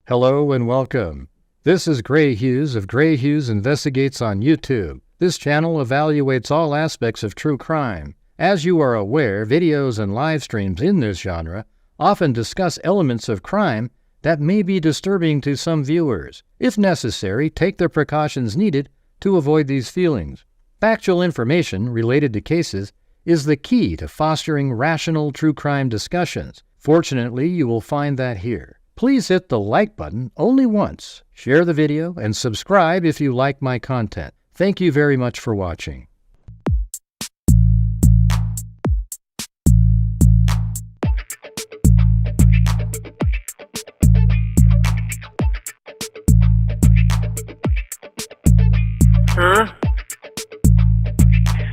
Hello and welcome. This is Grant Hughes of Grant Hughes Investigates on YouTube. This channel evaluates all aspects of true crime. As you are aware, videos and live streams in this genre often discuss elements of crime that may be disturbing to some viewers. If necessary, take the precautions needed to avoid these feelings. Factual information related to cases is the key to fostering rational true crime discussions. Fortunately, you will find that here. Please hit the like button only once, share the video, and subscribe if you like my content. Thank you very much for watching. Huh?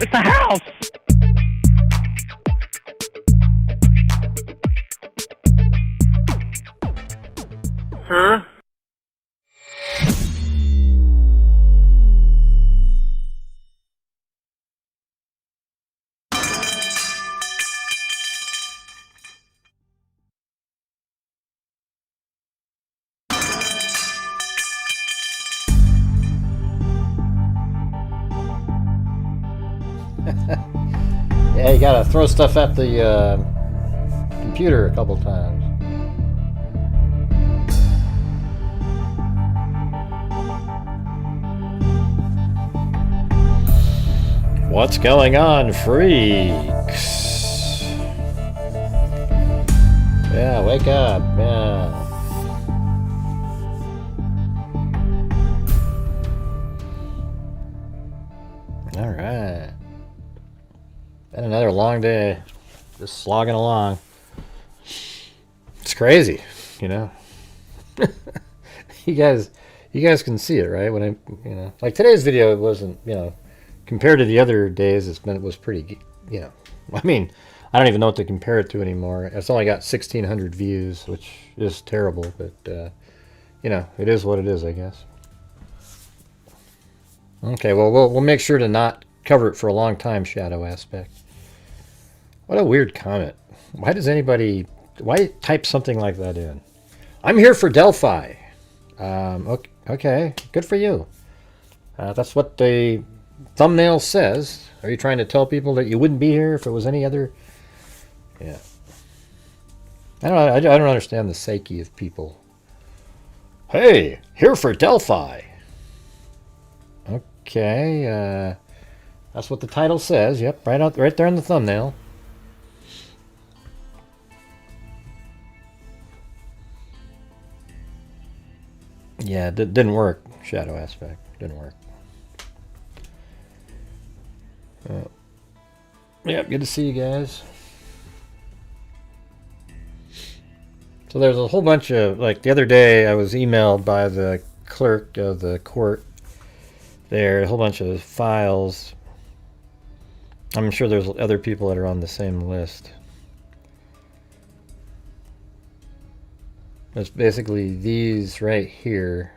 It's a house! Huh? Yeah, you gotta throw stuff at the computer a couple times. What's going on, freaks? Yeah, wake up. Yeah. All right. Been another long day. Just slogging along. It's crazy, you know. you guys can see it, right? When like today's video, it wasn't, compared to the other days, it was pretty, I mean, I don't even know what to compare it to anymore. It's only got 1,600 views, which is terrible, but, it is what it is, I guess. Okay, well, we'll make sure to not cover it for a long time, Shadow Aspect. What a weird comment. Why type something like that in? I'm here for Delphi. Okay, good for you. That's what the thumbnail says. Are you trying to tell people that you wouldn't be here if it was any other? Yeah. I don't understand the psyche of people. Hey, here for Delphi. Okay, that's what the title says. Yep, right there in the thumbnail. Yeah, it didn't work. Shadow Aspect didn't work. Yeah, good to see you guys. So there's a whole bunch of, like, the other day I was emailed by the clerk of the court there, a whole bunch of files. I'm sure there's other people that are on the same list. It's basically these right here.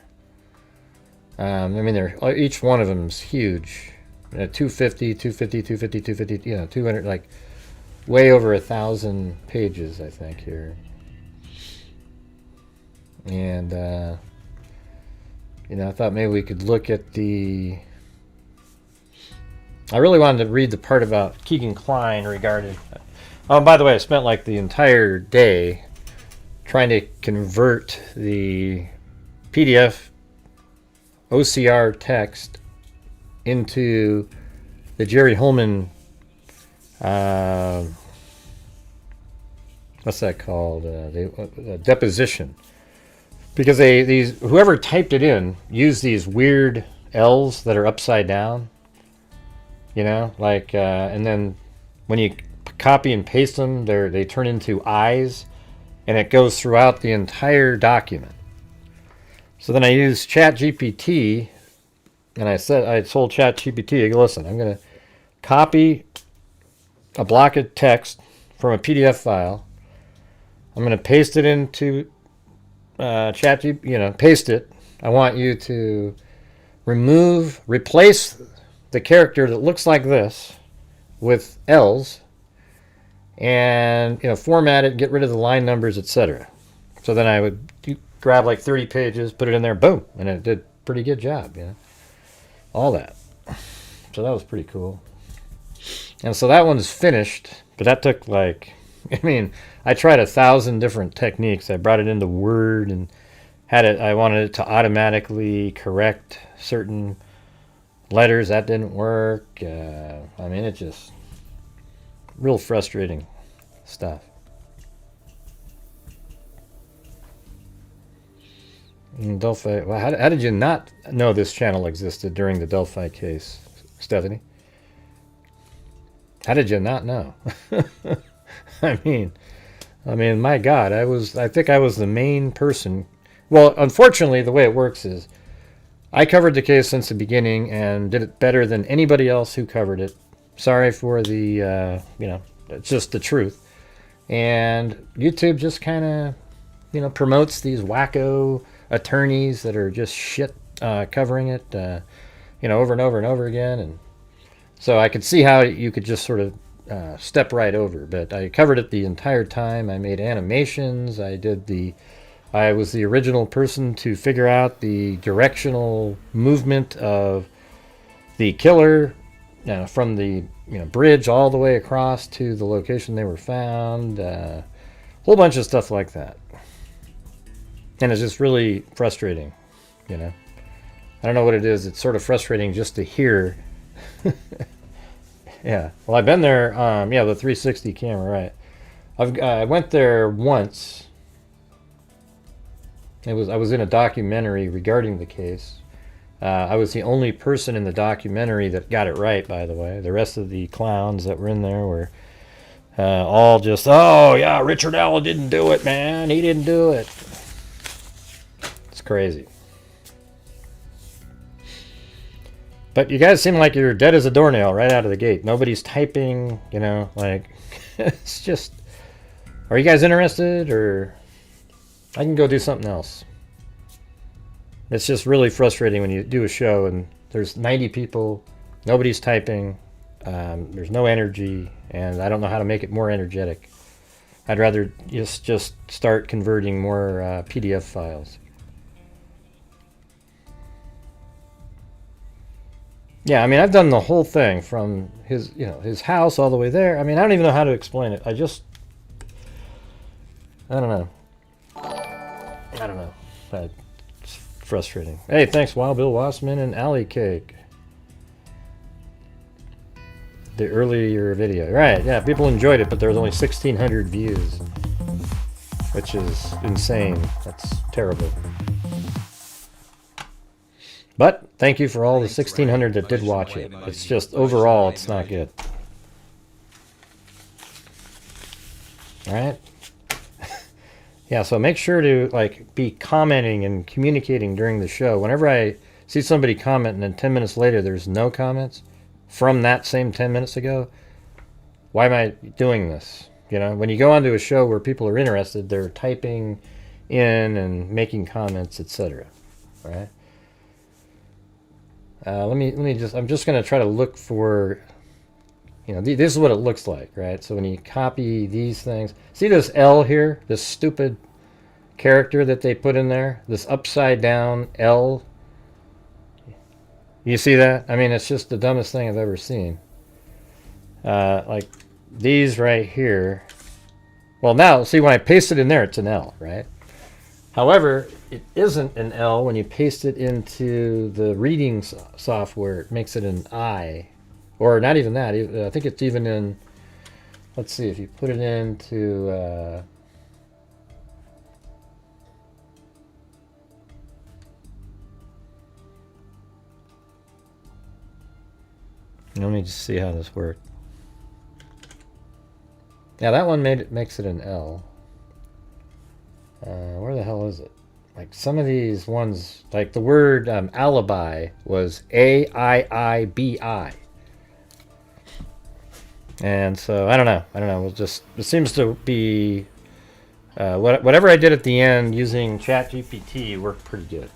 I mean, each one of them is huge. 250, 250, 250, 250, 200, like way over 1,000 pages, I think, here. And, I thought maybe we could look at the... I really wanted to read the part about Keegan Kline regarding... Oh, by the way, I spent like the entire day trying to convert the PDF OCR text into the Jerry Holman, what's that called? The deposition. Because whoever typed it in used these weird L's that are upside down, and then when you copy and paste them, they turn into I's. And it goes throughout the entire document. So then I used ChatGPT, and I told ChatGPT, listen, I'm going to copy a block of text from a PDF file. I'm going to paste it into ChatGPT, paste it. I want you to replace the character that looks like this with L's, and format it, get rid of the line numbers, etc. So then I would grab like 30 pages, put it in there, boom, and it did a pretty good job, you know, all that. So that was pretty cool. And so that one's finished, but that took like, I mean, I tried 1,000 different techniques. I brought it into Word and I wanted it to automatically correct certain letters. That didn't work. I mean, it just real frustrating stuff. And Delphi, well, how did you not know this channel existed during the Delphi case, Stephanie? How did you not know? I mean, my God, I think I was the main person. Well, unfortunately, the way it works is I covered the case since the beginning and did it better than anybody else who covered it. Sorry for the, you know, it's just the truth. And YouTube just kind of, you know, promotes these wacko attorneys that are just shit covering it, you know, over and over and over again. And so I could see how you could just sort of step right over. But I covered it the entire time. I made animations. I was the original person to figure out the directional movement of the killer from the bridge all the way across to the location they were found. A whole bunch of stuff like that. And it's just really frustrating, you know. I don't know what it is. It's sort of frustrating just to hear. Yeah. Well, I've been there. Yeah, the 360 camera, right. I went there once. I was in a documentary regarding the case. I was the only person in the documentary that got it right, by the way. The rest of the clowns that were in there were all just, oh, yeah, Richard Allen didn't do it, man. He didn't do it. It's crazy. But you guys seem like you're dead as a doornail right out of the gate. Nobody's typing, you know, like, it's just, are you guys interested, or I can go do something else. It's just really frustrating when you do a show and there's 90 people, nobody's typing, there's no energy, and I don't know how to make it more energetic. I'd rather just start converting more PDF files. Yeah, I mean, I've done the whole thing from his house all the way there. I mean, I don't even know how to explain it. I don't know. I don't know. It's frustrating. Hey, thanks, Wild Bill Wassman and Alley Cake. The earlier video. Right, yeah, people enjoyed it, but there was only 1,600 views. Which is insane. That's terrible. But thank you for all the 1,600 that did watch it. It's just, overall, it's not good. Alright? Yeah, so make sure to be commenting and communicating during the show. Whenever I see somebody comment and then 10 minutes later there's no comments from that same 10 minutes ago, why am I doing this? You know, when you go onto a show where people are interested, they're typing in and making comments, etc. Right? I'm just going to try to look for, this is what it looks like, right? So when you copy these things, see this L here, this stupid character that they put in there, this upside down L. You see that? I mean, it's just the dumbest thing I've ever seen. Like these right here. Well, now, see, when I paste it in there, it's an L, right? However, it isn't an L when you paste it into the reading software. It makes it an I. Or not even that. I think it's even in, let's see, if you put it into, let me just see how this works. Yeah, that one makes it an L. Where the hell is it? Like some of these ones, like the word alibi was A-I-I-B-I. And so, I don't know. It seems to be, whatever I did at the end using ChatGPT worked pretty good.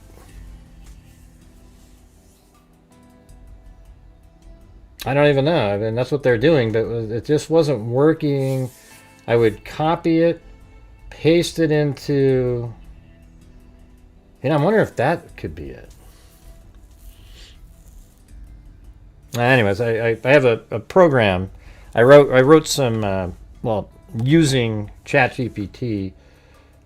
I don't even know. I mean, that's what they're doing, but it just wasn't working. I would copy it, paste it into And I'm wondering if that could be it. Anyways, I have a program. I wrote some, well, using ChatGPT,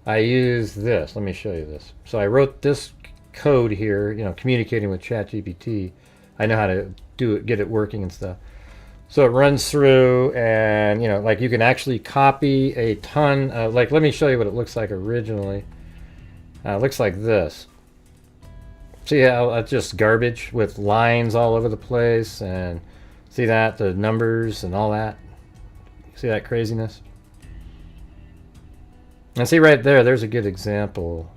I use this. Let me show you this. So I wrote this code here, you know, communicating with ChatGPT. I know how to do it, get it working and stuff. So it runs through, and you know, like you can actually copy a ton of, like, let me show you what it looks like originally. It looks like this. See how it's just garbage with lines all over the place, and see that, the numbers and all that. See that craziness? And see right there, there's a good example.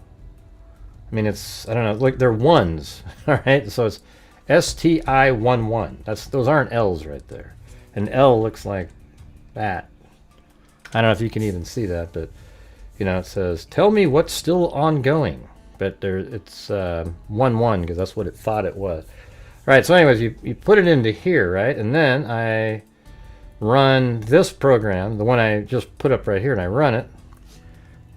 I mean, it's, I don't know, look, they're ones, all right? So it's STI11. Those aren't L's right there. An L looks like that. I don't know if you can even see that, but you know, it says, "Tell me what's still ongoing." But there, it's 1-1 because that's what it thought it was. All right. So, anyways, you put it into here, right? And then I run this program, the one I just put up right here, and I run it,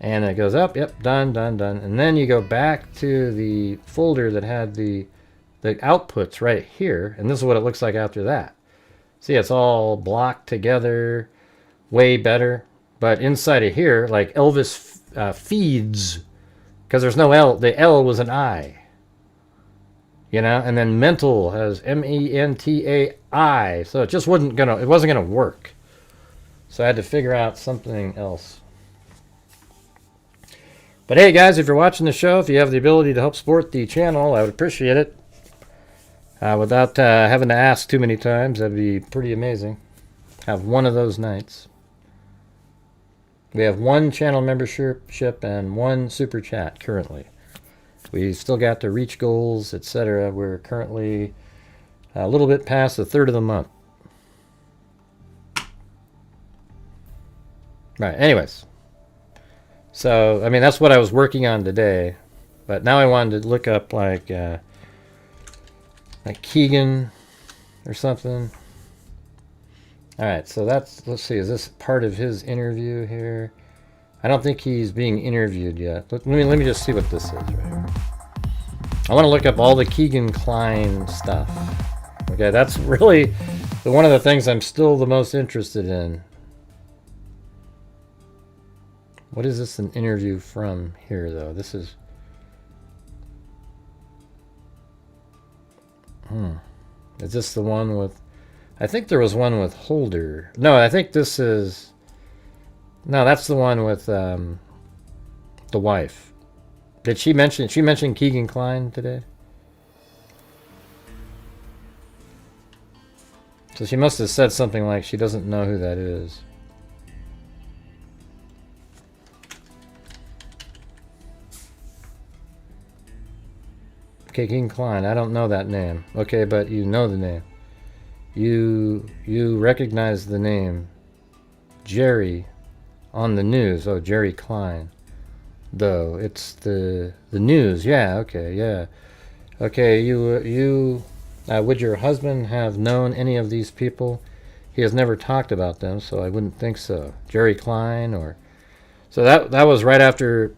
and it goes up. Yep, done, done, done. And then you go back to the folder that had the outputs right here, and this is what it looks like after that. See, it's all blocked together, way better. But inside of here, like Elvis feeds, because there's no L. The L was an I. You know, and then mental has MENTAI. So it wasn't gonna work. So I had to figure out something else. But hey, guys, if you're watching the show, if you have the ability to help support the channel, I would appreciate it. Without having to ask too many times, that'd be pretty amazing. Have one of those nights. We have one channel membership and one super chat currently. We still got to reach goals, etc. We're currently a little bit past the third of the month. Right, anyways. So, I mean, that's what I was working on today. But now I wanted to look up like Keegan or something. All right, so that's, let's see, is this part of his interview here? I don't think he's being interviewed yet. Let me just see what this is right here. I want to look up all the Keegan Kline stuff. Okay, that's really one of the things I'm still the most interested in. What is this an interview from here, though? This is... Is this the one with... I think there was one with Holder. No, I think this is... No, that's the one with the wife. Did she mention... She mentioned Keegan Kline today? So she must have said something like she doesn't know who that is. Okay, Keegan Kline. I don't know that name. Okay, but you know the name. You recognize the name Jerry on the news. Oh, Jerry Klein. Though it's the news. Yeah, okay, yeah. Okay, you would your husband have known any of these people? He has never talked about them, so I wouldn't think so. Jerry Klein or... So that was right after...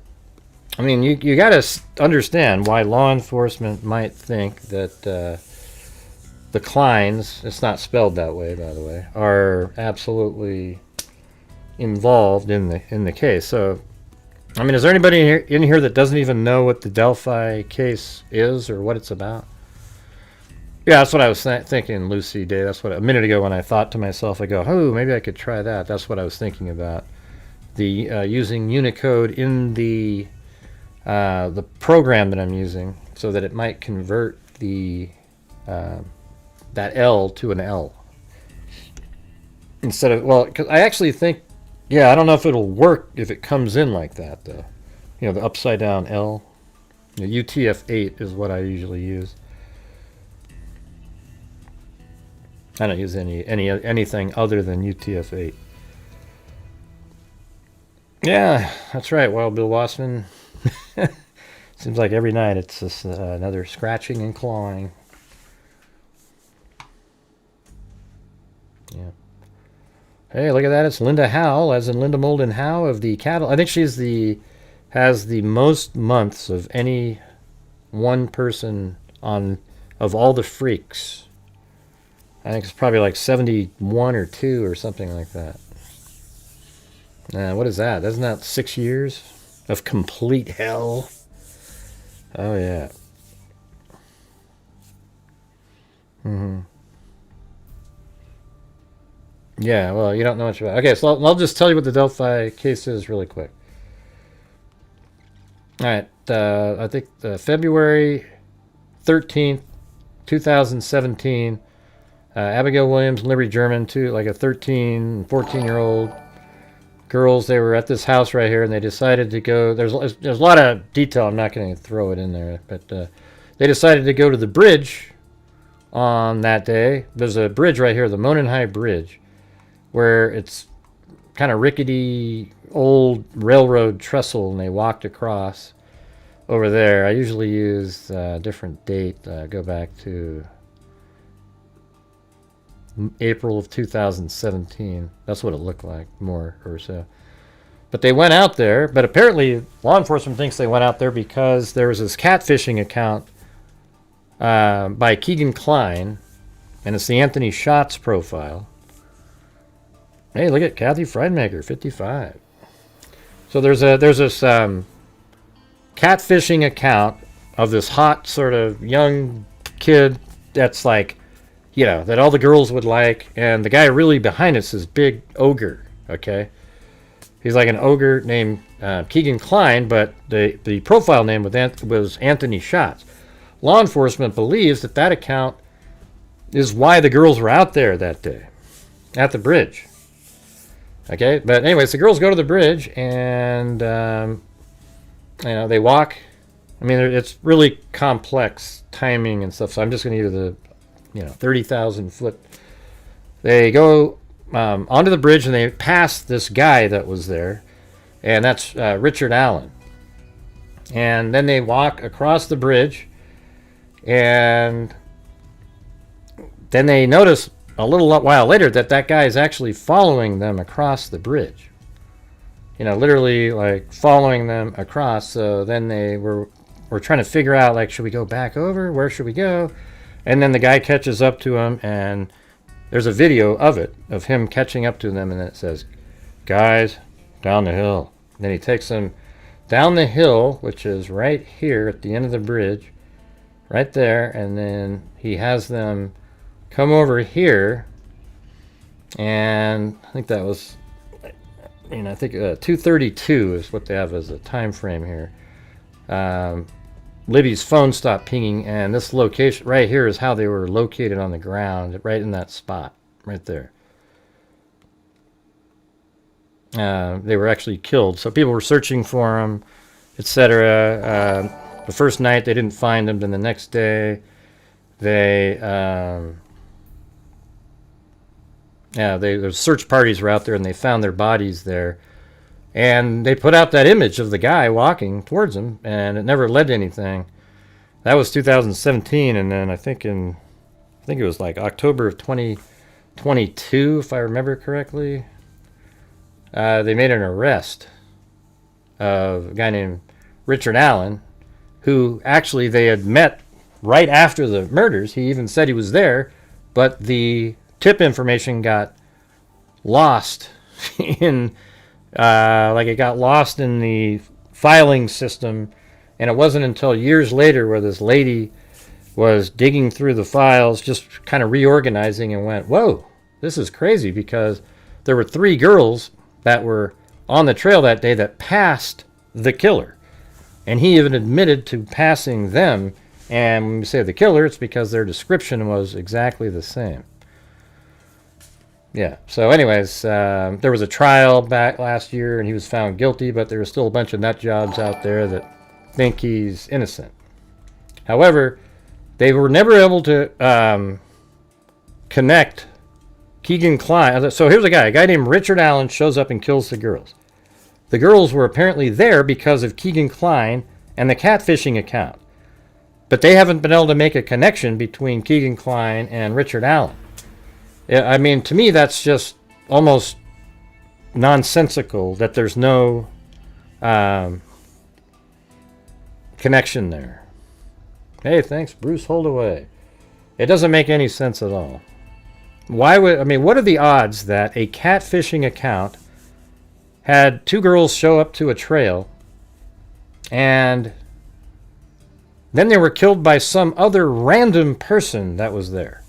I mean, you got to understand why law enforcement might think that the Kleins, it's not spelled that way, by the way, are absolutely involved in the case. So, I mean, is there anybody in here that doesn't even know what the Delphi case is or what it's about? Yeah, that's what I was thinking, Lucy Day. That's what a minute ago when I thought to myself, I go, oh, maybe I could try that. That's what I was thinking about. The using Unicode in the program that I'm using so that it might convert the that L to an L instead of, well, because I actually think, yeah, I don't know if it'll work if it comes in like that though. You know, the upside down L. The UTF-8 is what I usually use. I don't use anything other than UTF-8. Yeah, that's right, Wild Bill Wassman. Seems like every night it's just another scratching and clawing. Yeah. Hey, look at that. It's Linda Howe, as in Linda Molden Howe of the cattle. I think she's has the most months of any one person on of all the freaks. I think it's probably like 71 or 2 or something like that. What is that? Isn't that 6 years of complete hell? Oh, yeah. Yeah, well, you don't know much about it. Okay, so I'll just tell you what the Delphi case is really quick. All right, I think February 13th, 2017, Abigail Williams and Liberty German, two, like a 13, 14-year-old girls, they were at this house right here, and they decided to go, there's a lot of detail, I'm not going to throw it in there, but they decided to go to the bridge on that day. There's a bridge right here, the Monenhigh Bridge, where it's kind of rickety old railroad trestle, and they walked across over there. I usually use a different date, go back to April of 2017. That's what it looked like, more or so. But they went out there, but apparently law enforcement thinks they went out there because there was this catfishing account by Keegan Klein, and it's the Anthony Schatz profile. Hey, look at Kathy Friedmaker, 55. So there's this catfishing account of this hot sort of young kid that's like, you know, that all the girls would like, and the guy really behind us is big ogre, okay? He's like an ogre named Keegan Klein, but the profile name was Anthony Schatz. Law enforcement believes that account is why the girls were out there that day, at the bridge. Okay, but anyways, the girls go to the bridge, and you know, they walk. I mean, it's really complex timing and stuff, so I'm just going to give you the 30,000 foot. They go onto the bridge, and they pass this guy that was there, and that's Richard Allen. And then they walk across the bridge, and then they notice a little while later that guy is actually following them across the bridge. You know, literally like following them across. So then they were trying to figure out, like, should we go back over? Where should we go? And then the guy catches up to him, and there's a video of it, of him catching up to them, and then it says, guys, down the hill. And then he takes them down the hill, which is right here at the end of the bridge, right there, and then he has them come over here, and I think that was, I think 2:32 is what they have as a time frame here. Libby's phone stopped pinging, and this location right here is how they were located on the ground, right in that spot, right there. They were actually killed, so people were searching for them, etc. The first night they didn't find them, then the next day there's search parties were out there, and they found their bodies there, and they put out that image of the guy walking towards them, and it never led to anything. That was 2017, and then I think it was like October of 2022, if I remember correctly. They made an arrest of a guy named Richard Allen, who actually they had met right after the murders. He even said he was there, but the tip information got lost in it got lost in the filing system, and it wasn't until years later where this lady was digging through the files, just kind of reorganizing, and went, whoa, this is crazy, because there were 3 girls that were on the trail that day that passed the killer, and he even admitted to passing them. And when we say the killer, it's because their description was exactly the same. Yeah, so anyways, there was a trial back last year, and he was found guilty, but there are still a bunch of nut jobs out there that think he's innocent. However, they were never able to connect Keegan Klein. So here's a guy named Richard Allen shows up and kills the girls. The girls were apparently there because of Keegan Klein and the catfishing account. But they haven't been able to make a connection between Keegan Klein and Richard Allen. I mean, to me, that's just almost nonsensical that there's no connection there. Hey, thanks, Bruce Holdaway. It doesn't make any sense at all. Why would, I mean, what are the odds that a catfishing account had two girls show up to a trail and then they were killed by some other random person that was there?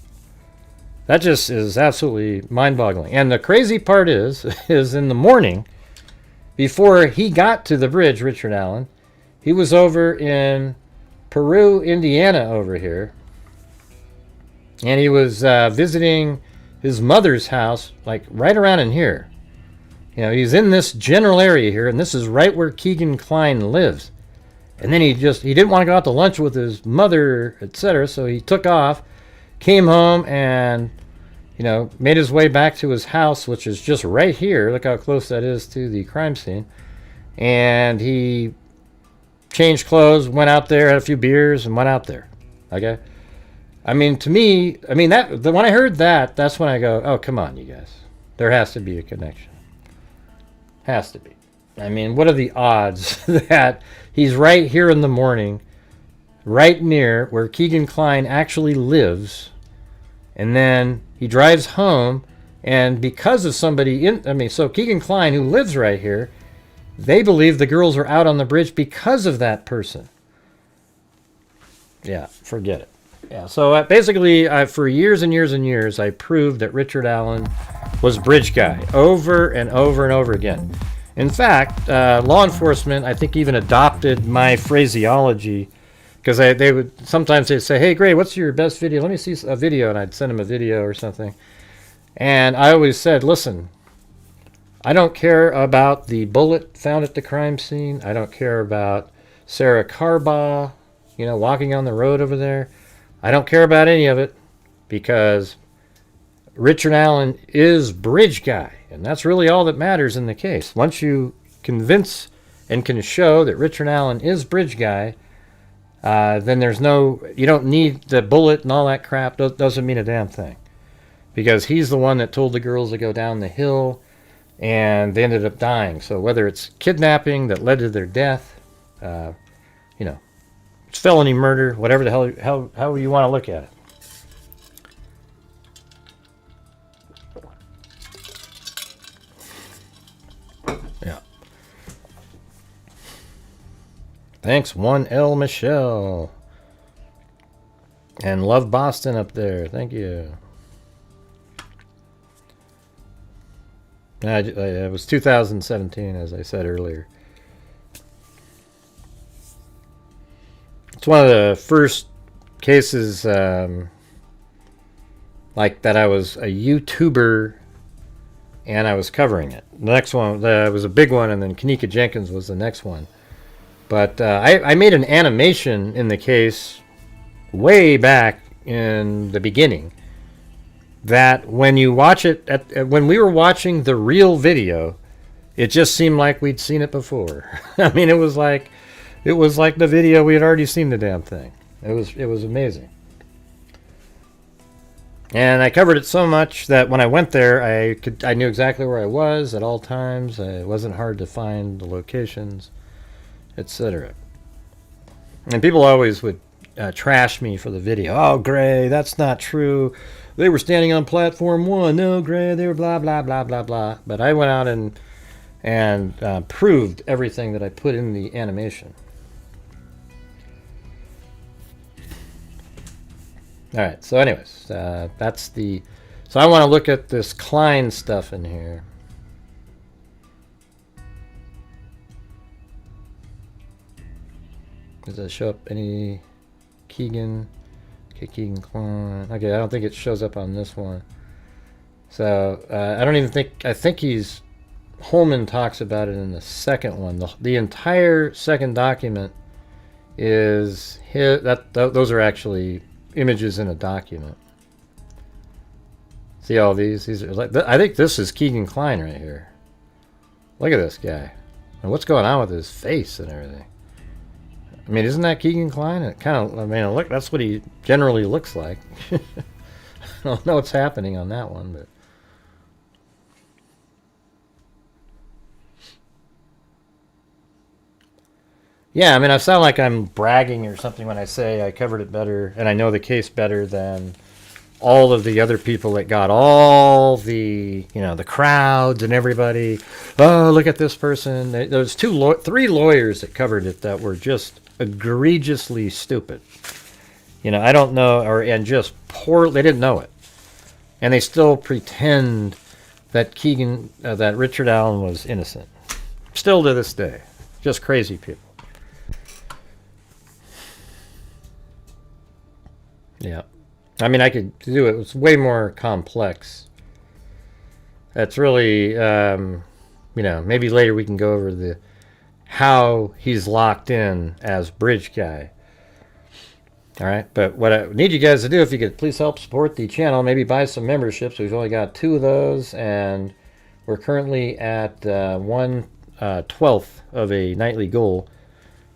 That just is absolutely mind-boggling. And the crazy part is in the morning, before he got to the bridge, Richard Allen, he was over in Peru, Indiana over here. And he was visiting his mother's house, like right around in here. You know, he's in this general area here, and this is right where Keegan Kline lives. And then he didn't want to go out to lunch with his mother, etc., so he took off, came home, and, you know, made his way back to his house, which is just right here. Look how close that is to the crime scene. And he changed clothes, went out there, had a few beers, and went out there. Okay? I mean, to me, when I heard that, that's when I go, oh, come on, you guys. There has to be a connection. Has to be. I mean, what are the odds that he's right here in the morning, right near where Keegan Kline actually lives, and then he drives home, and because of somebody so Keegan Kline, who lives right here, they believe the girls are out on the bridge because of that person. Yeah, forget it. Yeah, so basically, for years and years and years, I proved that Richard Allen was bridge guy over and over and over again. In fact, law enforcement, I think, even adopted my phraseology, because they would sometimes they'd say, "Hey, Gray, what's your best video? Let me see a video," and I'd send them a video or something. And I always said, "Listen, I don't care about the bullet found at the crime scene. I don't care about Sarah Carbaugh, walking on the road over there. I don't care about any of it, because Richard Allen is bridge guy, and that's really all that matters in the case. Once you convince and can show that Richard Allen is bridge guy, then you don't need the bullet and all that crap. Doesn't mean a damn thing, because he's the one that told the girls to go down the hill, and they ended up dying. So whether it's kidnapping that led to their death, it's felony murder, whatever the hell, however you want to look at it. Yeah. Thanks, 1L Michelle. And love Boston up there. Thank you. It was 2017, as I said earlier. It's one of the first cases like that I was a YouTuber and I was covering it. The next one was a big one, and then Kanika Jenkins was the next one. But I made an animation in the case way back in the beginning that when you watch it, when we were watching the real video, it just seemed like we'd seen it before. I mean, it was like the video we had already seen the damn thing. It was amazing. And I covered it so much that when I went there, I knew exactly where I was at all times. It wasn't hard to find the locations, etc. And people always would trash me for the video. Oh, Gray, that's not true. They were standing on platform 1. No, Gray, they were blah, blah, blah, blah, blah. But I went out and proved everything that I put in the animation. All right, so anyways, that's the... So I want to look at this Kline stuff in here. Does it show up any Keegan? Okay, Keegan Kline. Okay, I don't think it shows up on this one. So I don't even think... I think Holman talks about it in the second one. The entire second document is his... Those are actually images in a document. See all these? These are like... I think this is Keegan Kline right here. Look at this guy. And what's going on with his face and everything? I mean, isn't that Keegan Kline? It kind of... I mean, look, that's what he generally looks like. I don't know what's happening on that one, but... Yeah, I mean, I sound like I'm bragging or something when I say I covered it better and I know the case better than all of the other people that got all the, the crowds and everybody. Oh, look at this person. There's three lawyers that covered it that were just egregiously stupid. I don't know, and just poor. They didn't know it, and they still pretend that that Richard Allen was innocent. Still to this day, just crazy people. Yeah. I mean, I could do it. It's way more complex. That's really, maybe later we can go over how he's locked in as bridge guy. All right, but what I need you guys to do, if you could please help support the channel, maybe buy some memberships. We've only got 2 of those, and we're currently at 1/12 of a nightly goal.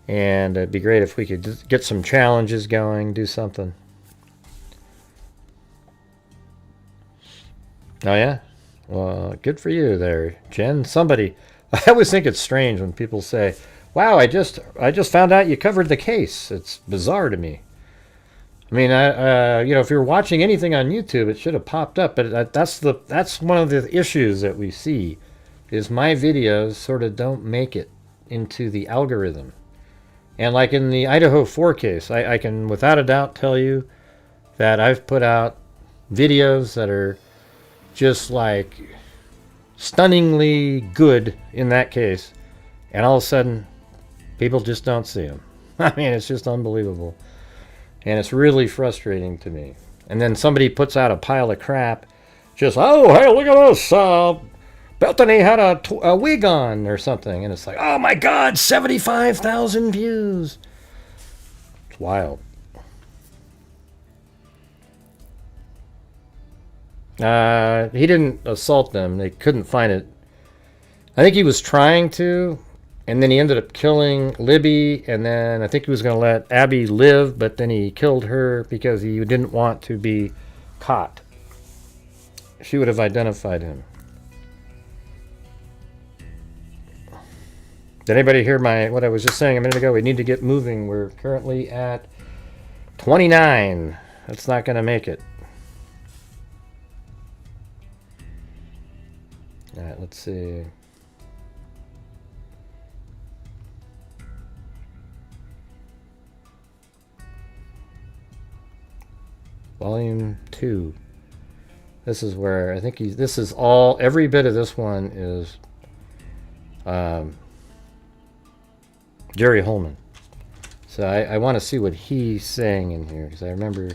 And it'd be great if we could just get some challenges going, do something. Oh, yeah? Well, good for you there, Jen. I always think it's strange when people say, wow, I just found out you covered the case. It's bizarre to me. I mean, if you're watching anything on YouTube, it should have popped up. But that's one of the issues that we see, is my videos sort of don't make it into the algorithm. And like in the Idaho 4 case, I can without a doubt tell you that I've put out videos that are just like stunningly good in that case, and all of a sudden people just don't see them. I mean, it's just unbelievable, and it's really frustrating to me. And then somebody puts out a pile of crap, just, oh, hey, look at this, Bethany had a wig on or something, and it's like, oh my god, 75,000 views. It's wild. He didn't assault them. They couldn't find it. I think he was trying to, and then he ended up killing Libby, and then I think he was going to let Abby live, but then he killed her because he didn't want to be caught. She would have identified him. Did anybody hear what I was just saying a minute ago? We need to get moving. We're currently at 29. That's not going to make it. All right, let's see. Volume 2. This is where I think this is all, every bit of this one is Jerry Holman. So I want to see what he's saying in here, because I remember,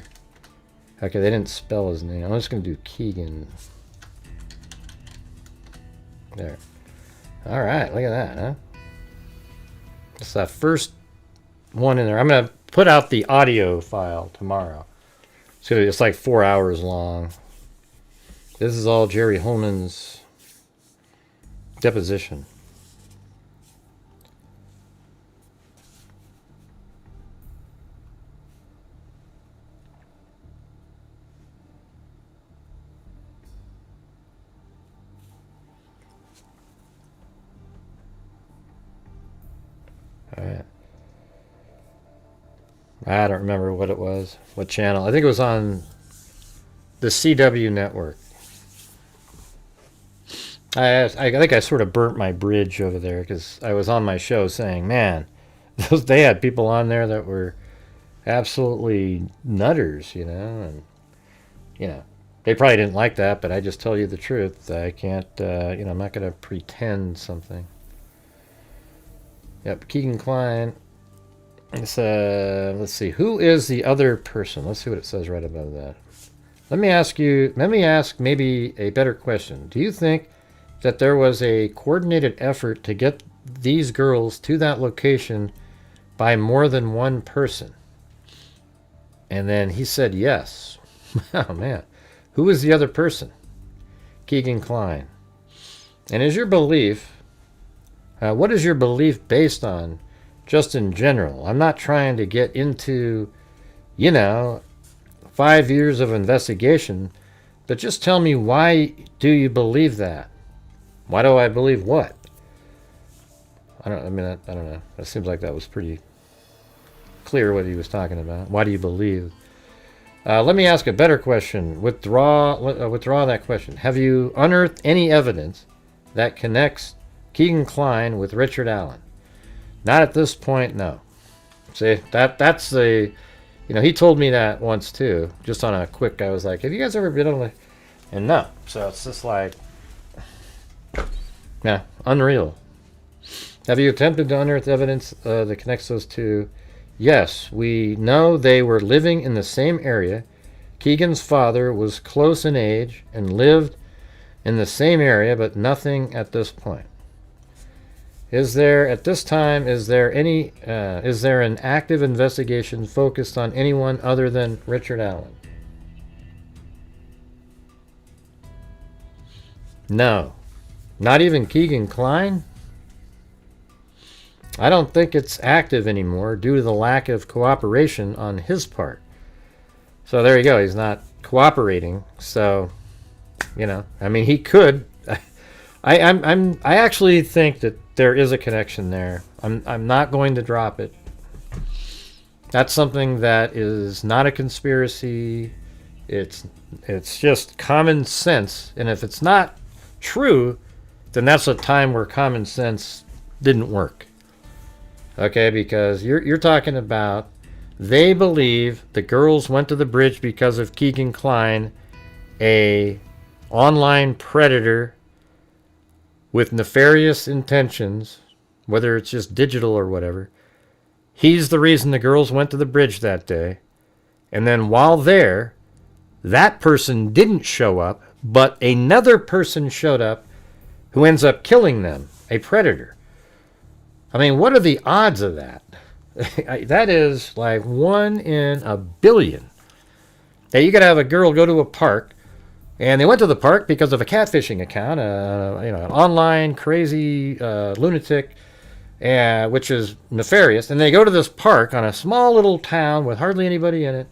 okay, they didn't spell his name. I'm just going to do Keegan. There. All right, look at that, huh? It's that first one in there. I'm going to put out the audio file tomorrow. So it's like 4 hours long. This is all Jerry Holman's deposition. All right. I don't remember what it was, what channel. I think it was on the CW network. I think I sort of burnt my bridge over there because I was on my show saying, man, they had people on there that were absolutely nutters, and they probably didn't like that, but I just tell you the truth. I can't, I'm not going to pretend something. Yep, Keegan Klein. Let's see. Who is the other person? Let's see what it says right above that. Let me ask maybe a better question. Do you think that there was a coordinated effort to get these girls to that location by more than one person? And then he said yes. Oh, man. Who is the other person? Keegan Klein. And is your belief... what is your belief based on, just in general? I'm not trying to get into, 5 years of investigation, but just tell me, why do you believe that? Why do I believe what? I don't know. It seems like that was pretty clear what he was talking about. Why do you believe? Let me ask a better question. Withdraw that question. Have you unearthed any evidence that connects Keegan Kline with Richard Allen? Not at this point, no. See, that's the, he told me that once too. Just on a quick, I was like, have you guys ever been on the, and no. So it's just like, yeah, unreal. Have you attempted to unearth evidence that connects those two? Yes, we know they were living in the same area. Keegan's father was close in age and lived in the same area, but nothing at this point. Is there an active investigation focused on anyone other than Richard Allen? No. Not even Keegan Kline? I don't think it's active anymore due to the lack of cooperation on his part. So there you go. He's not cooperating. So, he could. I actually think that there is a connection there. I'm not going to drop it. That's something that is not a conspiracy. It's just common sense. And if it's not true, then that's a time where common sense didn't work. Okay, because you're talking about they believe the girls went to the bridge because of Keegan Kline, a online predator with nefarious intentions, whether it's just digital or whatever. He's the reason the girls went to the bridge that day. And then while there, that person didn't show up, but another person showed up who ends up killing them, a predator. I mean, what are the odds of that? That is like 1 in a billion. Now, you could have a girl go to a park, and they went to the park because of a catfishing account, an online crazy lunatic, which is nefarious. And they go to this park on a small little town with hardly anybody in it.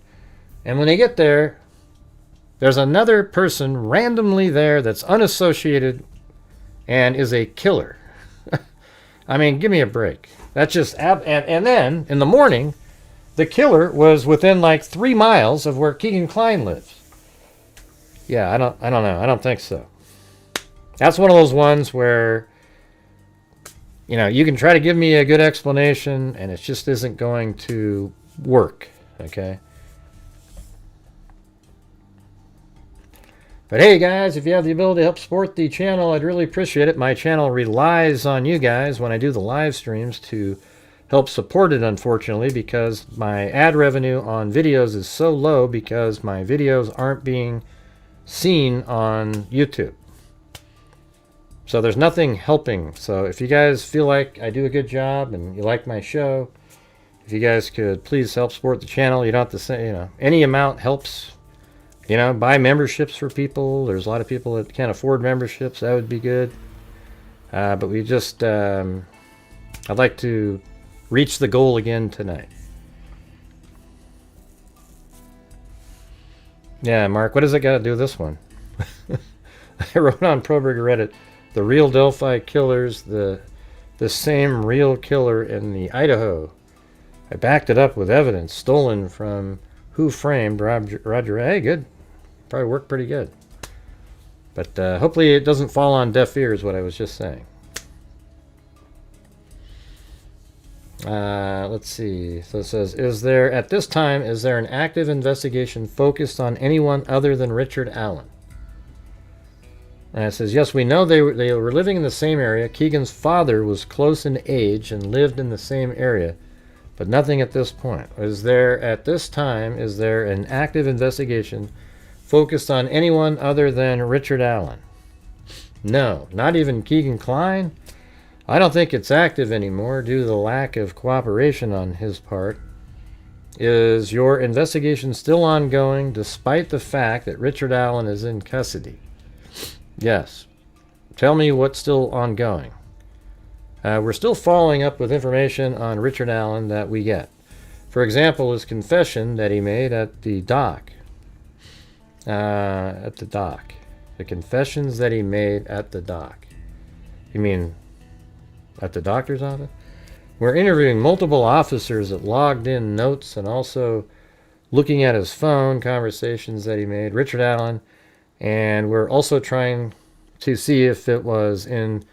And when they get there, there's another person randomly there that's unassociated and is a killer. I mean, give me a break. That's just and then in the morning, the killer was within like 3 miles of where Keegan Kline lives. Yeah, I don't know. I don't think so. That's one of those ones where you can try to give me a good explanation and it just isn't going to work, okay? But hey guys, if you have the ability to help support the channel, I'd really appreciate it. My channel relies on you guys when I do the live streams to help support it, unfortunately, because my ad revenue on videos is so low because my videos aren't being seen on YouTube. So there's nothing helping. So if you guys feel like I do a good job and you like my show, if you guys could please help support the channel. You don't have to say, any amount helps. Buy memberships for people. There's a lot of people that can't afford memberships. That would be good. But we just, I'd like to reach the goal again tonight. Yeah, Mark, what does it got to do with this one? I wrote on Proberg Reddit, the real Delphi killers, the same real killer in the Idaho. I backed it up with evidence stolen from Who Framed Roger. Hey, good. Probably worked pretty good. But hopefully it doesn't fall on deaf ears, what I was just saying. Let's see. So it says, at this time, is there an active investigation focused on anyone other than Richard Allen? And it says, yes, we know they were living in the same area. Keegan's father was close in age and lived in the same area, but nothing at this point. At this time, is there an active investigation focused on anyone other than Richard Allen? No, not even Keegan Kline. I don't think it's active anymore due to the lack of cooperation on his part. Is your investigation still ongoing despite the fact that Richard Allen is in custody? Yes. Tell me what's still ongoing. We're still following up with information on Richard Allen that we get. For example, his confession that he made at the dock. The confessions that he made at the dock. You mean At the doctor's office? We're interviewing multiple officers that logged in notes and also looking at his phone conversations that he made, Richard Allen, and we're also trying to see if it was in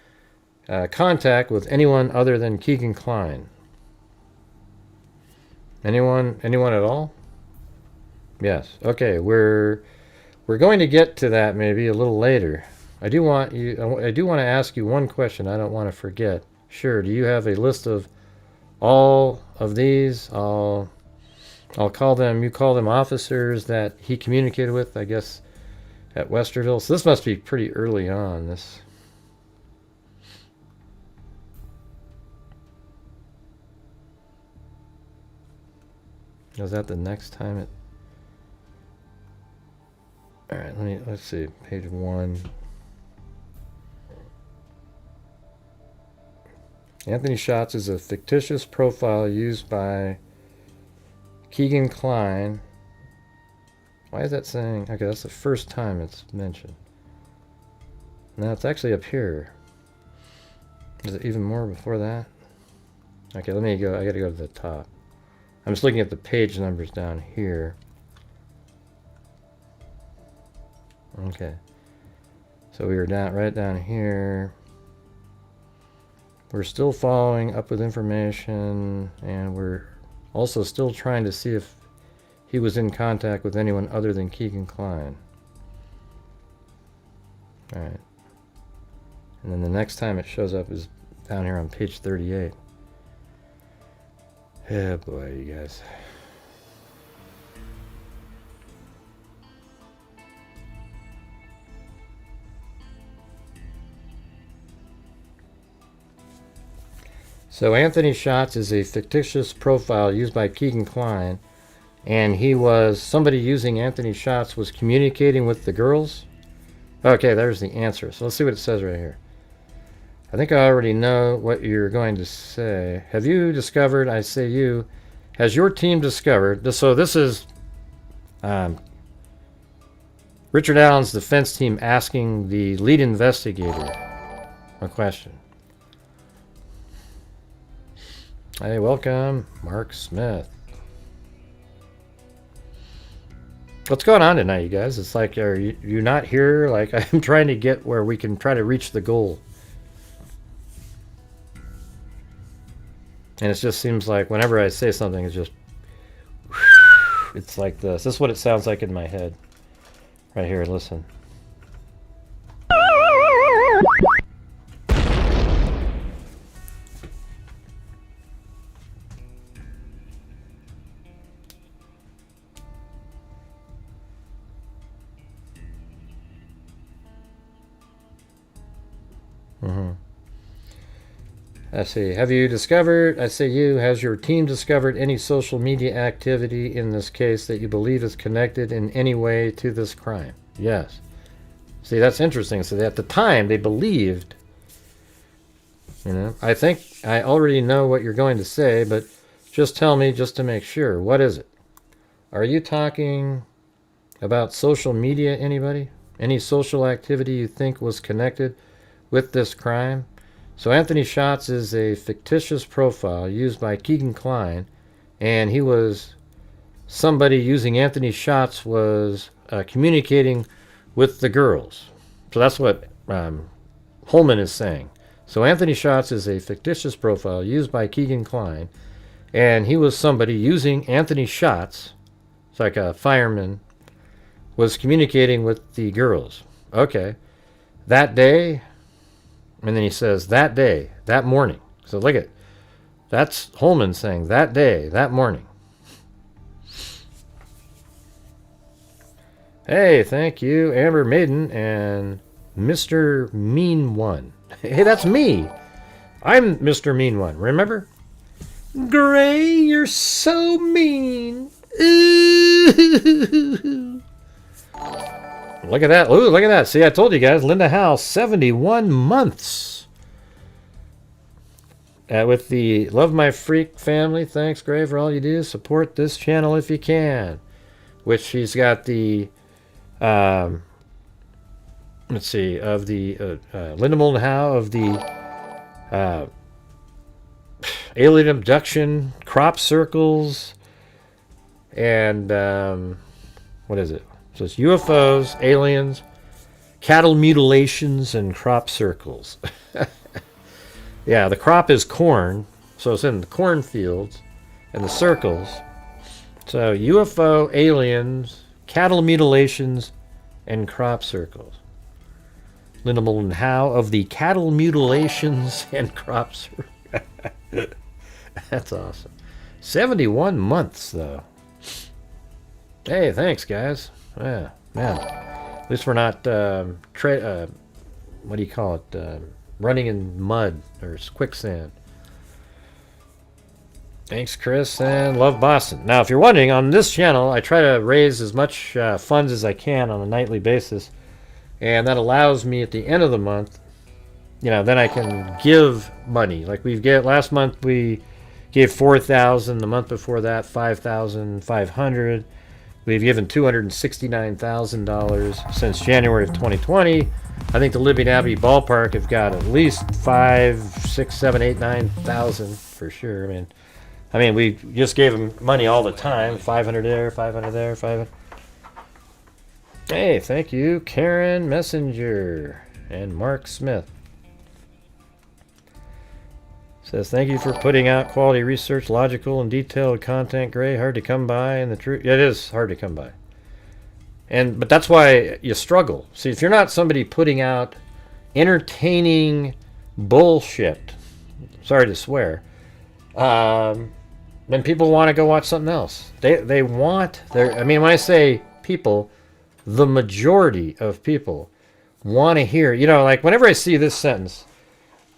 contact with anyone other than Keegan Kline. Anyone at all? Yes. Okay, we're going to get to that maybe a little later. I do want to ask you one question I don't want to forget. Sure, do you have a list of all of these? I'll call them, you call them officers that he communicated with, I guess, at Westerville. So this must be pretty early on. This. Was that the next time it? All right, let's see, page 1. Anthony Schatz is a fictitious profile used by Keegan Kline. Why is that saying? Okay, that's the first time it's mentioned. No, it's actually up here. Is it even more before that? Okay, let me go. I gotta go to the top. I'm just looking at the page numbers down here. Okay. So we were right down here. We're still following up with information, and we're also still trying to see if he was in contact with anyone other than Keegan Kline. Alright. And then the next time it shows up is down here on page 38. Yeah, boy, you guys. So Anthony Schatz is a fictitious profile used by Keegan Kline, and he was, somebody using Anthony Schatz was communicating with the girls. Okay, there's the answer. So let's see what it says right here. I think I already know what you're going to say. Have you discovered, I say you, has your team discovered, so this is Richard Allen's defense team asking the lead investigator a question. Hey, welcome, Mark Smith. What's going on tonight, you guys? It's like, are you not here? Like, I'm trying to get where we can try to reach the goal. And it just seems like whenever I say something, it's just, it's like this. This is what it sounds like in my head. Right here, listen. I see. Have you discovered, I say you, has your team discovered any social media activity in this case that you believe is connected in any way to this crime? Yes. See, that's interesting. So at the time, they believed, you know, I think I already know what you're going to say, but just tell me just to make sure. What is it? Are you talking about social media, anybody? Any social activity you think was connected with this crime? So Anthony Schatz is a fictitious profile used by Keegan Kline, and he was somebody using Anthony Schatz was communicating with the girls. So that's what Holman is saying. So Anthony Schatz is a fictitious profile used by Keegan Kline, and he was somebody using Anthony Schatz, it's like a fireman, was communicating with the girls. Okay. That day, and then he says, that day, that morning. So look at, that's Holman saying, that day, that morning. Hey, thank you, Amber Maiden and Mr. Mean One. Hey, that's me. I'm Mr. Mean One, remember? Gray, you're so mean. Ooh. Look at that. Ooh, look at that. See, I told you guys, Linda Howe, 71 months. With the Love My Freak family, thanks, Gray, for all you do. Support this channel if you can. Which she's got the, let's see, of the Linda Moulton Howe of the alien abduction, crop circles, and what is it? So it's UFOs, aliens, cattle mutilations, and crop circles. Yeah, the crop is corn, so it's in the cornfields, and the circles. So UFO, aliens, cattle mutilations, and crop circles. Minimal and how of the cattle mutilations and crop circles. That's awesome. 71 months, though. Hey, thanks, guys. Yeah, man. At least we're not, what do you call it? Running in mud or quicksand. Thanks, Chris, and love Boston. Now, if you're wondering, on this channel, I try to raise as much funds as I can on a nightly basis. And that allows me at the end of the month, you know, then I can give money. Like last month we gave $4,000. The month before that, $5,500. We've given $269,000 since January of 2020. I think the Libby Abbey ballpark have got at least 5, 6, 7, 8, 9,000 for sure. I mean, we just gave them money all the time. 500 there, 500 there, 500. Hey, thank you, Karen Messenger and Mark Smith. Says, thank you for putting out quality research, logical and detailed content. Gray, hard to come by, and the truth. It is hard to come by. But that's why you struggle. See, if you're not somebody putting out entertaining bullshit, sorry to swear, then people want to go watch something else. They want I mean, when I say people, the majority of people want to hear, you know, like whenever I see this sentence,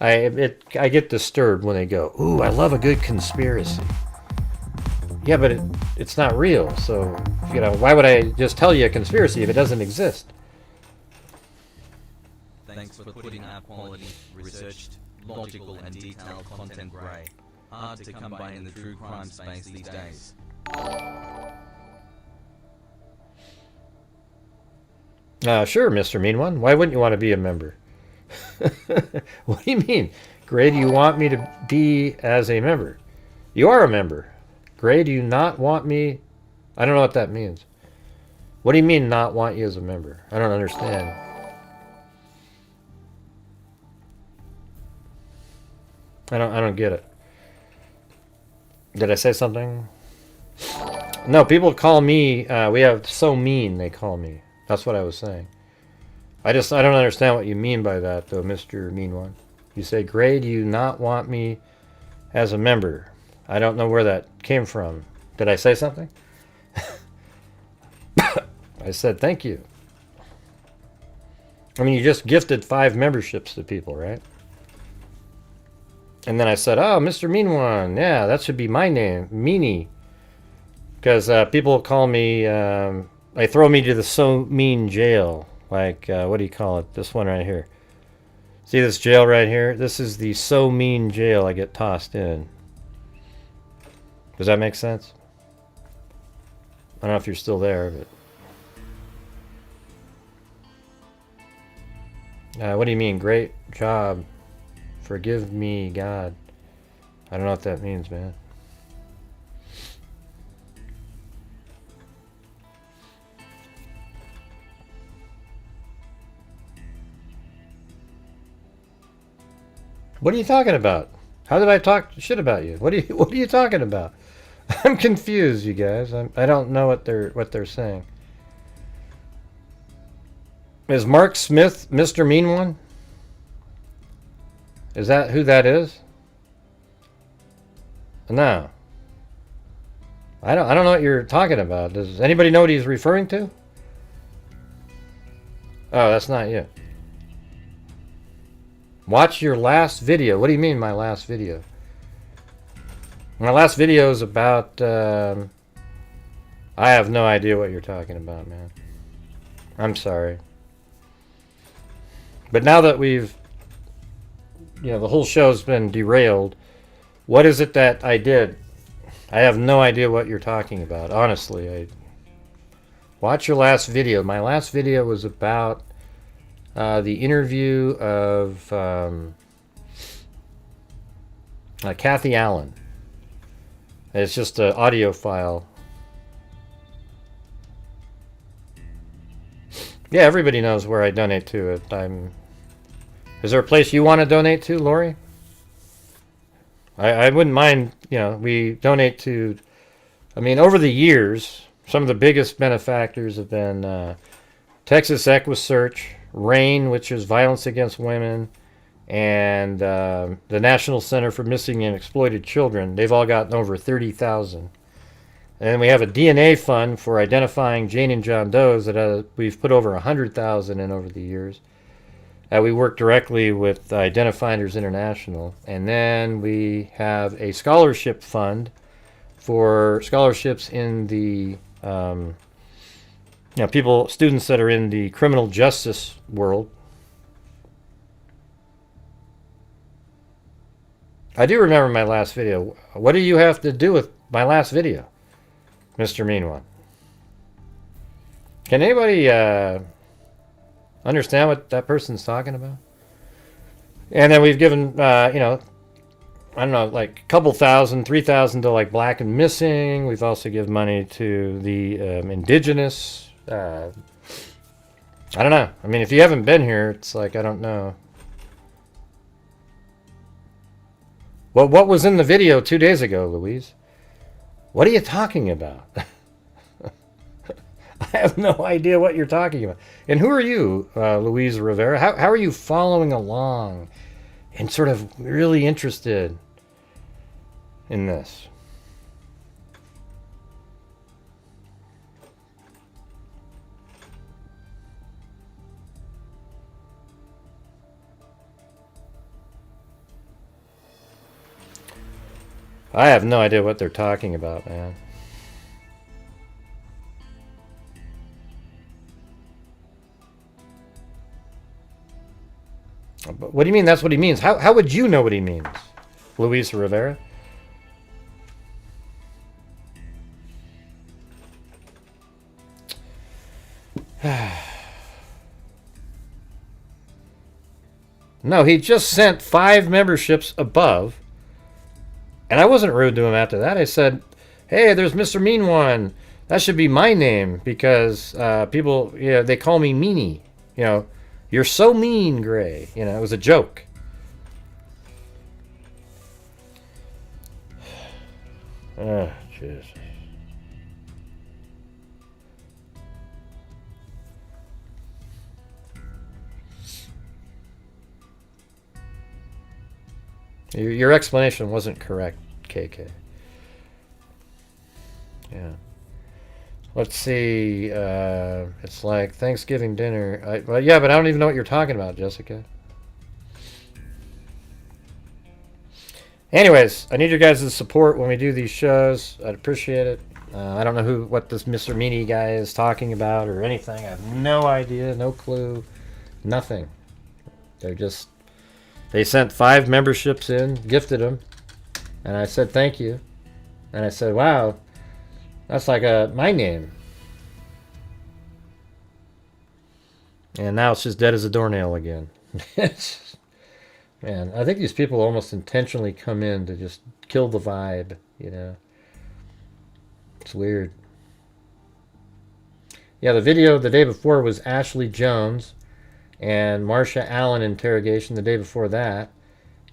I get disturbed when they go, ooh, I love a good conspiracy. Yeah, but it's not real. So, you know, why would I just tell you a conspiracy if it doesn't exist? Thanks for putting out quality, researched, logical and detailed content, Gray. Hard to come by in the true crime space these days. Sure, Mr. Mean One. Why wouldn't you want to be a member? What do you mean? Gray, do you want me to be as a member? You are a member. Gray, do you not want me? I don't know what that means. What do you mean not want you as a member? I don't understand. I don't get it. Did I say something? No, people call me, we have so mean, they call me. That's what I was saying. I don't understand what you mean by that, though, Mr. Mean One. You say, Gray, do you not want me as a member? I don't know where that came from. Did I say something? I said, thank you. I mean, you just gifted 5 memberships to people, right? And then I said, oh, Mr. Mean One. Yeah, that should be my name, Meanie. Because people call me, they throw me to the so mean jail. Like, what do you call it? This one right here. See this jail right here? This is the so mean jail I get tossed in. Does that make sense? I don't know if you're still there, but... what do you mean? Great job. Forgive me, God. I don't know what that means, man. What are you talking about? How did I talk shit about you? What are you talking about? I'm confused, you guys. I don't know what they're saying. Is Mark Smith Mr. Mean One? Is that who that is? No. I don't know what you're talking about. Does anybody know what he's referring to? Oh, that's not you. Watch your last video. What do you mean, my last video? My last video is about... I have no idea what you're talking about, man. I'm sorry. But now that we've... You know, the whole show's been derailed. What is it that I did? I have no idea what you're talking about. Honestly, watch your last video. My last video was about... the interview of Kathy Allen. It's just an audio file. Yeah, everybody knows where I donate to. Is there a place you want to donate to, Lori? I wouldn't mind, we donate to, over the years, some of the biggest benefactors have been Texas EquiSearch, RAIN, which is Violence Against Women, and the National Center for Missing and Exploited Children. They've all gotten over 30,000. And we have a DNA fund for identifying Jane and John Does that we've put over 100,000 in over the years. We work directly with Identifinders International. And then we have a scholarship fund for scholarships in the, students that are in the criminal justice world. I do remember my last video. What do you have to do with my last video, Mr. Mean One? Can anybody understand what that person's talking about? And then we've given, I don't know, like a couple thousand, 3,000 to like Black and Missing. We've also given money to the indigenous. I don't know. If you haven't been here, it's like, I don't know. Well, what was in the video 2 days ago, Louise? What are you talking about? I have no idea what you're talking about. And who are you, Louise Rivera? How are you following along and sort of really interested in this? I have no idea what they're talking about, man. But what do you mean that's what he means? How would you know what he means, Luis Rivera? No, he just sent 5 memberships above. And I wasn't rude to him after that. I said, hey, there's Mr. Mean One. That should be my name because people, they call me Meanie. You're so mean, Gray. It was a joke. Oh, Jesus. Your explanation wasn't correct, KK. Yeah. Let's see. It's like Thanksgiving dinner. Well, yeah, but I don't even know what you're talking about, Jessica. Anyways, I need your guys' support when we do these shows. I'd appreciate it. I don't know what this Mr. Meanie guy is talking about or anything. I have no idea, no clue, nothing. They sent 5 memberships in, gifted them, and I said thank you. And I said, wow, that's like my name. And now it's just dead as a doornail again. Man, I think these people almost intentionally come in to just kill the vibe, It's weird. Yeah, the video the day before was Ashley Jones and Marsha Allen interrogation the day before that.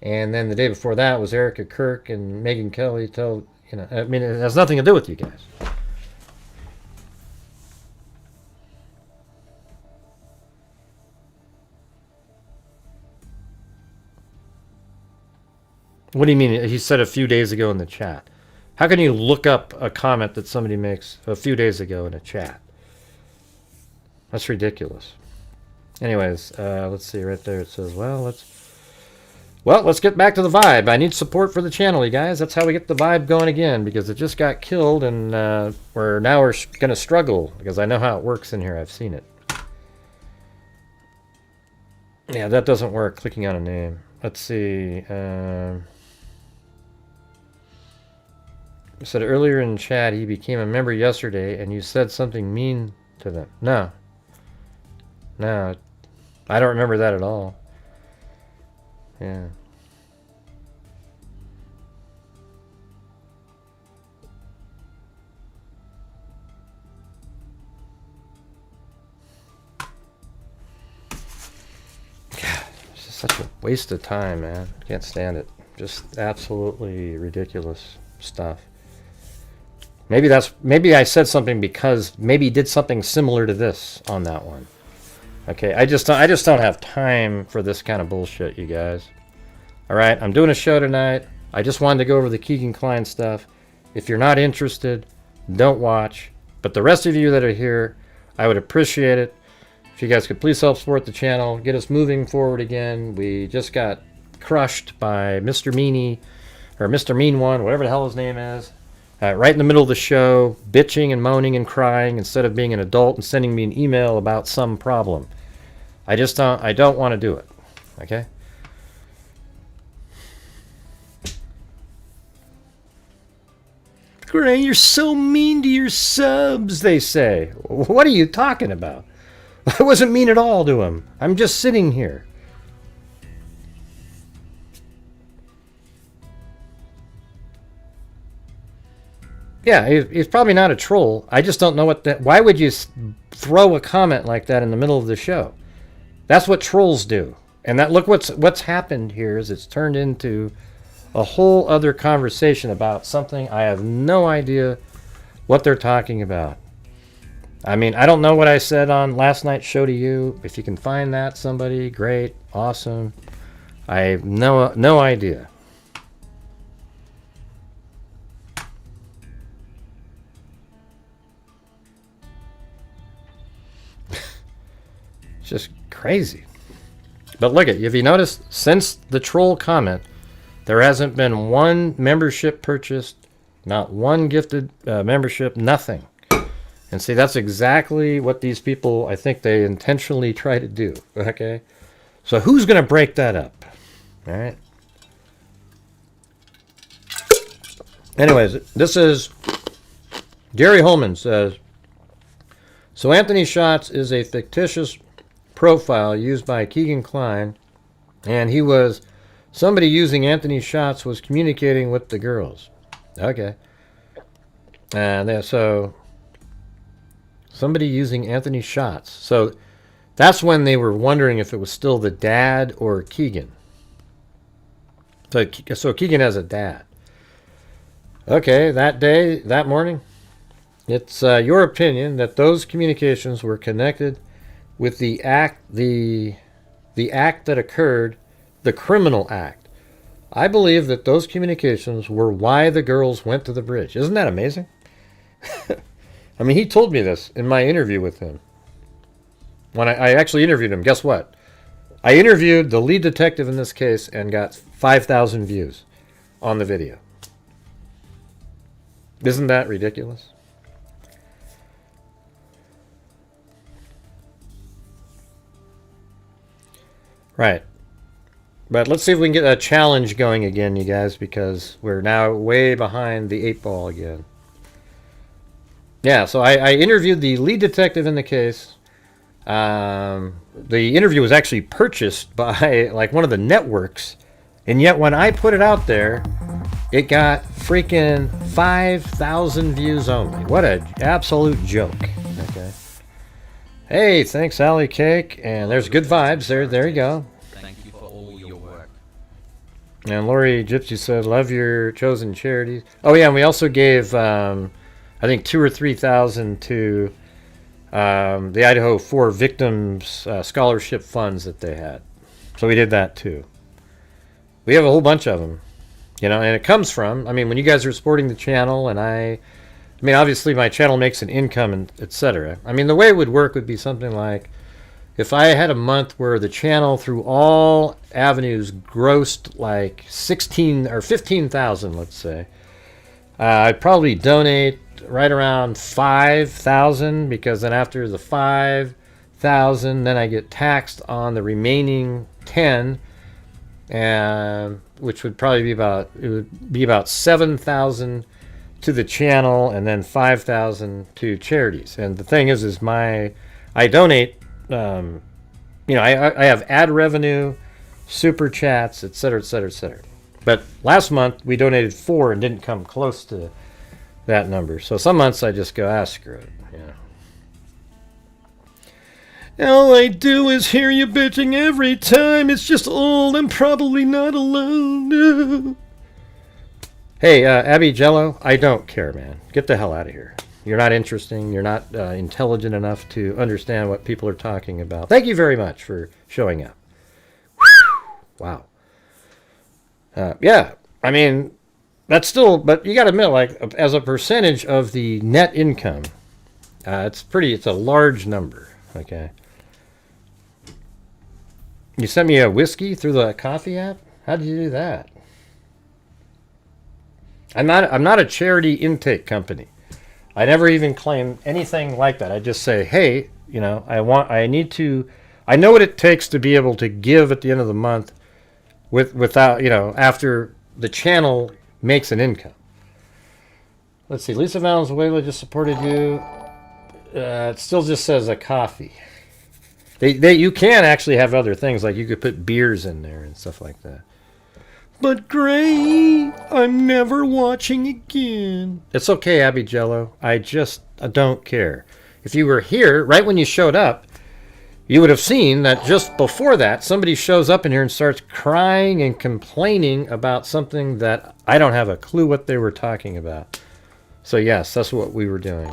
And then the day before that was Erica Kirk and Megyn Kelly it has nothing to do with you guys. What do you mean? He said a few days ago in the chat. How can you look up a comment that somebody makes a few days ago in a chat? That's ridiculous. Anyways, let's see right there. It says, let's get back to the vibe. I need support for the channel, you guys. That's how we get the vibe going again, because it just got killed, and we're going to struggle, because I know how it works in here. I've seen it. Yeah, that doesn't work, clicking on a name. Let's see. You said earlier in chat he became a member yesterday, and you said something mean to them. No, I don't remember that at all. Yeah. Such a waste of time, man. Can't stand it. Just absolutely ridiculous stuff. Maybe I said something because maybe he did something similar to this on that one. Okay, I just don't have time for this kind of bullshit, you guys. All right, I'm doing a show tonight. I just wanted to go over the Keegan Klein stuff. If you're not interested, don't watch. But the rest of you that are here, I would appreciate it if you guys could please help support the channel, get us moving forward again. We just got crushed by Mr. Meanie, or Mr. Mean One, whatever the hell his name is. Right in the middle of the show, bitching and moaning and crying instead of being an adult and sending me an email about some problem. I don't want to do it. Okay? Grant, you're so mean to your subs, they say. What are you talking about? I wasn't mean at all to him. I'm just sitting here. Yeah, he's probably not a troll. I just don't know what that... Why would you throw a comment like that in the middle of the show? That's what trolls do. And that, look what's happened here is it's turned into a whole other conversation about something I have no idea what they're talking about. I mean, I don't know what I said on last night's show to you. If you can find that, somebody, great, awesome. I have no idea. It's just crazy. But look at, if you notice, since the troll comment, there hasn't been one membership purchased, not one gifted membership, nothing. And see, that's exactly what these people, I think they intentionally try to do. Okay? So who's going to break that up? All right? Anyways, this is Gary Holman says, so Anthony Shots is a fictitious profile used by Keegan Klein, and he was somebody using Anthony Shots was communicating with the girls. Okay. And so somebody using Anthony Shots. So that's when they were wondering if it was still the dad or Keegan. So Keegan has a dad. Okay, that day, that morning, it's your opinion that those communications were connected with the act that occurred, the criminal act. I believe that those communications were why the girls went to the bridge. Isn't that amazing? I mean, he told me this in my interview with him. When I actually interviewed him, guess what? I interviewed the lead detective in this case and got 5,000 views on the video. Isn't that ridiculous? Right. But let's see if we can get a challenge going again, you guys, because we're now way behind the 8 ball again. Yeah, so I interviewed the lead detective in the case. The interview was actually purchased by like one of the networks, and yet when I put it out there, it got freaking 5,000 views only. What an absolute joke. Okay. Hey, thanks, Allie Cake. And there's good vibes there. There you go. Thank you for all your work. And Lori Gypsy said, love your chosen charities. Oh, yeah, and we also gave, I think, 2,000 or 3,000 to the Idaho 4 victims scholarship funds that they had. So we did that, too. We have a whole bunch of them. You know, and it comes from, I mean, when you guys are supporting the channel, and I mean, obviously my channel makes an income, and etc. I mean, the way it would work would be something like, if I had a month where the channel through all avenues grossed like 16 or 15,000, let's say, I'd probably donate right around 5,000, because then after the 5,000, then I get taxed on the remaining 10, and which would probably be about 7,000 to the channel, and then 5,000 to charities. And the thing is I donate, you know, I have ad revenue, super chats, etc., etc., etc. But last month we donated 4 and didn't come close to that number. So some months I just go, screw it. Yeah. All I do is hear you bitching every time. It's just old. I'm probably not alone. No. Hey, Abby Jello, I don't care, man. Get the hell out of here. You're not interesting. You're not intelligent enough to understand what people are talking about. Thank you very much for showing up. Wow. Yeah, I mean, that's still, but you got to admit, like, as a percentage of the net income, it's a large number, okay? You sent me a whiskey through the coffee app? How did you do that? I'm not a charity intake company. I never even claim anything like that. I just say, hey, you know, I know what it takes to be able to give at the end of the month without, you know, after the channel makes an income. Let's see, Lisa Valenzuela just supported you. It still just says a coffee. You can actually have other things, like you could put beers in there and stuff like that. But Gray, I'm never watching again. It's okay, Abby Jello. I don't care. If you were here right when you showed up, you would have seen that just before that, somebody shows up in here and starts crying and complaining about something that I don't have a clue what they were talking about. So yes, that's what we were doing.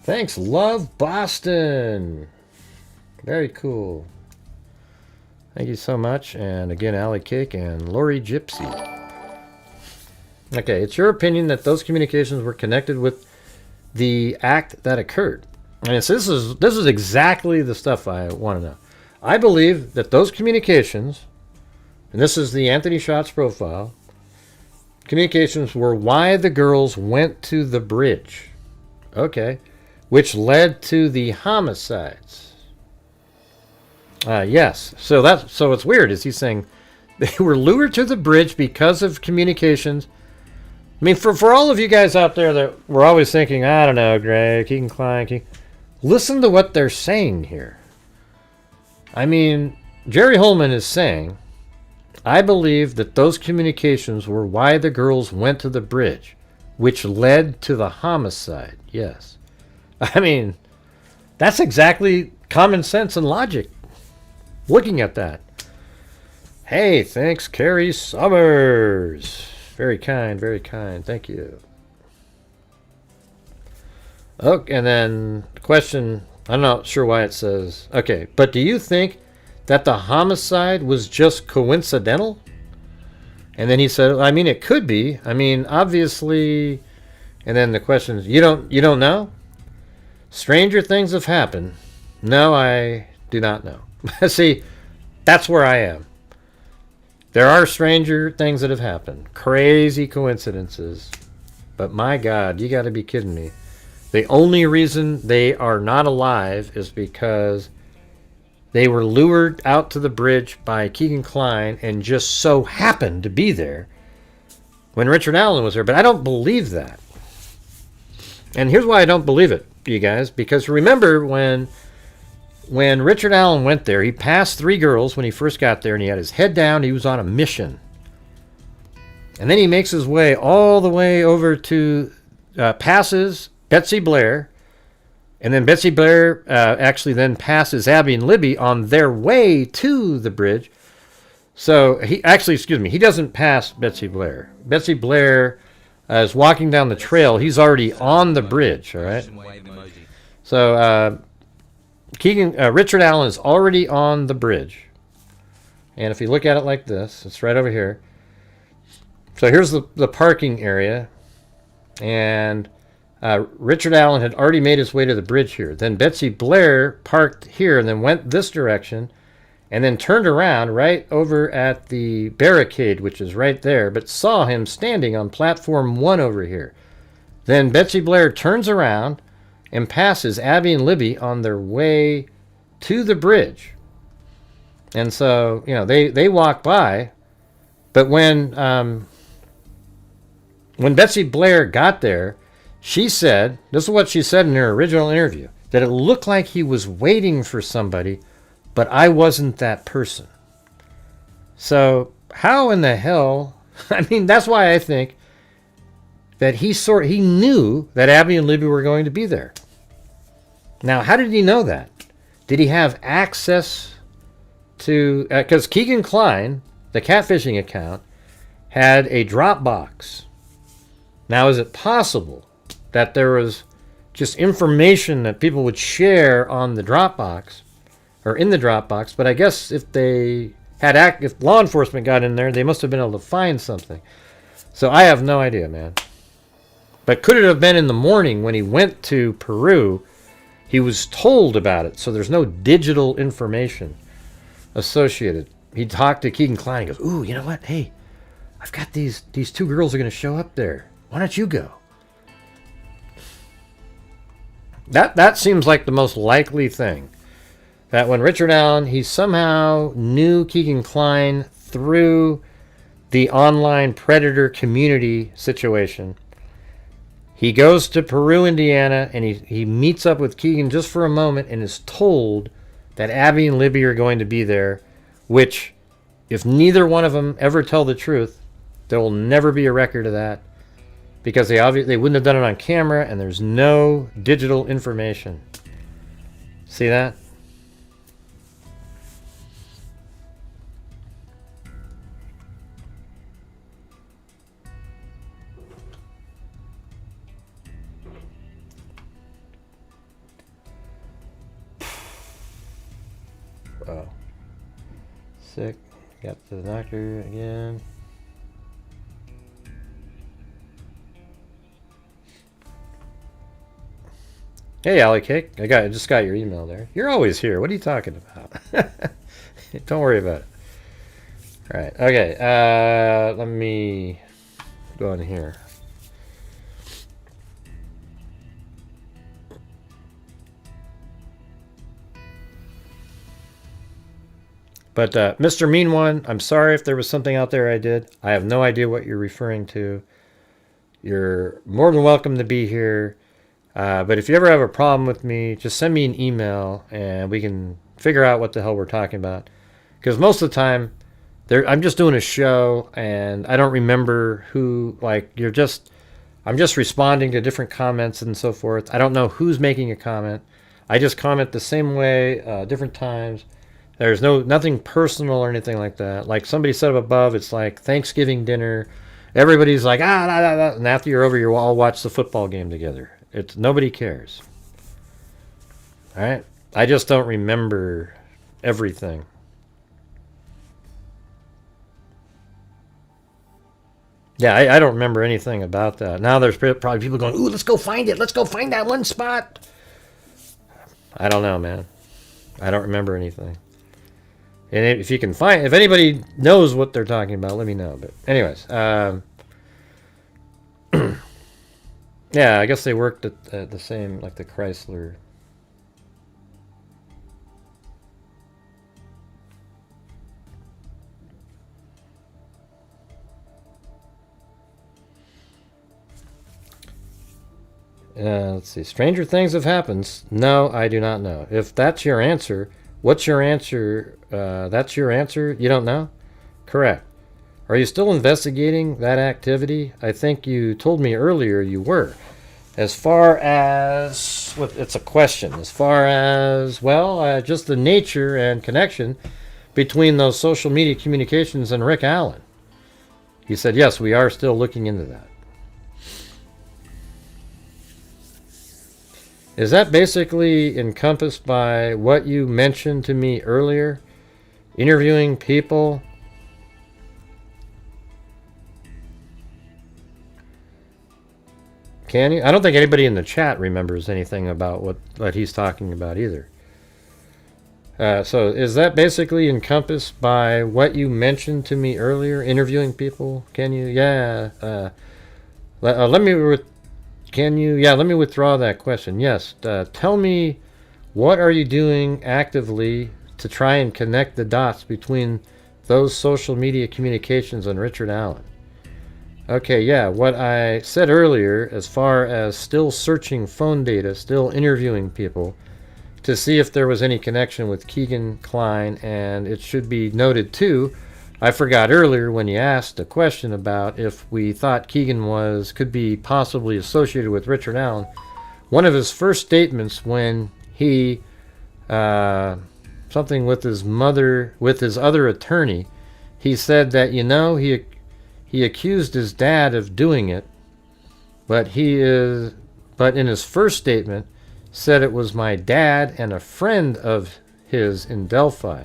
Thanks, Love Boston. Very cool. Thank you so much. And again, Allie Cake and Lori Gypsy. Okay, it's your opinion that those communications were connected with the act that occurred. And this is exactly the stuff I want to know. I believe that those communications, and this is the Anthony Schatz profile, communications were why the girls went to the bridge. Okay. Which led to the homicides. Yes. So it's weird. Is he saying they were lured to the bridge because of communications? I mean, for all of you guys out there that were always thinking, I don't know, Greg, Keegan Klein, listen to what they're saying here. I mean, Jerry Holman is saying, I believe that those communications were why the girls went to the bridge, which led to the homicide. Yes. I mean, that's exactly common sense and logic. Looking at that. Hey, thanks, Carrie Summers. Very kind, very kind. Thank you. Okay, and then the question, I'm not sure why it says, okay, but do you think that the homicide was just coincidental? And then he said, I mean, it could be. I mean, obviously, and then the question is, you don't know? Stranger things have happened. No, I do not know. See, that's where I am. There are stranger things that have happened. Crazy coincidences. But my God, you got to be kidding me. The only reason they are not alive is because they were lured out to the bridge by Keegan Klein and just so happened to be there when Richard Allen was there. But I don't believe that. And here's why I don't believe it, you guys. Because remember when Richard Allen went there, he passed 3 girls when he first got there, and he had his head down. He was on a mission. And then he makes his way all the way over to, passes Betsy Blair, and then Betsy Blair actually then passes Abby and Libby on their way to the bridge. So he doesn't pass Betsy Blair. Betsy Blair is walking down the trail. He's already on the bridge, all right? So Richard Allen is already on the bridge. And if you look at it like this, it's right over here. So here's the parking area. And Richard Allen had already made his way to the bridge here. Then Betsy Blair parked here and then went this direction and then turned around right over at the barricade, which is right there, but saw him standing on platform 1 over here. Then Betsy Blair turns around and passes Abby and Libby on their way to the bridge. And so, you know, they walk by, but when Betsy Blair got there, she said, this is what she said in her original interview, that it looked like he was waiting for somebody, but I wasn't that person. So how in the hell, I mean, that's why I think that he knew that Abby and Libby were going to be there. Now, how did he know that? did he have access to... Because Keegan Kline, the catfishing account, had a Dropbox. Now, is it possible that there was just information that people would share on the Dropbox, or in the Dropbox, but I guess if they had if law enforcement got in there, they must have been able to find something. So I have no idea, man. But could it have been in the morning when he went to Peru? He was told about it, so there's no digital information associated. He talked to Keegan Kline. He goes, "Ooh, you know what? Hey, I've got these two girls are going to show up there. Why don't you go?" That seems like the most likely thing. That when Richard Allen, he somehow knew Keegan Kline through the online predator community situation. He goes to Peru, Indiana, and he meets up with Keegan just for a moment and is told that Abby and Libby are going to be there, which, if neither one of them ever tell the truth, there will never be a record of that, because they wouldn't have done it on camera, and there's no digital information. See that? Oh. Sick. Got the doctor again. Hey, Alley Cake. I just got your email there. You're always here. What are you talking about? Don't worry about it. All right. Okay. Let me go in here. But Mr. Mean One, I'm sorry if there was something out there I did. I have no idea what you're referring to. You're more than welcome to be here. But if you ever have a problem with me, just send me an email and we can figure out what the hell we're talking about. Because most of the time, I'm just doing a show and I don't remember who, I'm just responding to different comments and so forth. I don't know who's making a comment. I just comment the same way, different times. There's nothing personal or anything like that. Like somebody said up above, it's like Thanksgiving dinner. Everybody's like, and after you're over, you all watch the football game together. Nobody cares. All right? I just don't remember everything. Yeah, I don't remember anything about that. Now there's probably people going, "Ooh, let's go find it. Let's go find that one spot." I don't know, man. I don't remember anything. And if you can if anybody knows what they're talking about, let me know. But anyways, yeah, I guess they worked at the same, like the Chrysler. Let's see. Stranger things have happened. No, I do not know. If that's your answer, what's your answer? That's your answer? You don't know? Correct. Are you still investigating that activity? I think you told me earlier you were. As far as, it's a question. As far as, just the nature and connection between those social media communications and Rick Allen. He said, yes, we are still looking into that. Is that basically encompassed by what you mentioned to me earlier? Interviewing people? Can you? I don't think anybody in the chat remembers anything about what he's talking about either. So is that basically encompassed by what you mentioned to me earlier? Interviewing people? Can you? Yeah. Let me... Can you? Yeah, let me withdraw that question. Yes. Tell me, what are you doing actively to try and connect the dots between those social media communications and Richard Allen? Okay, yeah, what I said earlier, as far as still searching phone data, still interviewing people to see if there was any connection with Keegan Kline, and it should be noted too, I forgot earlier when you asked a question about if we thought Keegan could be possibly associated with Richard Allen. One of his first statements when he something with his mother, with his other attorney. He said that, he accused his dad of doing it, but in his first statement said it was my dad and a friend of his in Delphi.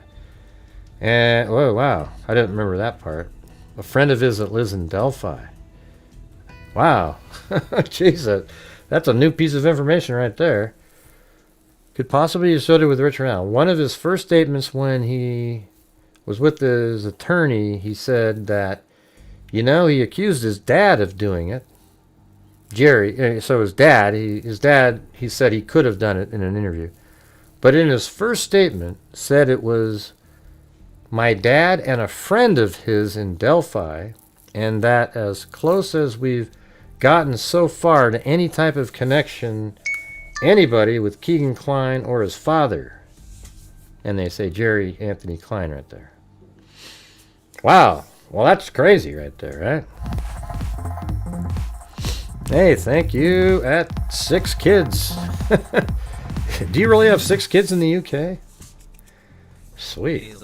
And, oh wow, I didn't remember that part. A friend of his that lives in Delphi. Wow. Jeez, that's a new piece of information right there. Could possibly be associated with Richard Allen. One of his first statements when he was with his attorney, he said that, he accused his dad of doing it. Jerry, so his dad, he said he could have done it in an interview. But in his first statement, said it was my dad and a friend of his in Delphi, and that as close as we've gotten so far to any type of connection, anybody with Keegan Kline or his father. And they say Jerry Anthony Kline right there. Wow. Well, that's crazy right there, right? Hey, thank you at 6 kids. Do you really have 6 kids in the UK? Sweet.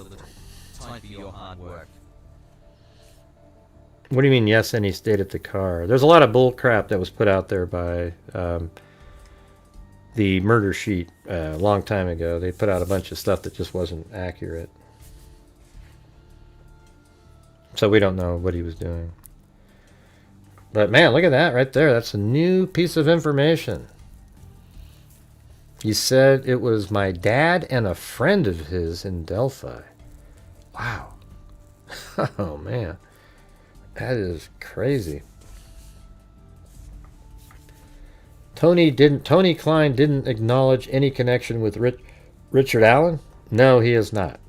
Time for your hard work. What do you mean, yes, and he stayed at the car? There's a lot of bull crap that was put out there by the murder sheet a long time ago. They put out a bunch of stuff that just wasn't accurate. So we don't know what he was doing. But man, look at that right there. That's a new piece of information. He said it was my dad and a friend of his in Delphi. Wow. Oh man. That is crazy. Tony Kline didn't acknowledge any connection with Richard Allen? No, he has not.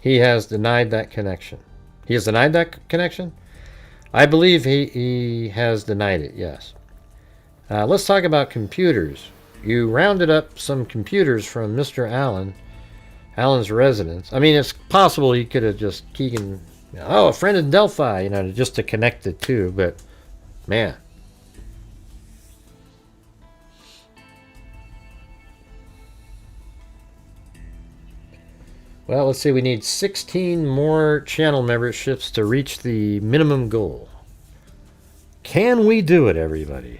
He has denied that connection. He has denied that connection? I believe he has denied it, yes. Let's talk about computers. You rounded up some computers from Mr. Allen's residence. I mean, it's possible he could have just Keegan... a friend in Delphi, just to connect the two, but man. Well, let's see, we need 16 more channel memberships to reach the minimum goal. Can we do it, everybody?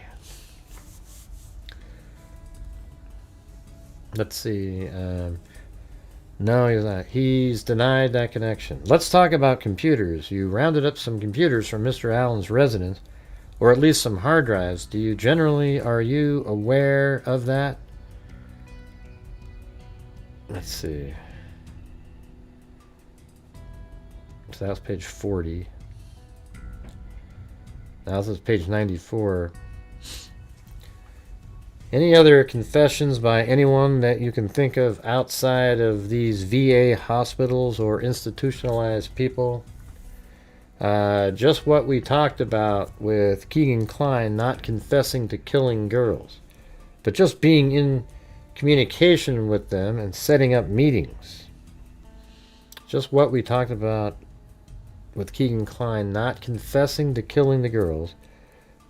Let's see. No, he's not. He's denied that connection. Let's talk about computers. You rounded up some computers from Mr. Allen's residence, or at least some hard drives. Are you aware of that? Let's see. So that was page 40. Now this is page 94. Any other confessions by anyone that you can think of outside of these VA hospitals or institutionalized people? Just what we talked about with Keegan Kline not confessing to killing girls, but just being in communication with them and setting up meetings. Just what we talked about with Keegan Kline not confessing to killing the girls,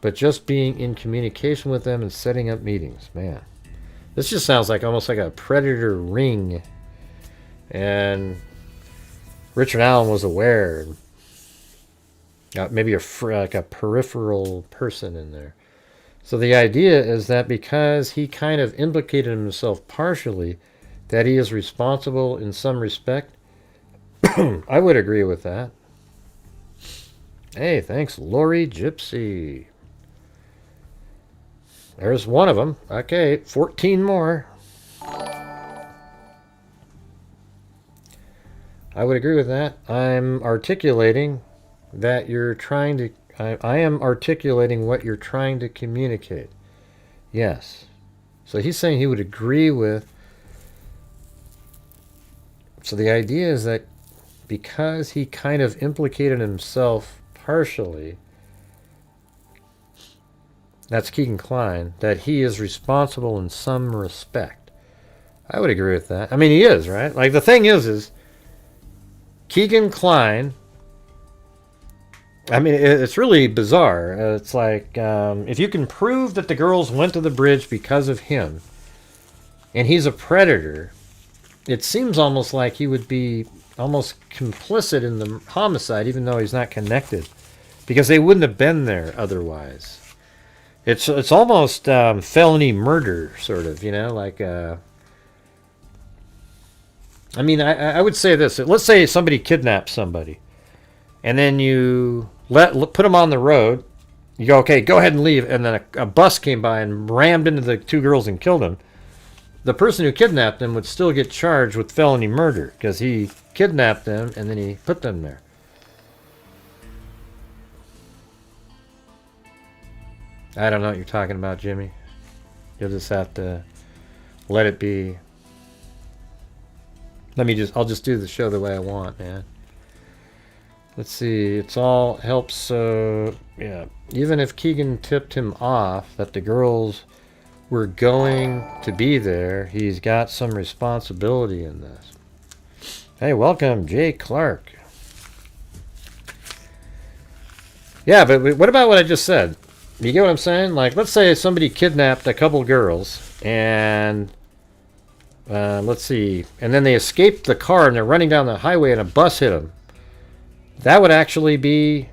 but just being in communication with them and setting up meetings. Man, this just sounds like almost like a predator ring. And Richard Allen was aware. Maybe like a peripheral person in there. So the idea is that because he kind of implicated himself partially, that he is responsible in some respect. I would agree with that. Hey, thanks, Lori Gypsy. There's one of them. Okay, 14 more. I would agree with that. I'm articulating that you're trying to... I am articulating what you're trying to communicate. Yes. So he's saying he would agree with... So the idea is that because he kind of implicated himself partially... That's Keegan Kline, that he is responsible in some respect. I would agree with that. I mean, he is, right? Like, the thing is Keegan Kline, I mean, it's really bizarre. It's like, if you can prove that the girls went to the bridge because of him, and he's a predator, it seems almost like he would be almost complicit in the homicide, even though he's not connected, because they wouldn't have been there otherwise. It's almost felony murder, sort of, you know, like. I mean, I would say this. Let's say somebody kidnaps somebody, and then you put them on the road. You go, okay, go ahead and leave, and then a bus came by and rammed into the two girls and killed them. The person who kidnapped them would still get charged with felony murder because he kidnapped them and then he put them there. I don't know what you're talking about, Jimmy. You'll just have to let it be. I'll just do the show the way I want, man. Let's see, it's all helps, yeah. Even if Keegan tipped him off that the girls were going to be there, he's got some responsibility in this. Hey, welcome, Jay Clark. Yeah, but what about what I just said? You get what I'm saying? Like, let's say somebody kidnapped a couple girls, and let's see, and then they escaped the car and they're running down the highway and a bus hit them. That would actually be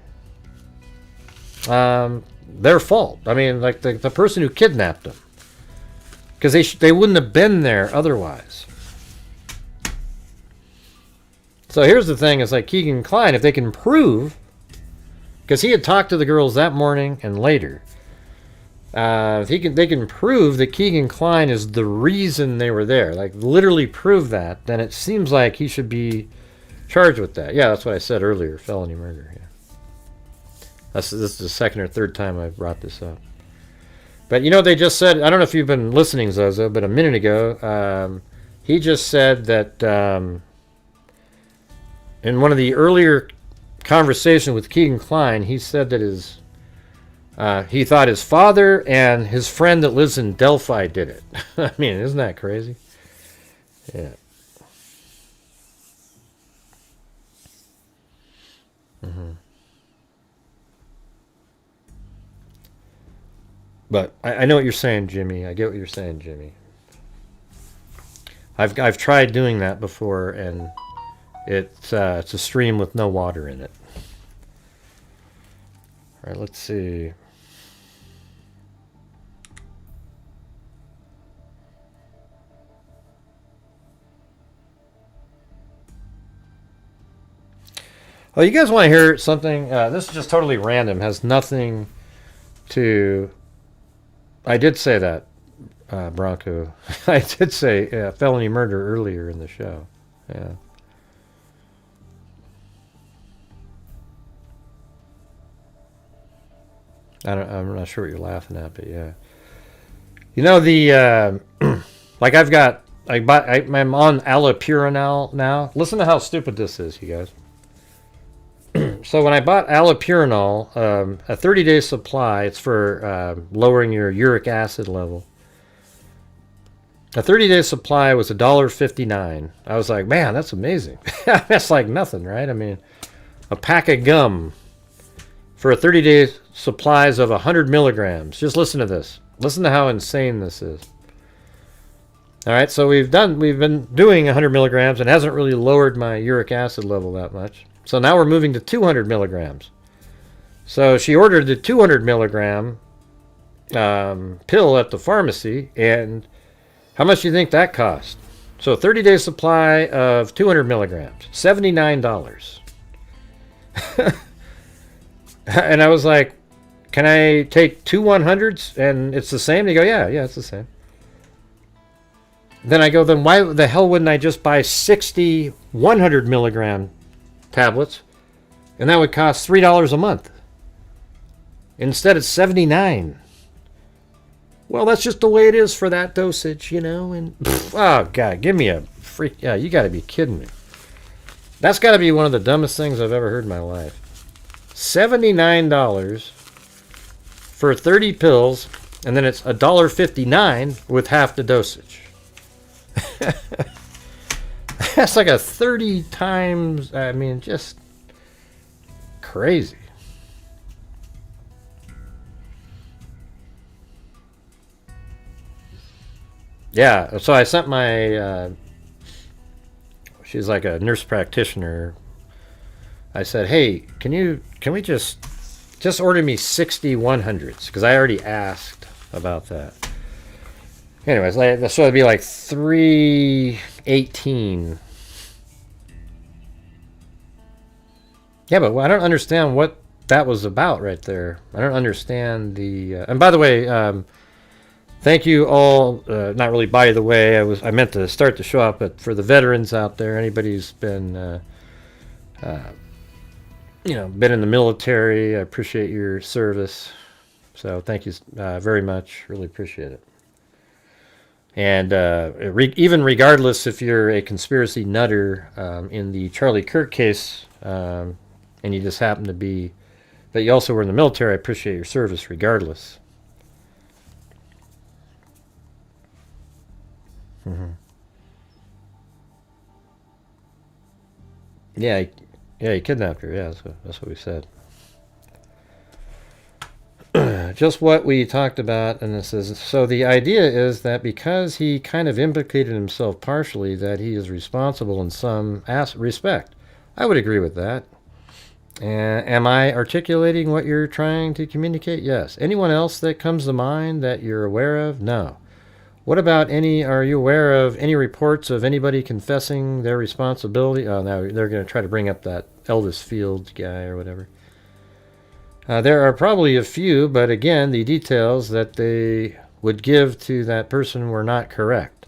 their fault. I mean, like the person who kidnapped them, because they wouldn't have been there otherwise. So here's the thing: is like Keegan Kline, if they can prove, because he had talked to the girls that morning and later, if they can prove that Keegan Kline is the reason they were there, like literally prove that, then it seems like he should be charged with that. Yeah, that's what I said earlier, felony murder. Yeah, this is the second or third time I've brought this up. But you know, they just said, I don't know if you've been listening, Zozo, but a minute ago, he just said that in one of the earlier conversations with Keegan Kline, he said that he thought his father and his friend that lives in Delphi did it. I mean, isn't that crazy? Yeah. But I know what you're saying, Jimmy. I get what you're saying, Jimmy. I've tried doing that before, and it's a stream with no water in it. All right, let's see. Oh, you guys want to hear something? This is just totally random. Has nothing to... I did say that, Bronco. I did say felony murder earlier in the show. Yeah. I'm not sure what you're laughing at, but yeah. You know, the... like I'm on allopurinol now. Listen to how stupid this is, you guys. So when I bought allopurinol, a 30-day supply, it's for lowering your uric acid level. A 30-day supply was $1.59. I was like, man, that's amazing. That's like nothing, right? I mean, a pack of gum for a 30-day supplies of 100 milligrams. Just listen to this. Listen to how insane this is. All right, so we've been doing 100 milligrams and hasn't really lowered my uric acid level that much. So now we're moving to 200 milligrams. So she ordered the 200 milligram pill at the pharmacy, and how much do you think that cost? So 30-day supply of 200 milligrams, $79. And I was like, can I take two 100s and it's the same? They go, yeah, it's the same. Then I go, then why the hell wouldn't I just buy 60 100 milligram tablets, and that would cost $3 a month. Instead, it's $79. Well, that's just the way it is for that dosage, you know. And oh god, give me a freak! Yeah, you got to be kidding me. That's got to be one of the dumbest things I've ever heard in my life. $79 for 30 pills, and then it's $1.59 with half the dosage. That's like a 30 times, I mean, just crazy. Yeah, so I sent my she's like a nurse practitioner. I said, hey, can we just order me 60 100s? Because I already asked about that. Anyways, so it'd be like 318. Yeah, but I don't understand what that was about right there. I don't understand the... and by the way, thank you all. Not really by the way. I meant to start the show up, but for the veterans out there, anybody who's been... been in the military, I appreciate your service. So thank you very much. Really appreciate it. And even regardless if you're a conspiracy nutter in the Charlie Kirk case, and you just happen to be, but you also were in the military, I appreciate your service regardless. Mm-hmm. Yeah, he kidnapped her. Yeah, that's what we said. Just what we talked about, and this is so. The idea is that because he kind of implicated himself partially, that he is responsible in some respect. I would agree with that. Am I articulating what you're trying to communicate? Yes. Anyone else that comes to mind that you're aware of? No. What about are you aware of any reports of anybody confessing their responsibility? Oh, now they're going to try to bring up that Elvis Fields guy or whatever. There are probably a few, but again, the details that they would give to that person were not correct.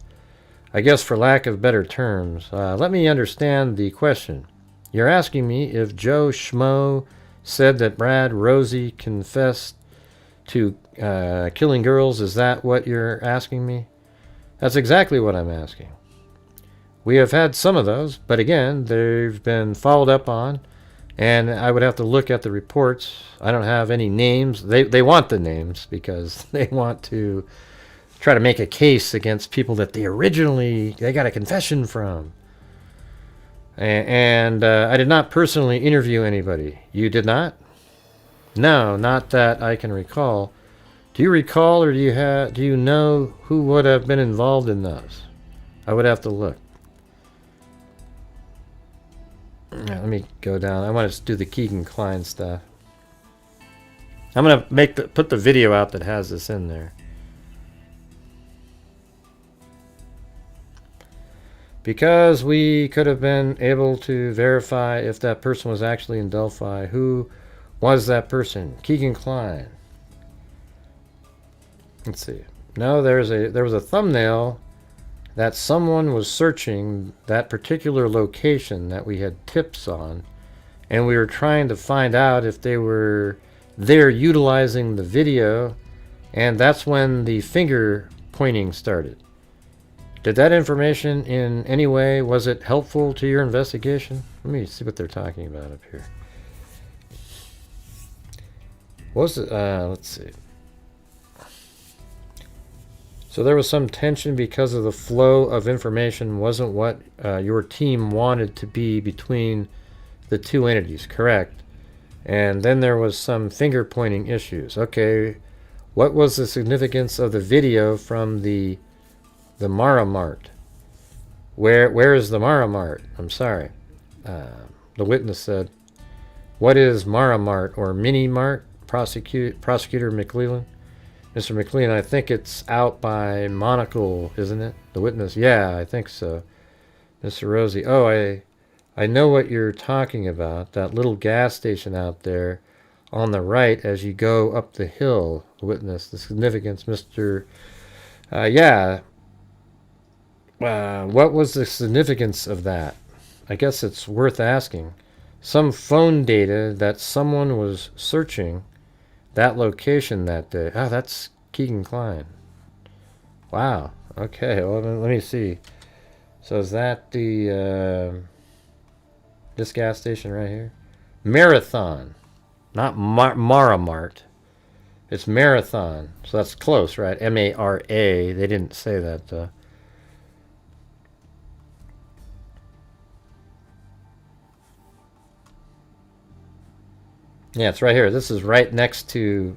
I guess for lack of better terms. Let me understand the question. You're asking me if Joe Schmo said that Brad Rosie confessed to killing girls. Is that what you're asking me? That's exactly what I'm asking. We have had some of those, but again, they've been followed up on, and I would have to look at the reports. I don't have any names. They want the names because they want to try to make a case against people that they got a confession from. And I did not personally interview anybody. You did not? No, not that I can recall. Do you recall, or do you know who would have been involved in those? I would have to look. Let me go down. I want to do the Keegan Klein stuff. I'm gonna put the video out that has this in there. Because we could have been able to verify if that person was actually in Delphi. Who was that person? Keegan Klein. Let's see. No, there was a thumbnail that someone was searching that particular location that we had tips on, and we were trying to find out if they were there utilizing the video, and that's when the finger pointing started. Did that information in any way, was it helpful to your investigation? Let me see what they're talking about up here. Let's see. So there was some tension because of the flow of information wasn't what your team wanted to be between the two entities, correct? And then there was some finger pointing issues. Okay, what was the significance of the video from the Mara Mart? Where is the Mara Mart? I'm sorry. The witness said, what is Mara Mart or Mini Mart? Prosecutor McLeland. Mr. McLean, I think it's out by Monocle, isn't it? The witness, yeah, I think so. Mr. Rosie, oh, I know what you're talking about. That little gas station out there on the right as you go up the hill. The witness, the significance, Mr. Yeah. What was the significance of that? I guess it's worth asking. Some phone data that someone was searching that location that day. Oh, that's Keegan Klein. Wow. Okay. Well, let me see. So is that the this gas station right here? Marathon, not Mara Mart. It's Marathon. So that's close, right? M-A-R-A. They didn't say that. Yeah, it's right here. This is right next to...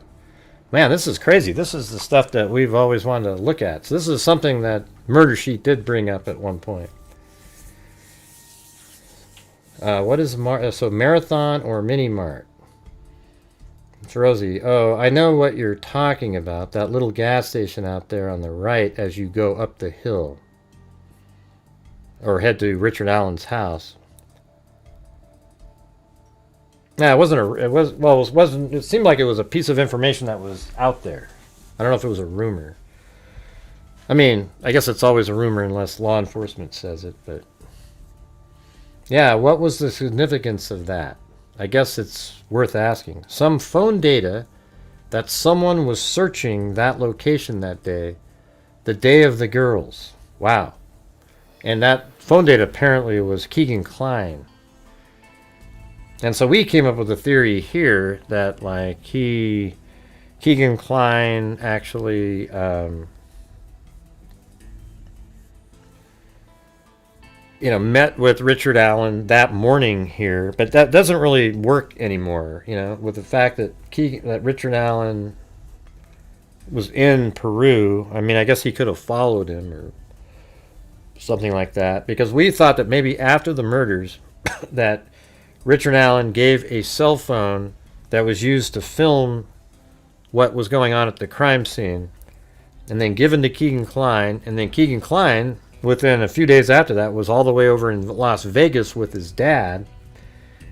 Man, this is crazy. This is the stuff that we've always wanted to look at. So this is something that Murder Sheet did bring up at one point. What is so marathon or mini mart? It's Rosie. Oh, I know what you're talking about. That little gas station out there on the right as you go up the hill. Or head to Richard Allen's house. Yeah, it seemed like it was a piece of information that was out there. I don't know if it was a rumor. I mean, I guess it's always a rumor unless law enforcement says it, but yeah, what was the significance of that? I guess it's worth asking. Some phone data that someone was searching that location that day, the day of the girls. Wow. And that phone data apparently was Keegan Kline. And so we came up with a theory here that, like, Keegan Kline actually met with Richard Allen that morning here, but that doesn't really work anymore, with the fact that Richard Allen was in Peru. I mean, I guess he could have followed him or something like that, because we thought that maybe after the murders that Richard Allen gave a cell phone that was used to film what was going on at the crime scene, and then given to Keegan Kline, and then Keegan Kline, within a few days after that, was all the way over in Las Vegas with his dad.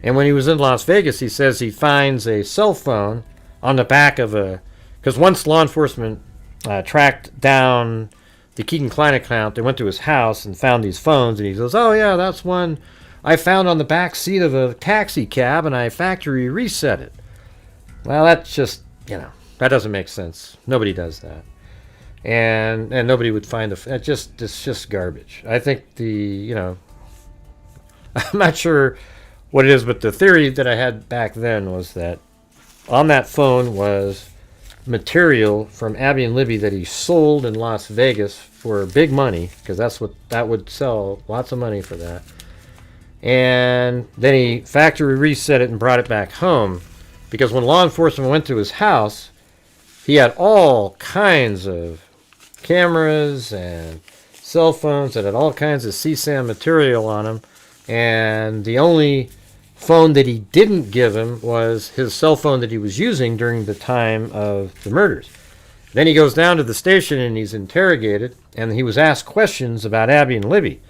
And when he was in Las Vegas, he says he finds a cell phone on the back of because once law enforcement tracked down the Keegan Kline account, they went to his house and found these phones, and he goes, oh yeah, that's one I found on the back seat of a taxi cab, and I factory reset it. Well, that's just, that doesn't make sense. Nobody does that. And nobody would find it's just garbage. I think I'm not sure what it is, but the theory that I had back then was that on that phone was material from Abby and Libby that he sold in Las Vegas for big money, because that would sell lots of money for that. And then he factory reset it and brought it back home, because when law enforcement went to his house, he had all kinds of cameras and cell phones that had all kinds of CSAM material on them, and the only phone that he didn't give him was his cell phone that he was using during the time of the murders. Then he goes down to the station and he's interrogated, and he was asked questions about Abby and Libby.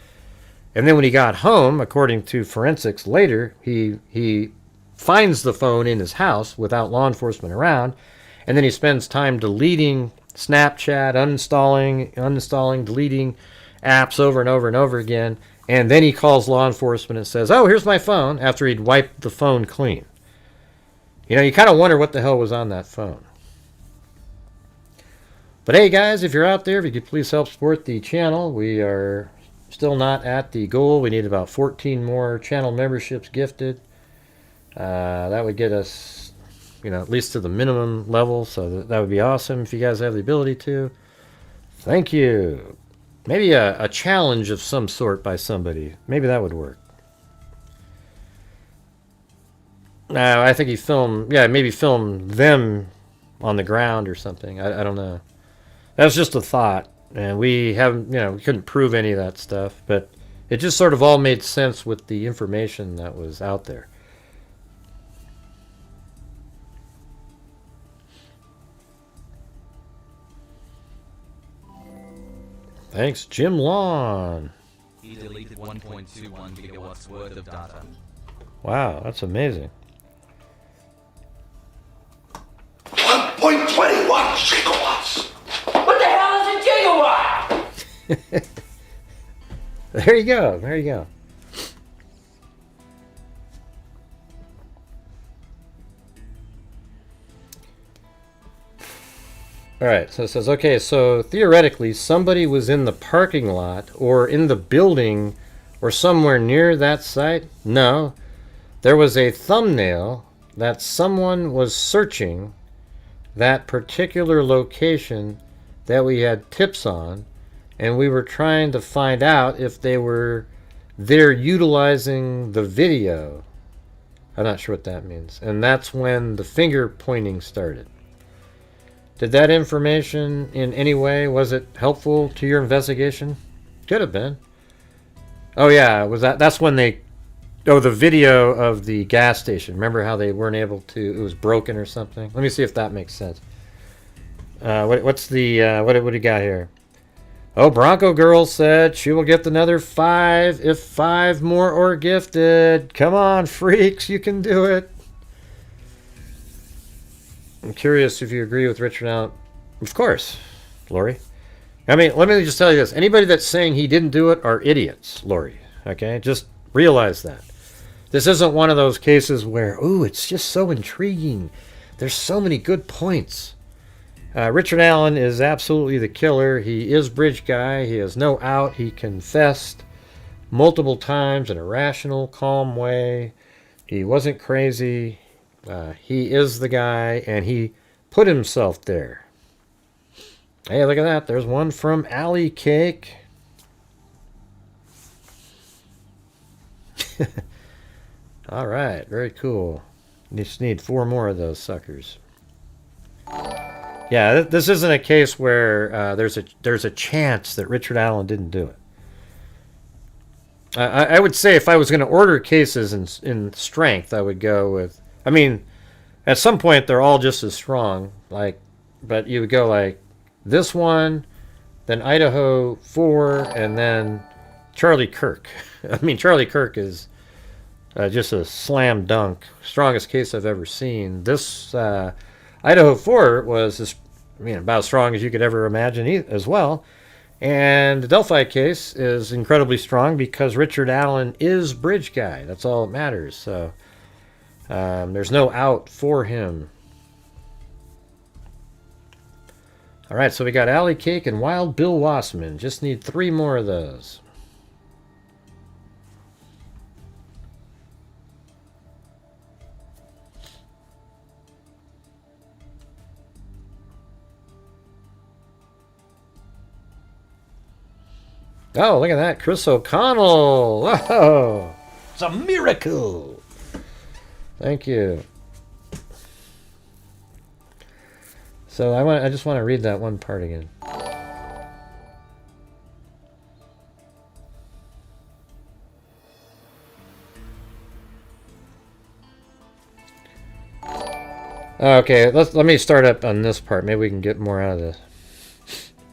And then when he got home, according to forensics later, he finds the phone in his house without law enforcement around, and then he spends time deleting Snapchat, uninstalling, deleting apps over and over and over again, and then he calls law enforcement and says, oh, here's my phone, after he'd wiped the phone clean. You kind of wonder what the hell was on that phone. But hey guys, if you're out there, if you could please help support the channel. We are still not at the goal. We need about 14 more channel memberships gifted. That would get us, at least to the minimum level, so that would be awesome if you guys have the ability to. Thank you. Maybe a challenge of some sort by somebody. Maybe that would work. I think he maybe filmed them on the ground or something. I don't know. That was just a thought. And we haven't, we couldn't prove any of that stuff, but it just sort of all made sense with the information that was out there. Thanks, Jim Lawn. He deleted 1.21 gigawatts worth of data. Wow, that's amazing. 1.21 gigawatts! What the hell is a gigawatt? There you go. There you go. All right, so it says, okay, so theoretically somebody was in the parking lot or in the building or somewhere near that site? No. There was a thumbnail that someone was searching that particular location that we had tips on, and we were trying to find out if they were there utilizing the video. I'm not sure what that means. And that's when the finger pointing started. Did that information in any way, was it helpful to your investigation? Could have been. Oh yeah, was that's when they Oh, the video of the gas station. Remember how they weren't able to? It was broken or something. Let me see if that makes sense. What's the what do you got here? Oh, Bronco Girl said she will get another 5 if 5 more are gifted. Come on, freaks, you can do it. I'm curious if you agree with Richard Allen. Of course, Lori. I mean, let me just tell you this. Anybody that's saying he didn't do it are idiots, Lori. Okay? Just realize that. This isn't one of those cases where, ooh, it's just so intriguing. There's so many good points. Richard Allen is absolutely the killer. He is bridge guy. He has no out. He confessed multiple times in a rational, calm way. He wasn't crazy. He is the guy, and he put himself there. Hey, look at that. There's one from Alley Cake. All right, very cool. You just need 4 more of those suckers. Yeah, this isn't a case where there's a chance that Richard Allen didn't do it. I would say if I was going to order cases in strength, I would go with. I mean, at some point they're all just as strong. But you would go like this one, then Idaho 4, and then Charlie Kirk. I mean, Charlie Kirk is just a slam dunk, strongest case I've ever seen. This. Idaho 4 was about as strong as you could ever imagine as well. And the Delphi case is incredibly strong because Richard Allen is bridge guy. That's all that matters. So there's no out for him. All right, so we got Alley Cake and Wild Bill Wassman. Just need 3 more of those. Oh, look at that. Chris O'Connell. Whoa. It's a miracle. Thank you. So I just want to read that one part again. Okay, let me start up on this part. Maybe we can get more out of this.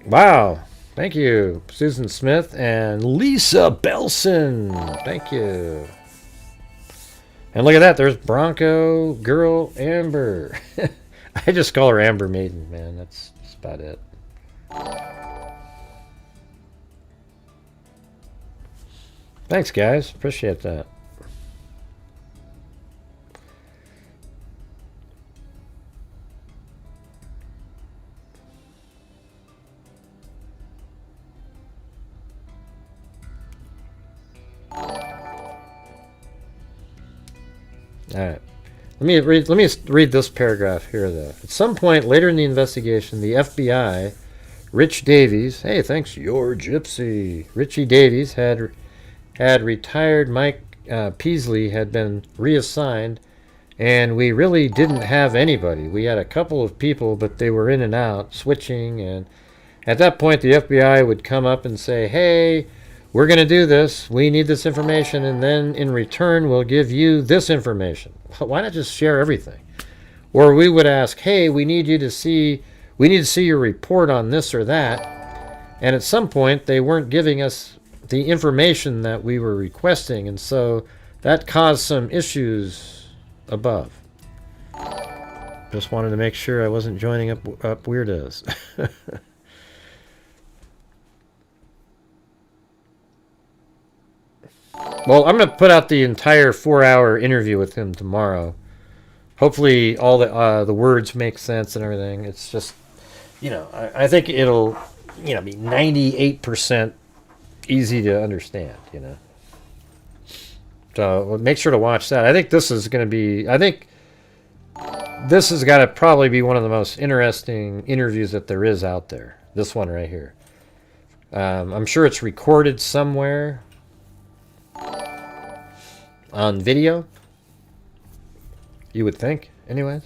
Wow. Thank you, Susan Smith and Lisa Belson. Thank you. And look at that. There's Bronco Girl Amber. I just call her Amber Maiden, man. That's about it. Thanks, guys. Appreciate that. All right. Let me read this paragraph here, though. At some point later in the investigation, the FBI, Rich Davies, hey, thanks, your gypsy. Richie Davies had retired. Mike Peasley had been reassigned, and we really didn't have anybody. We had a couple of people, but they were in and out, switching, and at that point, the FBI would come up and say, hey, we're going to do this. We need this information, and then in return, we'll give you this information. Why not just share everything? Or we would ask, hey, we need to see your report on this or that. And at some point, they weren't giving us the information that we were requesting, and so that caused some issues above. Just wanted to make sure I wasn't joining up weirdos. Well, I'm going to put out the entire 4-hour interview with him tomorrow. Hopefully all the words make sense and everything. It's just, I think it'll, be 98% easy to understand, So make sure to watch that. I think this is going to be, this has got to probably be one of the most interesting interviews that there is out there. This one right here. I'm sure it's recorded somewhere on video, you would think, anyways.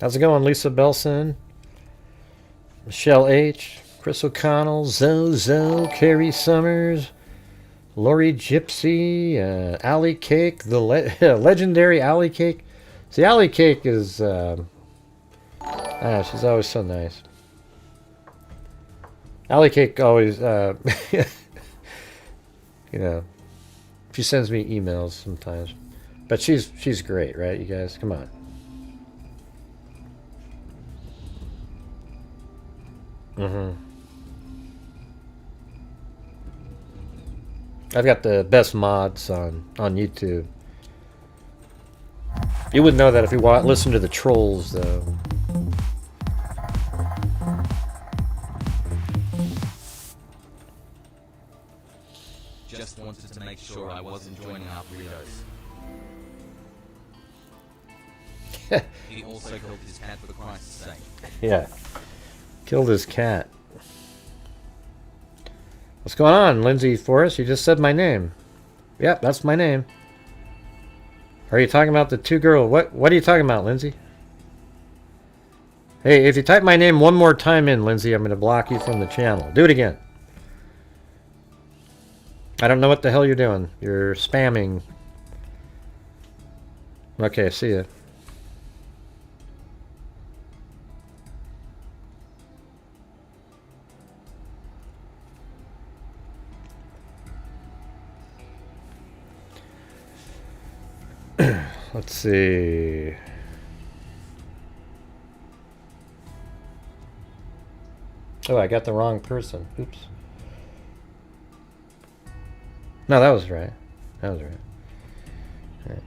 How's it going, Lisa Belson? Michelle H., Chris O'Connell, Zozo, Carrie Summers, Lori Gypsy, Alley Cake, the legendary Alley Cake. See, Alley Cake is, she's always so nice. Alley Cake always, you know, she sends me emails sometimes. But she's great, right, you guys? Come on. I've got the best mods on YouTube. You wouldn't know that if you listen to the trolls, though. Just wanted to make sure I wasn't joining our burritos. He also killed his cat for Christ's sake. Yeah. Killed his cat. What's going on, Lindsay Forrest? You just said my name. Yep, that's my name. Are you talking about the two girls? What are you talking about, Lindsay? Hey, if you type my name one more time in, Lindsay, I'm going to block you from the channel. Do it again. I don't know what the hell you're doing. You're spamming. Okay, see ya. Let's see. Oh, I got the wrong person. Oops. No, that was right. That was right. Right.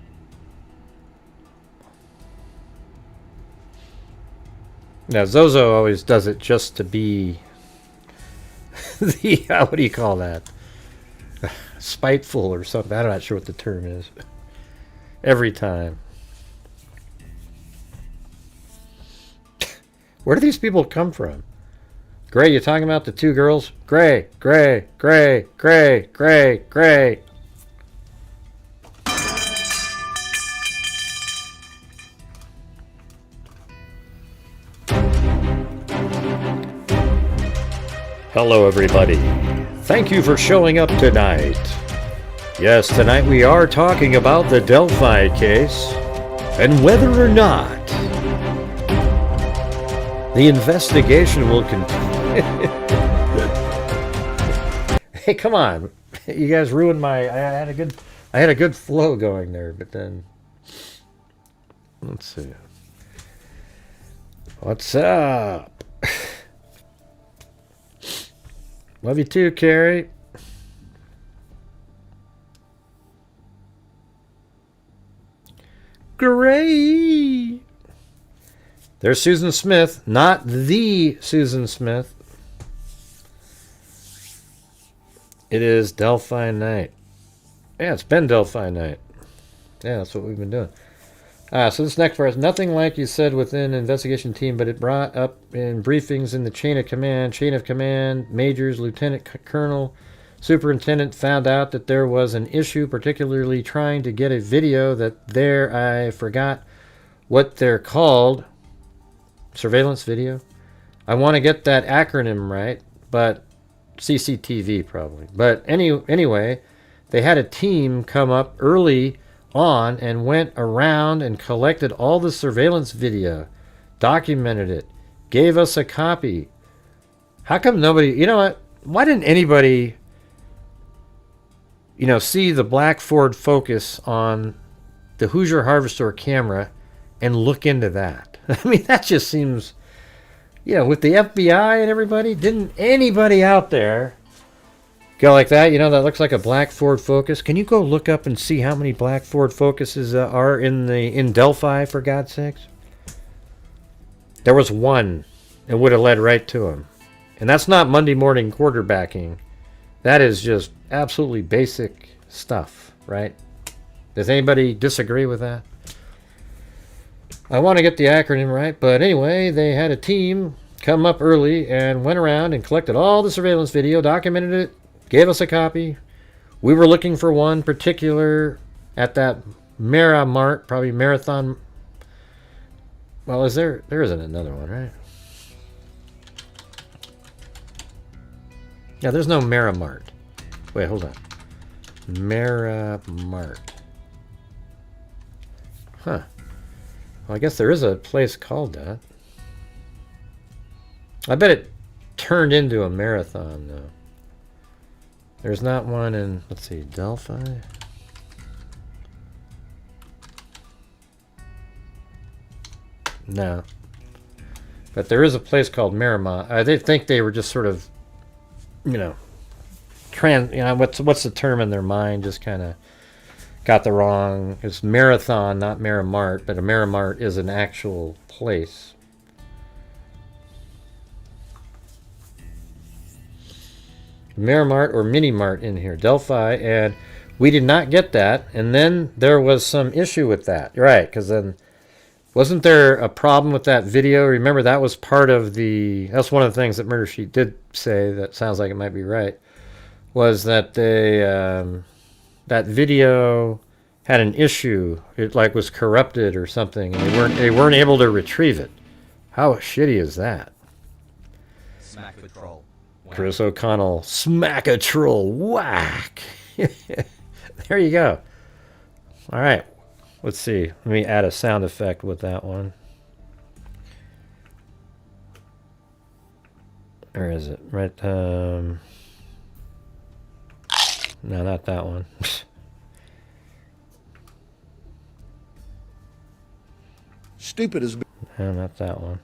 Now, Zozo always does it just to be the, what do you call that? Spiteful or something. I'm not sure what the term is. Every time. Where do these people come from? Gray, you talking about the two girls? Gray, Gray, Gray, Gray, Gray, Gray. Hello, everybody. Thank you for showing up tonight. Yes, tonight we are talking about the Delphi case and whether or not the investigation will continue. Hey, come on. You guys ruined my I had a good flow going there, but then let's see. What's up? Love you too, Carrie. Great. There's Susan Smith, not the Susan Smith. It is Delphi night. Yeah, it's been Delphi night. Yeah, that's what we've been doing. So this next part is nothing like you said within investigation team, but it brought up in briefings in the chain of command, majors, lieutenant colonel, superintendent found out that there was an issue, particularly trying to get a video I forgot what they're called. Surveillance video. I want to get that acronym right, but CCTV probably. But anyway, they had a team come up early on and went around and collected all the surveillance video, documented it, gave us a copy. How come nobody, you know what? Why didn't anybody, see the black Ford Focus on the Hoosier Harvester camera and look into that? I mean, that just seems, with the FBI and everybody, didn't anybody out there go like that? That looks like a black Ford Focus. Can you go look up and see how many black Ford Focuses are in Delphi, for God's sakes? There was one. It would have led right to him. And that's not Monday morning quarterbacking. That is just absolutely basic stuff, right? Does anybody disagree with that? I want to get the acronym right, but anyway, they had a team come up early and went around and collected all the surveillance video, documented it, gave us a copy. We were looking for one particular at that Mart, probably Marathon. Well, there isn't another one, right? Yeah, there's no Maramart. Wait, hold on. Maramart. Huh. Well, I guess there is a place called that. I bet it turned into a marathon, though. There's not one in, let's see, Delphi? No. But there is a place called Miramont. I think they were just sort of, you know, what's the term in their mind? Just kind of got the wrong. It's marathon, not Maramart, but a Maramart is an actual place. Maramart or Mini Mart in here, Delphi, and we did not get that. And then there was some issue with that, right? Because then wasn't there a problem with that video? Remember, that was part of the. That's one of the things that Murder Sheet did say. That sounds like it might be right. Was that they that video had an issue? It like was corrupted or something, and they weren't able to retrieve it. How shitty is that? Smack the troll. Wow. Chris O'Connell, smack a troll, whack. There you go. All right. Let's see. Let me add a sound effect with that one. Where is it? Right. No, not that one. Stupid as. No, not that one.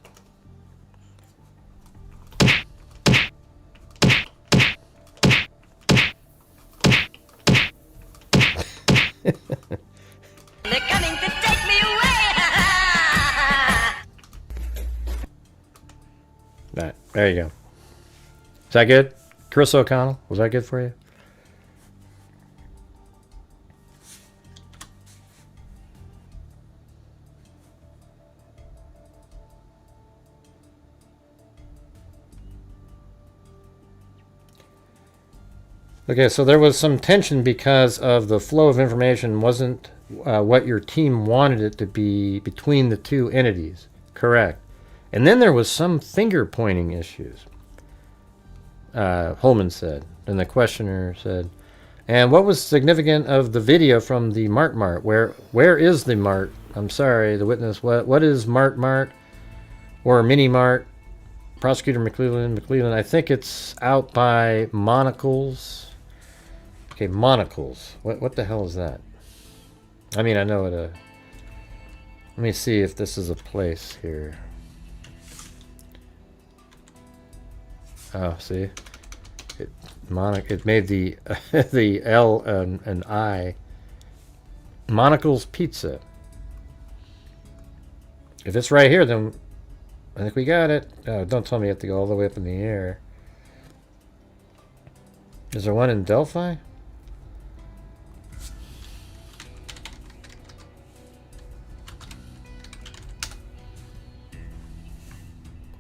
They're coming to take me away! That. There you go. Is that good? Chris O'Connell, was that good for you? Okay, so there was some tension because of the flow of information wasn't what your team wanted it to be between the two entities. Correct. And then there was some finger pointing issues, Holman said. And the questioner said, and what was significant of the video from the Mart? Where is the Mart? I'm sorry, the witness. What is Mart? Or Mini Mart? Prosecutor Macleod. I think it's out by Monocles. Okay, Monocles. What the hell is that? I mean, I know it. Let me see if this is a place here. Oh, see, it made the the L and I. Monocles Pizza. If it's right here, then I think we got it. Oh, don't tell me you have to go all the way up in the air. Is there one in Delphi?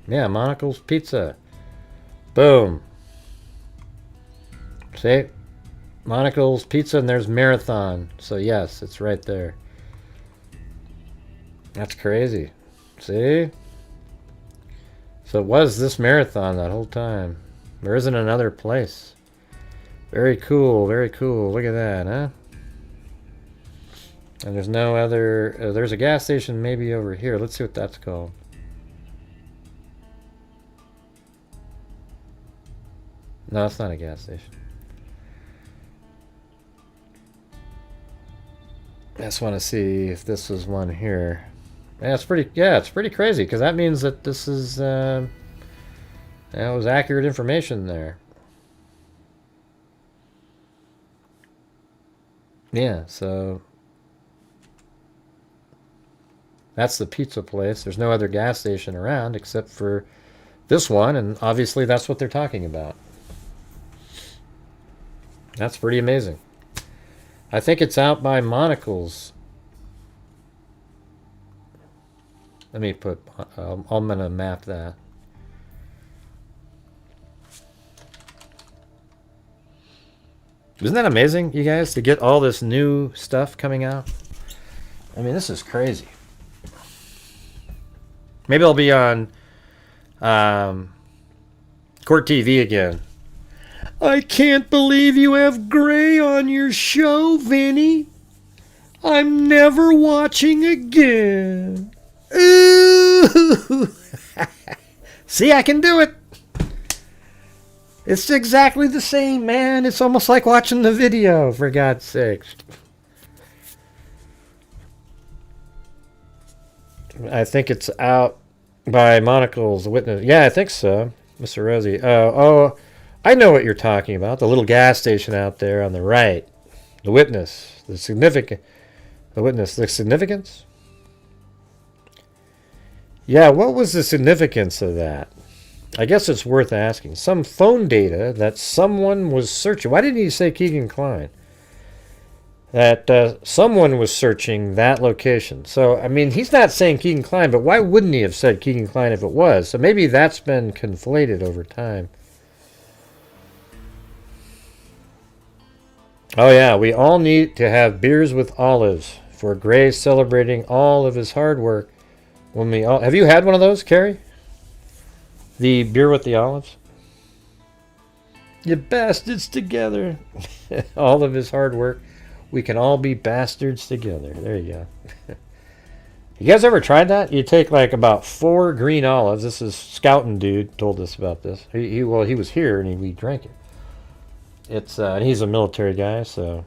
Yeah, Monocles Pizza. Boom. See? Monocles Pizza, and there's Marathon. So yes, it's right there. That's crazy. See? So it was this Marathon that whole time. There isn't another place. Very cool, very cool. Look at that, huh? And there's no other... there's a gas station maybe over here. Let's see what that's called. No, it's not a gas station. I just want to see if this is one here. Yeah, it's pretty crazy, because that means that this is that was accurate information there. Yeah, so that's the pizza place. There's no other gas station around except for this one, and obviously that's what they're talking about. That's pretty amazing. I think it's out by Monocles. Let me put, I'm going to map that. Isn't that amazing, you guys, to get all this new stuff coming out? I mean, this is crazy. Maybe I'll be on Court TV again. I can't believe you have Gray on your show, Vinny. I'm never watching again. Ooh. See, I can do it. It's exactly the same, man. It's almost like watching the video, for God's sakes. I think it's out by Monocle's Witness. Yeah, I think so, Mr. Rosie. Oh, I know what you're talking about. The little gas station out there on the right. The Witness. The Witness. The significance? Yeah, what was the significance of that? I guess it's worth asking. Some phone data that someone was searching. Why didn't he say Keegan Klein? That someone was searching that location. So, I mean, he's not saying Keegan Klein, but why wouldn't he have said Keegan Klein if it was? So maybe that's been conflated over time. Oh, yeah, we all need to have beers with olives for Gray celebrating all of his hard work. When we all, have you had one of those, Carrie? The beer with the olives? You bastards together. All of his hard work. We can all be bastards together. There you go. You guys ever tried that? You take like about 4 green olives. This is Scouting Dude told us about this. He was here and we drank it. It's and he's a military guy, so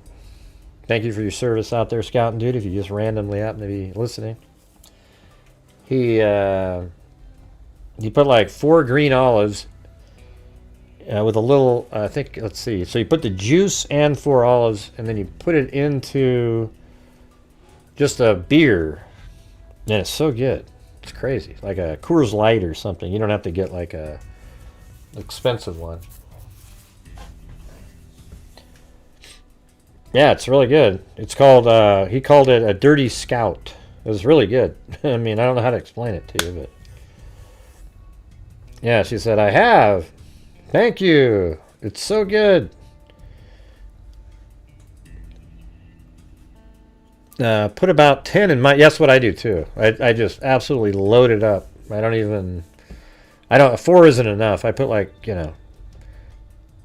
thank you for your service out there, Scouting Dude. If you just randomly happen to be listening, he put like 4 green olives with a little, I think, let's see. So you put the juice and 4 olives, and then you put it into just a beer. And it's so good. It's crazy. Like a Coors Light or something. You don't have to get like a expensive one. Yeah, it's really good. It's called, he called it a Dirty Scout. It was really good. I mean, I don't know how to explain it to you, but. Yeah, she said, I have. Thank you. It's so good. Put about 10 in my... Yes, what I do too. I just absolutely load it up. I don't... 4 isn't enough. I put like,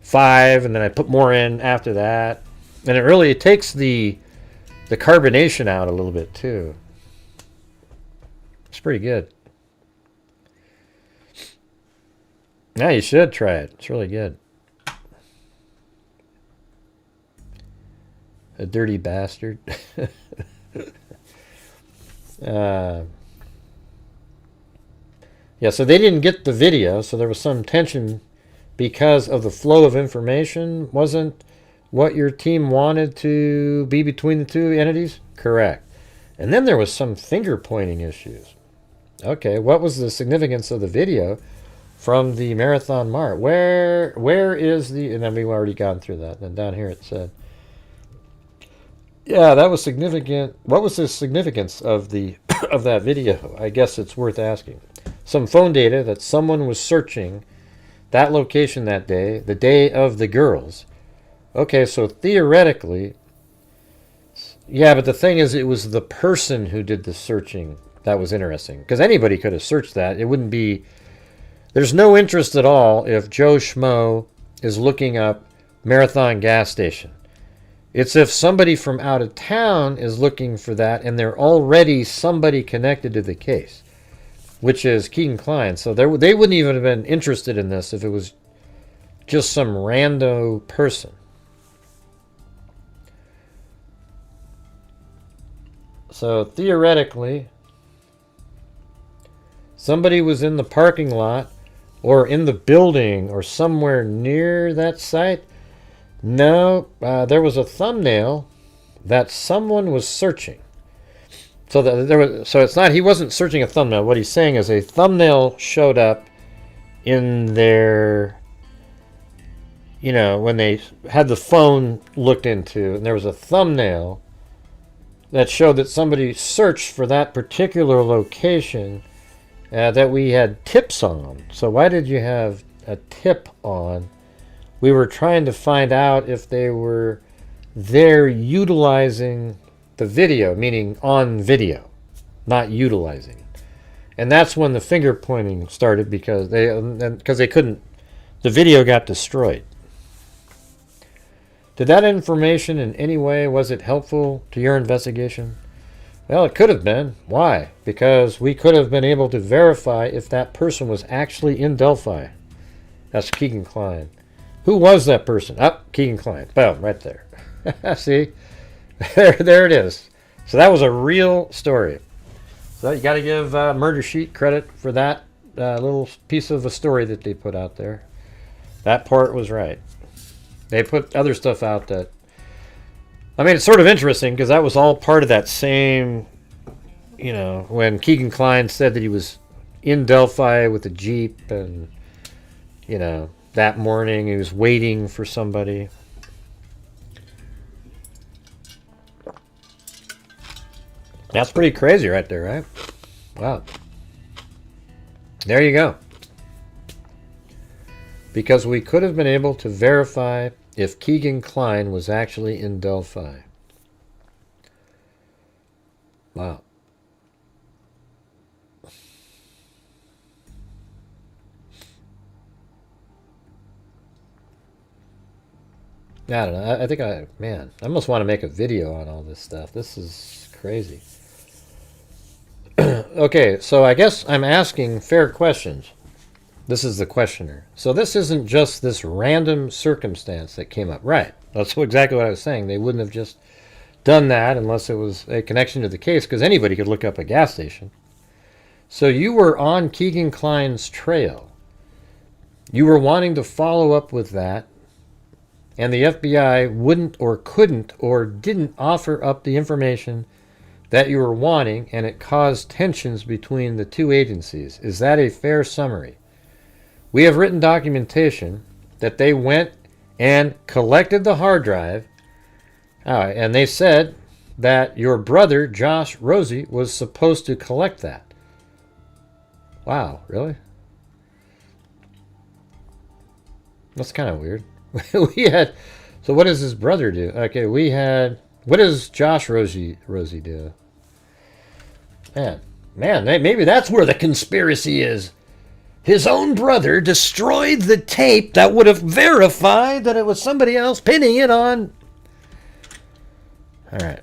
5, and then I put more in after that. And it takes the carbonation out a little bit too. It's pretty good. Yeah, you should try it. It's really good. A dirty bastard. Yeah, so they didn't get the video, so there was some tension because of the flow of information. Wasn't what your team wanted to be between the two entities? Correct. And then there was some finger pointing issues. Okay, what was the significance of the video from the Marathon Mart? Where is the... And then we've already gone through that. Then down here it said... Yeah, that was significant. What was the significance of the of that video? I guess it's worth asking. Some phone data that someone was searching that location that day, the day of the girls. Okay, so theoretically... Yeah, but the thing is, it was the person who did the searching that was interesting. Because anybody could have searched that. It wouldn't be... There's no interest at all if Joe Schmo is looking up Marathon gas station. It's if somebody from out of town is looking for that and they're already somebody connected to the case, which is Keegan Klein. So they wouldn't even have been interested in this if it was just some rando person. So theoretically, somebody was in the parking lot or in the building or somewhere near that site. No, there was a thumbnail that someone was searching. So it's not, he wasn't searching a thumbnail. What he's saying is a thumbnail showed up in their, when they had the phone looked into, and there was a thumbnail that showed that somebody searched for that particular location that we had tips on. So why did you have a tip on? We were trying to find out if they were there utilizing the video, meaning on video, not utilizing. And that's when the finger pointing started because they couldn't, the video got destroyed. Did that information in any way, was it helpful to your investigation? Well, it could have been. Why? Because we could have been able to verify if that person was actually in Delphi. That's Keegan Klein. Who was that person? Keegan Klein. Boom, right there. See? There it is. So that was a real story. So you got to give Murder Sheet credit for that little piece of a story that they put out there. That part was right. They put other stuff out that... I mean, it's sort of interesting because that was all part of that same... You know, when Keegan Klein said that he was in Delphi with a Jeep and, you know, that morning he was waiting for somebody. That's pretty crazy right there, right? Wow. There you go. Because we could have been able to verify if Keegan Klein was actually in Delphi. Wow. I don't know. I think I almost want to make a video on all this stuff. This is crazy. Okay, so I guess I'm asking fair questions. This is the questioner. So this isn't just this random circumstance that came up. Right. That's exactly what I was saying. They wouldn't have just done that unless it was a connection to the case, because anybody could look up a gas station. So you were on Keegan Klein's trail. You were wanting to follow up with that, and the FBI wouldn't or couldn't or didn't offer up the information that you were wanting, and it caused tensions between the two agencies. Is that a fair summary? We have written documentation that they went and collected the hard drive, and they said that your brother, Josh Rosie, was supposed to collect that. Wow, really? That's kind of weird. So what does his brother do? Okay, what does Josh Rosie do? Man, maybe that's where the conspiracy is. His own brother destroyed the tape that would have verified that it was somebody else pinning it on. All right.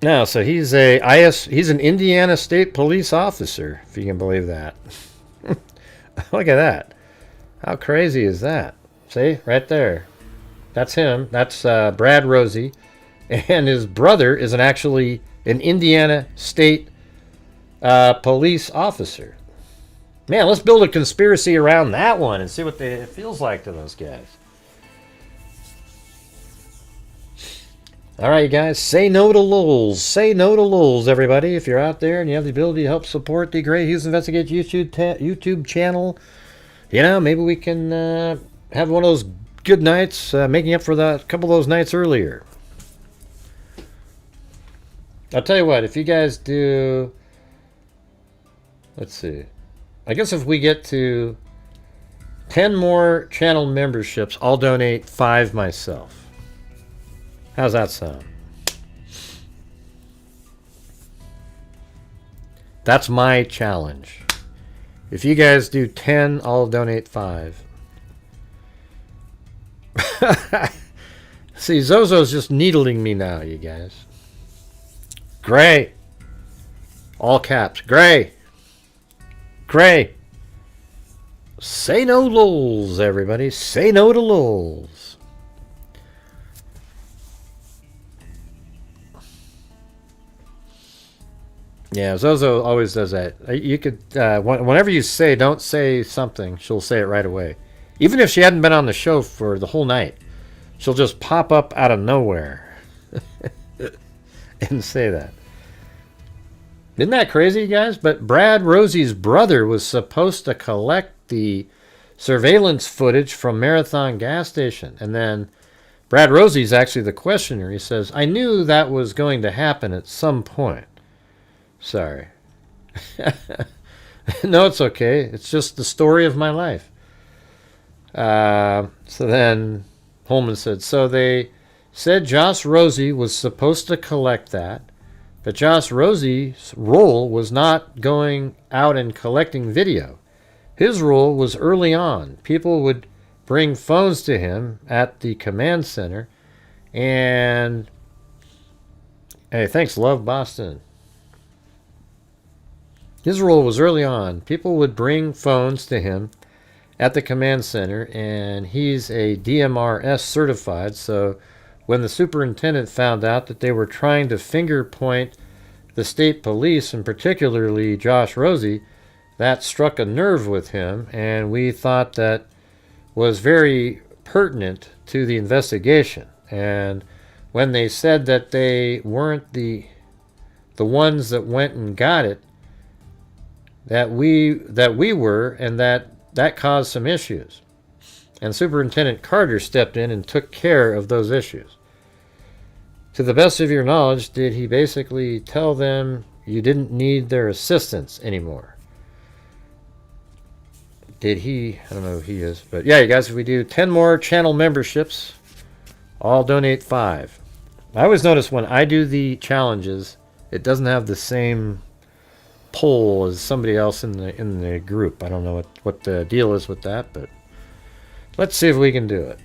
Now, so he's an Indiana State Police officer, if you can believe that. Look at that. How crazy is that? See, right there. That's him. That's Brad Rosie. And his brother is actually an Indiana State Police officer. Man, let's build a conspiracy around that one and see what it feels like to those guys. All right, you guys, say no to lulz. Say no to lulz, everybody. If you're out there and you have the ability to help support the Grant Hughes Investigates YouTube channel, you know, maybe we can have one of those good nights, making up for that couple of those nights earlier. I'll tell you what, if you guys do, let's see, I guess if we get to 10 more channel memberships, I'll donate 5 myself. How's that sound? That's my challenge. If you guys do 10, I'll donate 5. See, Zozo's just needling me now, you guys. Gray. All caps. Gray. Gray. Say no lulz, everybody. Say no to lulz. Yeah, Zozo always does that. You could, whenever you say, don't say something, she'll say it right away. Even if she hadn't been on the show for the whole night, she'll just pop up out of nowhere and say that. Isn't that crazy, you guys? But Brad Rosie's brother was supposed to collect the surveillance footage from Marathon gas station. And then Brad Rosie's actually the questioner. He says, I knew that was going to happen at some point. Sorry. No, it's okay. It's just the story of my life. So then Holman said, so they said Josh Rosie was supposed to collect that, but Josh Rosie's role was not going out and collecting video. His role was early on. People would bring phones to him at the command center. And hey, thanks, Love Boston. His role was early on. People would bring phones to him at the command center, and he's a DMRS certified, so when the superintendent found out that they were trying to finger point the state police, and particularly Josh Rosie, that struck a nerve with him, and we thought that was very pertinent to the investigation. And when they said that they weren't the ones that went and got it, that we were, and that caused some issues. And Superintendent Carter stepped in and took care of those issues. To the best of your knowledge, did he basically tell them you didn't need their assistance anymore? Did he? I don't know who he is. But yeah, you guys, if we do 10 more channel memberships, I'll donate 5. I always notice when I do the challenges, it doesn't have the same poll as somebody else in the group. I don't know what the deal is with that, but let's see if we can do it.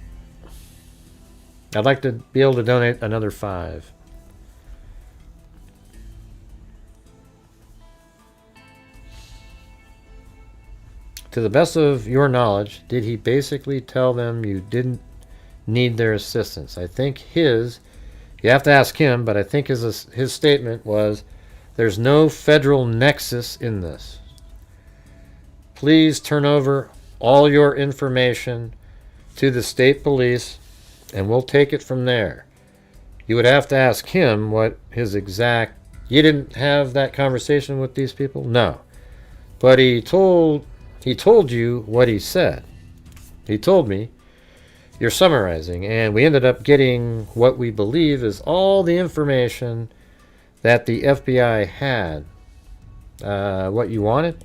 I'd like to be able to donate another 5. To the best of your knowledge, did he basically tell them you didn't need their assistance? I think you have to ask him, but I think his statement was, there's no federal nexus in this. Please turn over all your information to the state police, and we'll take it from there. You would have to ask him what his exact... You didn't have that conversation with these people? No. But he told you what he said. He told me, you're summarizing, and we ended up getting what we believe is all the information that the FBI had. What you wanted?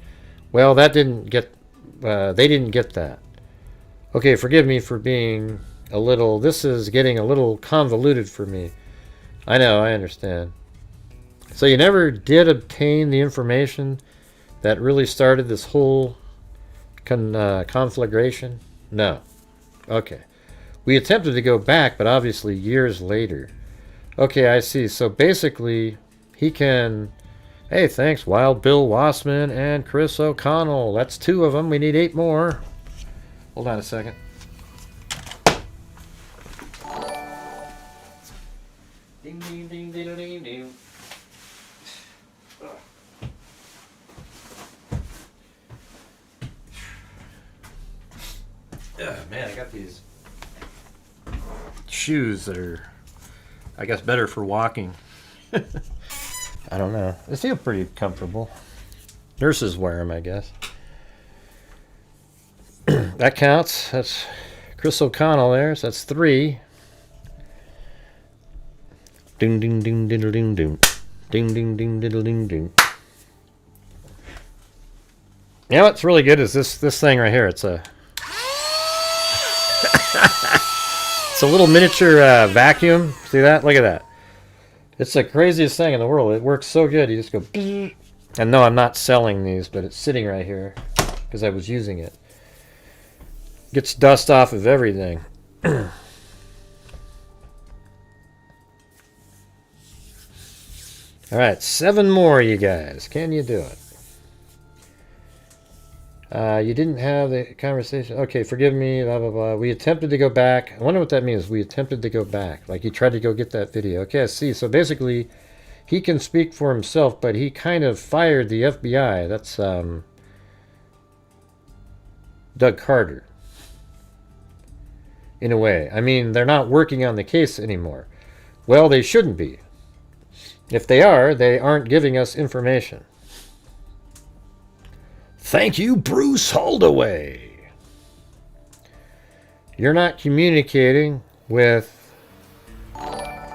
Well, they didn't get that. Okay, forgive me for being a little... This is getting a little convoluted for me. I know, I understand. So you never did obtain the information that really started this whole conflagration? No. Okay. We attempted to go back, but obviously years later. Okay, I see. So basically, he can... Hey, thanks, Wild Bill Wassman and Chris O'Connell. That's 2 of them. We need 8 more. Hold on a second. Ding, ding, ding, ding, ding, ding. Man, I got these shoes that are, I guess, better for walking. I don't know. They feel pretty comfortable. Nurses wear them, I guess. That counts. That's Chris O'Connell there. So that's 3. Ding, ding, ding, diddle, ding, ding. Ding, ding, ding, diddle, ding, ding. You know what's really good is this thing right here. It's a... It's a little miniature vacuum. See that? Look at that. It's the craziest thing in the world. It works so good. You just go... And no, I'm not selling these, but it's sitting right here because I was using it. Gets dust off of everything. All right, 7 more, you guys. Can you do it? You didn't have the conversation. Okay, forgive me, blah, blah, blah. We attempted to go back. I wonder what that means. We attempted to go back. Like he tried to go get that video. Okay, I see. So basically, he can speak for himself, but he kind of fired the FBI. That's Doug Carter. In a way. I mean, they're not working on the case anymore. Well, they shouldn't be. If they are, they aren't giving us information. Thank you, Bruce Holdaway. You're not communicating with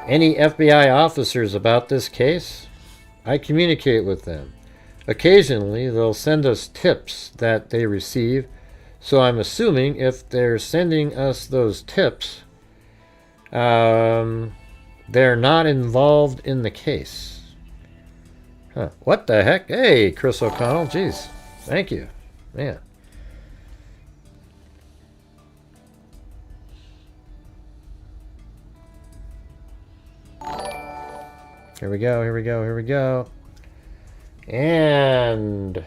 any FBI officers about this case? I communicate with them. Occasionally, they'll send us tips that they receive, so I'm assuming if they're sending us those tips, they're not involved in the case. Huh. What the heck? Hey, Chris O'Connell. Jeez. Thank you. Man. Here we go, here we go, here we go. And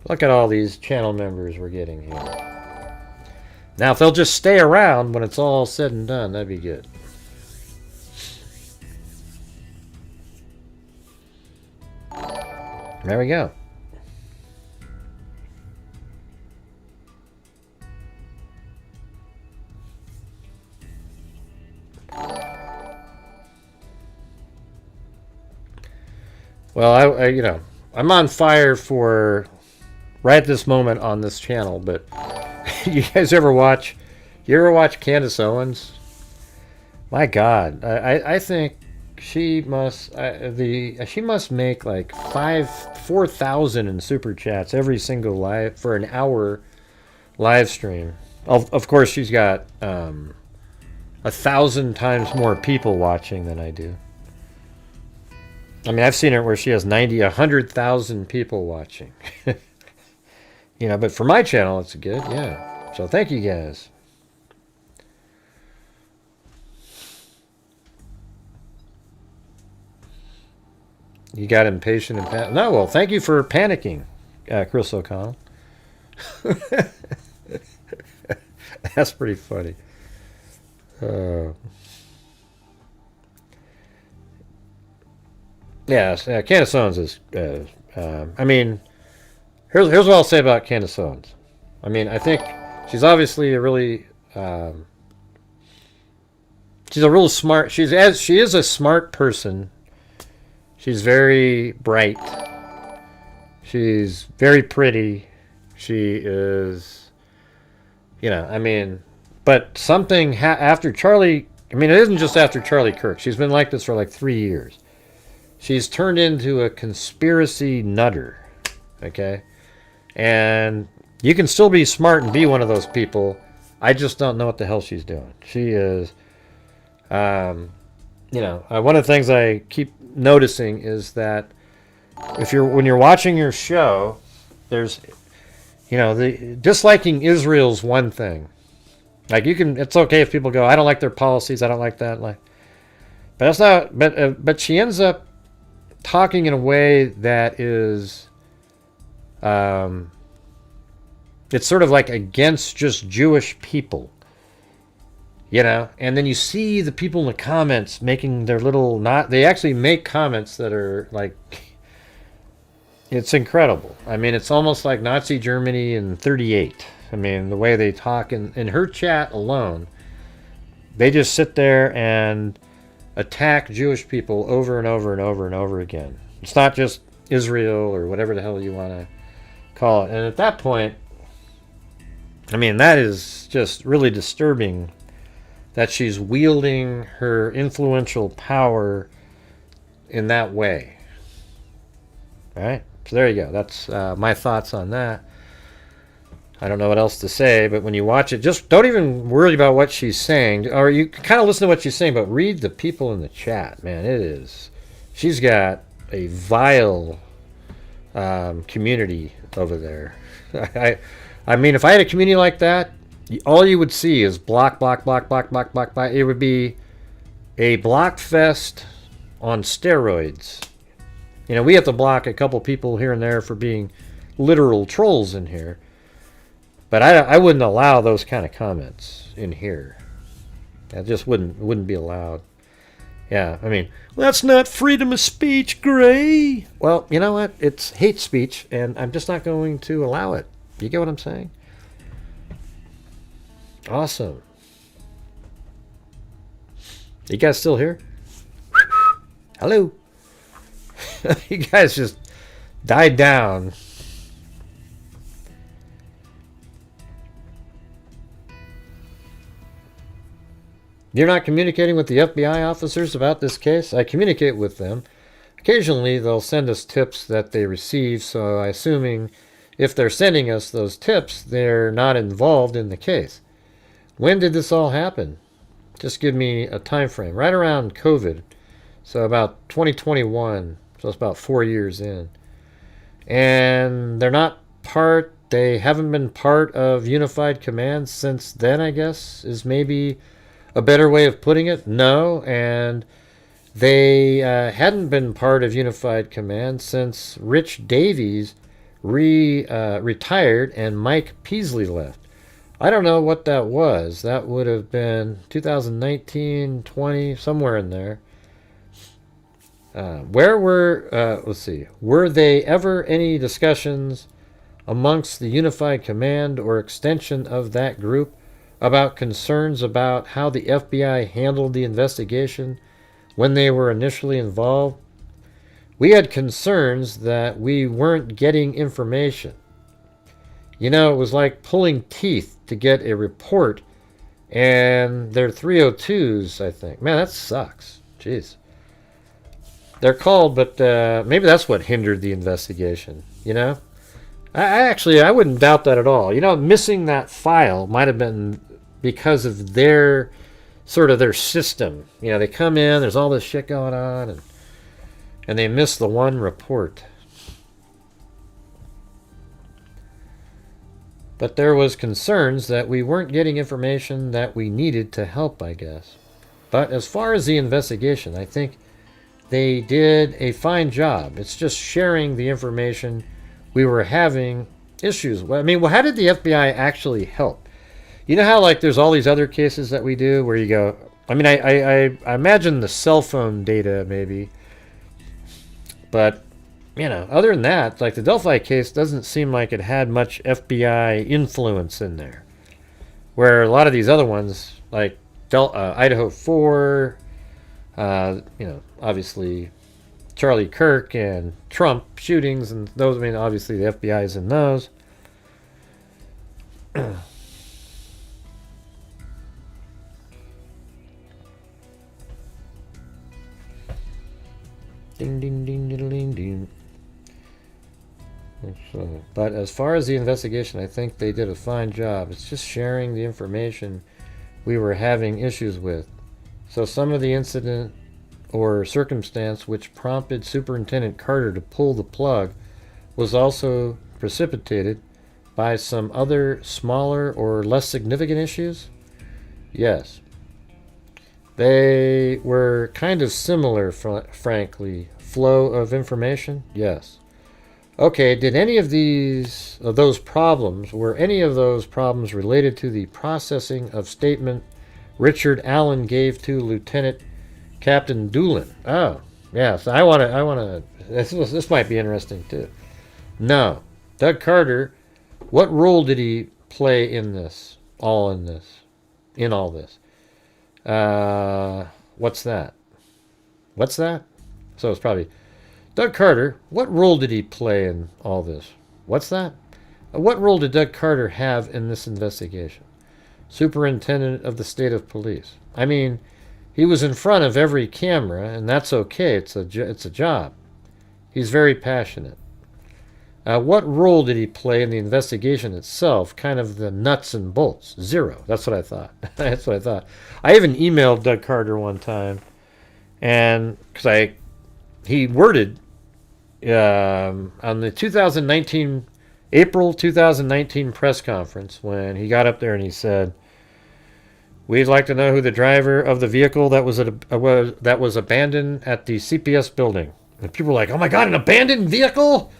look at all these channel members we're getting here. Now, if they'll just stay around when it's all said and done, that'd be good. There we go. Well, I you know, I'm on fire for right at this moment on this channel, but you guys ever watch Candace Owens? My God, I think she must she must make like 4,000 in super chats every single live for an hour live stream. Of course, she's got 1,000 times more people watching than I do. I mean, I've seen it where she has 100,000 people watching. You know, but for my channel, it's good, yeah. So thank you guys. You got impatient and no, well, thank you for panicking, Chris O'Connell. That's pretty funny. Yes, Candace Owens is. I mean, here's what I'll say about Candace Owens. I mean, I think she's obviously a really. She's a real smart. She is a smart person. She's very bright. She's very pretty. She is. You know, I mean, but something after Charlie. I mean, it isn't just after Charlie Kirk. She's been like this for like 3 years. She's turned into a conspiracy nutter, okay? And you can still be smart and be one of those people. I just don't know what the hell she's doing. She is, you know, one of the things I keep noticing is that when you're watching your show, there's, you know, the disliking Israel's one thing. Like it's okay if people go, I don't like their policies, I don't like that, like, but that's not. But she ends up talking in a way that is it's sort of like against just Jewish people, you know. And then you see the people in the comments making their little they actually make comments that are like, it's incredible. I mean, it's almost like Nazi Germany in 1938. I mean, the way they talk in her chat alone, they just sit there and attack Jewish people over and over and over and over again. It's not just Israel or whatever the hell you want to call it. And at that point, I mean, that is just really disturbing that she's wielding her influential power in that way. All right? So there you go. That's my thoughts on that. I don't know what else to say, but when you watch it, just don't even worry about what she's saying. Or you kind of listen to what she's saying, but read the people in the chat. Man, it is. She's got a vile community over there. I mean, if I had a community like that, all you would see is block, block, block, block, block, block, block. It would be a block fest on steroids. You know, we have to block a couple people here and there for being literal trolls in here. But I wouldn't allow those kind of comments in here. That just wouldn't be allowed. Yeah, I mean, that's not freedom of speech, Gray. Well, you know what? It's hate speech, and I'm just not going to allow it. You get what I'm saying? Awesome. You guys still here? Hello. You guys just died down. You're not communicating with the FBI officers about this case? I communicate with them. Occasionally, they'll send us tips that they receive, so I'm assuming if they're sending us those tips, they're not involved in the case. When did this all happen? Just give me a time frame. Right around COVID. So about 2021. So it's about 4 years in. And they haven't been part of Unified Command since then, I guess, is maybe a better way of putting it. No, and They hadn't been part of Unified Command since Rich Davies retired and Mike Peasley left. I don't know what that was. That would have been 2019, 20, somewhere in there. Let's see, were they ever any discussions amongst the Unified Command or extension of that group about concerns about how the FBI handled the investigation when they were initially involved? We had concerns that we weren't getting information. You know, it was like pulling teeth to get a report, and they're 302s, I think. Man, that sucks. Jeez. They're called, but maybe that's what hindered the investigation, you know? I wouldn't doubt that at all. You know, missing that file might have been because of their system. You know, they come in, there's all this shit going on, and they miss the one report. But there was concerns that we weren't getting information that we needed to help, I guess. But as far as the investigation, I think they did a fine job. It's just sharing the information we were having issues with. I mean, well, how did the FBI actually help? You know how, like, there's all these other cases that we do where you go, I mean, I imagine the cell phone data maybe, but, you know, other than that, like the Delphi case doesn't seem like it had much FBI influence in there. Where a lot of these other ones, like Idaho 4, you know, obviously Charlie Kirk and Trump shootings and those, I mean, obviously the FBI is in those. Ding, ding, ding, ding, ding, ding. But as far as the investigation, I think they did a fine job. It's just sharing the information we were having issues with. So some of the incident or circumstance which prompted Superintendent Carter to pull the plug was also precipitated by some other smaller or less significant issues? Yes. They were kind of similar, frankly. Flow of information? Yes. Okay, did any of those problems related to the processing of statement Richard Allen gave to Lieutenant Captain Doolin? Oh, yes. I want to. This might be interesting too. No, Doug Carter. What role did he play in this? In all this? What's that? What's that? So it's probably Doug Carter. What role did he play in all this? What's that? What role did Doug Carter have in this investigation? Superintendent of the State of Police. I mean, he was in front of every camera, and that's okay. It's a job. He's very passionate. What role did he play in the investigation itself? Kind of the nuts and bolts. Zero. That's what I thought. That's what I thought. I even emailed Doug Carter one time, and because he worded on the April 2019 press conference when he got up there and he said, "We'd like to know who the driver of the vehicle that was abandoned at the CPS building." And people were like, "Oh my God, an abandoned vehicle?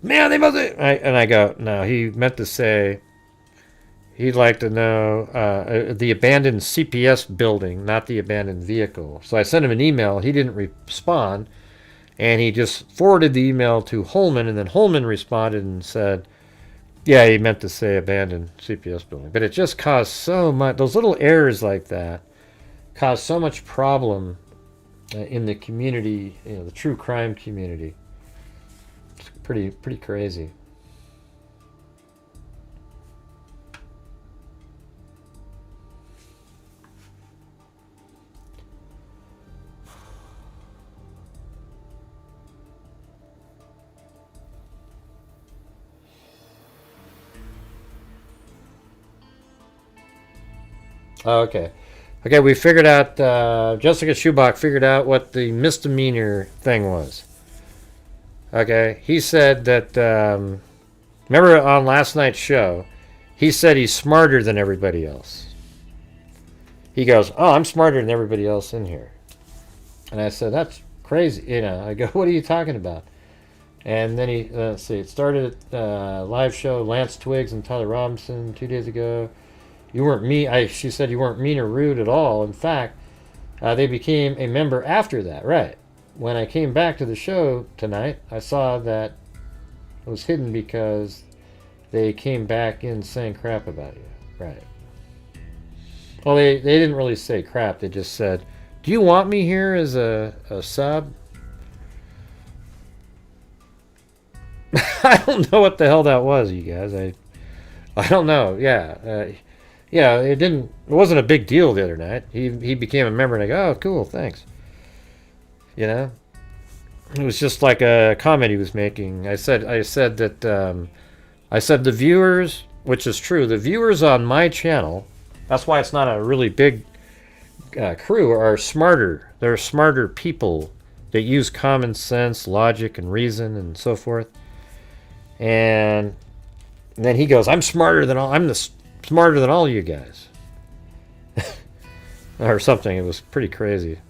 Man, they must have..." And I go, no, he meant to say he'd like to know the abandoned CPS building, not the abandoned vehicle. So I sent him an email. He didn't respond, and he just forwarded the email to Holman, and then Holman responded and said, yeah, he meant to say abandoned CPS building. But it just caused so much, those little errors like that caused so much problem in the community, the true crime community. It's pretty crazy. Okay, we figured out, Jessica Schubach figured out what the misdemeanor thing was. Okay, he said that, remember on last night's show, he said he's smarter than everybody else. He goes, oh, I'm smarter than everybody else in here. And I said, that's crazy. You know, I go, what are you talking about? And then he, let's see, it started live show, Lance Twiggs and Tyler Robinson 2 days ago. You weren't mean. She said you weren't mean or rude at all. In fact, they became a member after that. Right. When I came back to the show tonight, I saw that it was hidden because they came back in saying crap about you. Right. Well, they didn't really say crap. They just said, do you want me here as a sub? I don't know what the hell that was, you guys. I don't know. Yeah. Yeah, it wasn't a big deal the other night. He became a member and I go, oh, cool, thanks. You know? It was just like a comment he was making. I said that the viewers, which is true, the viewers on my channel, that's why it's not a really big crew, are smarter. They're smarter people that use common sense, logic, and reason, and so forth. And then he goes, I'm smarter than all you guys. Or something. It was pretty crazy.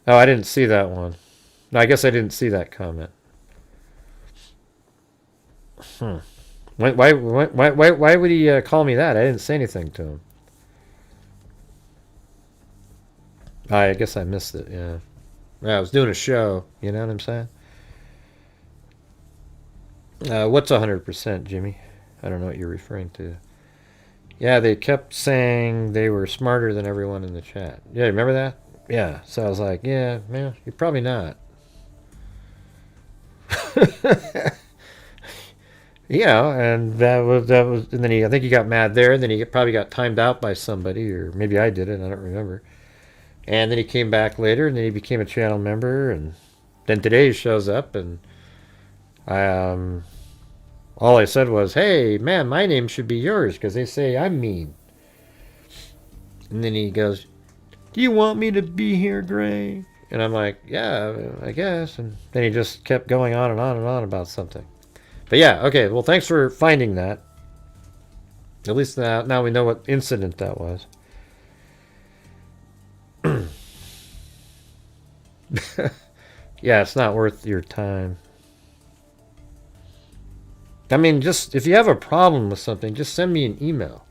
Oh, I didn't see that one. No, I guess I didn't see that comment. Why would he call me that? I didn't say anything to him. I guess I missed it, yeah. I was doing a show, you know what I'm saying? What's 100%, Jimmy? I don't know what you're referring to. Yeah, they kept saying they were smarter than everyone in the chat. Yeah, remember that? Yeah, so I was like, yeah, man, you're probably not. Yeah, and that was, and then I think he got mad there, and then he probably got timed out by somebody, or maybe I did it, I don't remember. And then he came back later, and then he became a channel member, and then today he shows up, and all I said was, hey, man, my name should be yours, because they say I'm mean. And then he goes, do you want me to be here, Gray? And I'm like, yeah, I guess. And then he just kept going on and on and on about something. But yeah, okay, well, thanks for finding that. At least now we know what incident that was. Yeah, it's not worth your time. I mean, just if you have a problem with something, just send me an email.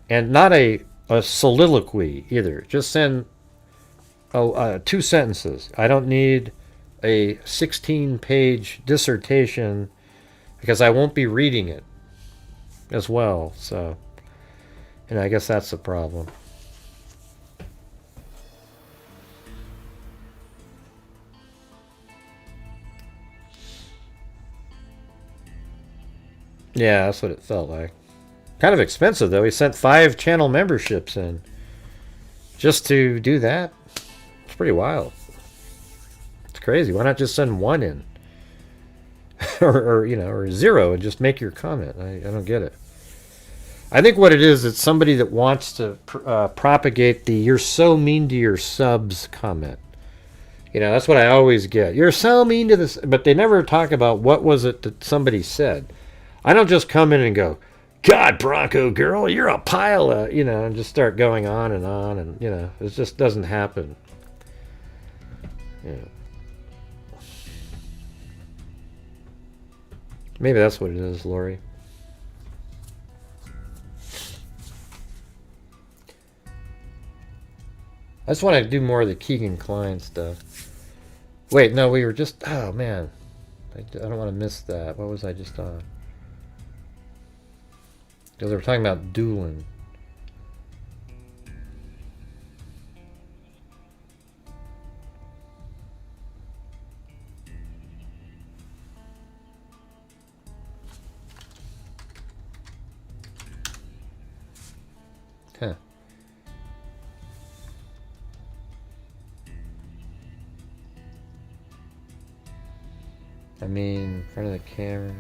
And not a soliloquy either. Just send 2 sentences. I don't need a 16-page dissertation because I won't be reading it as well. So, and I guess that's the problem. Yeah, that's what it felt like. Kind of expensive, though. He sent 5 channel memberships in. Just to do that? It's pretty wild. It's crazy. Why not just send 1 in? or 0 and just make your comment. I don't get it. I think what it is, it's somebody that wants to propagate the "you're so mean to your subs" comment. You know, that's what I always get. You're so mean to this, but they never talk about what was it that somebody said. I don't just come in and go, God, Bronco girl, you're a pile of, and just start going on, and, it just doesn't happen. Yeah. Maybe that's what it is, Lori. I just want to do more of the Keegan Klein stuff. Wait, no, we were just, oh man. I don't want to miss that. What was I just on? Because they were talking about Doolin. Huh. I mean, in front of the camera.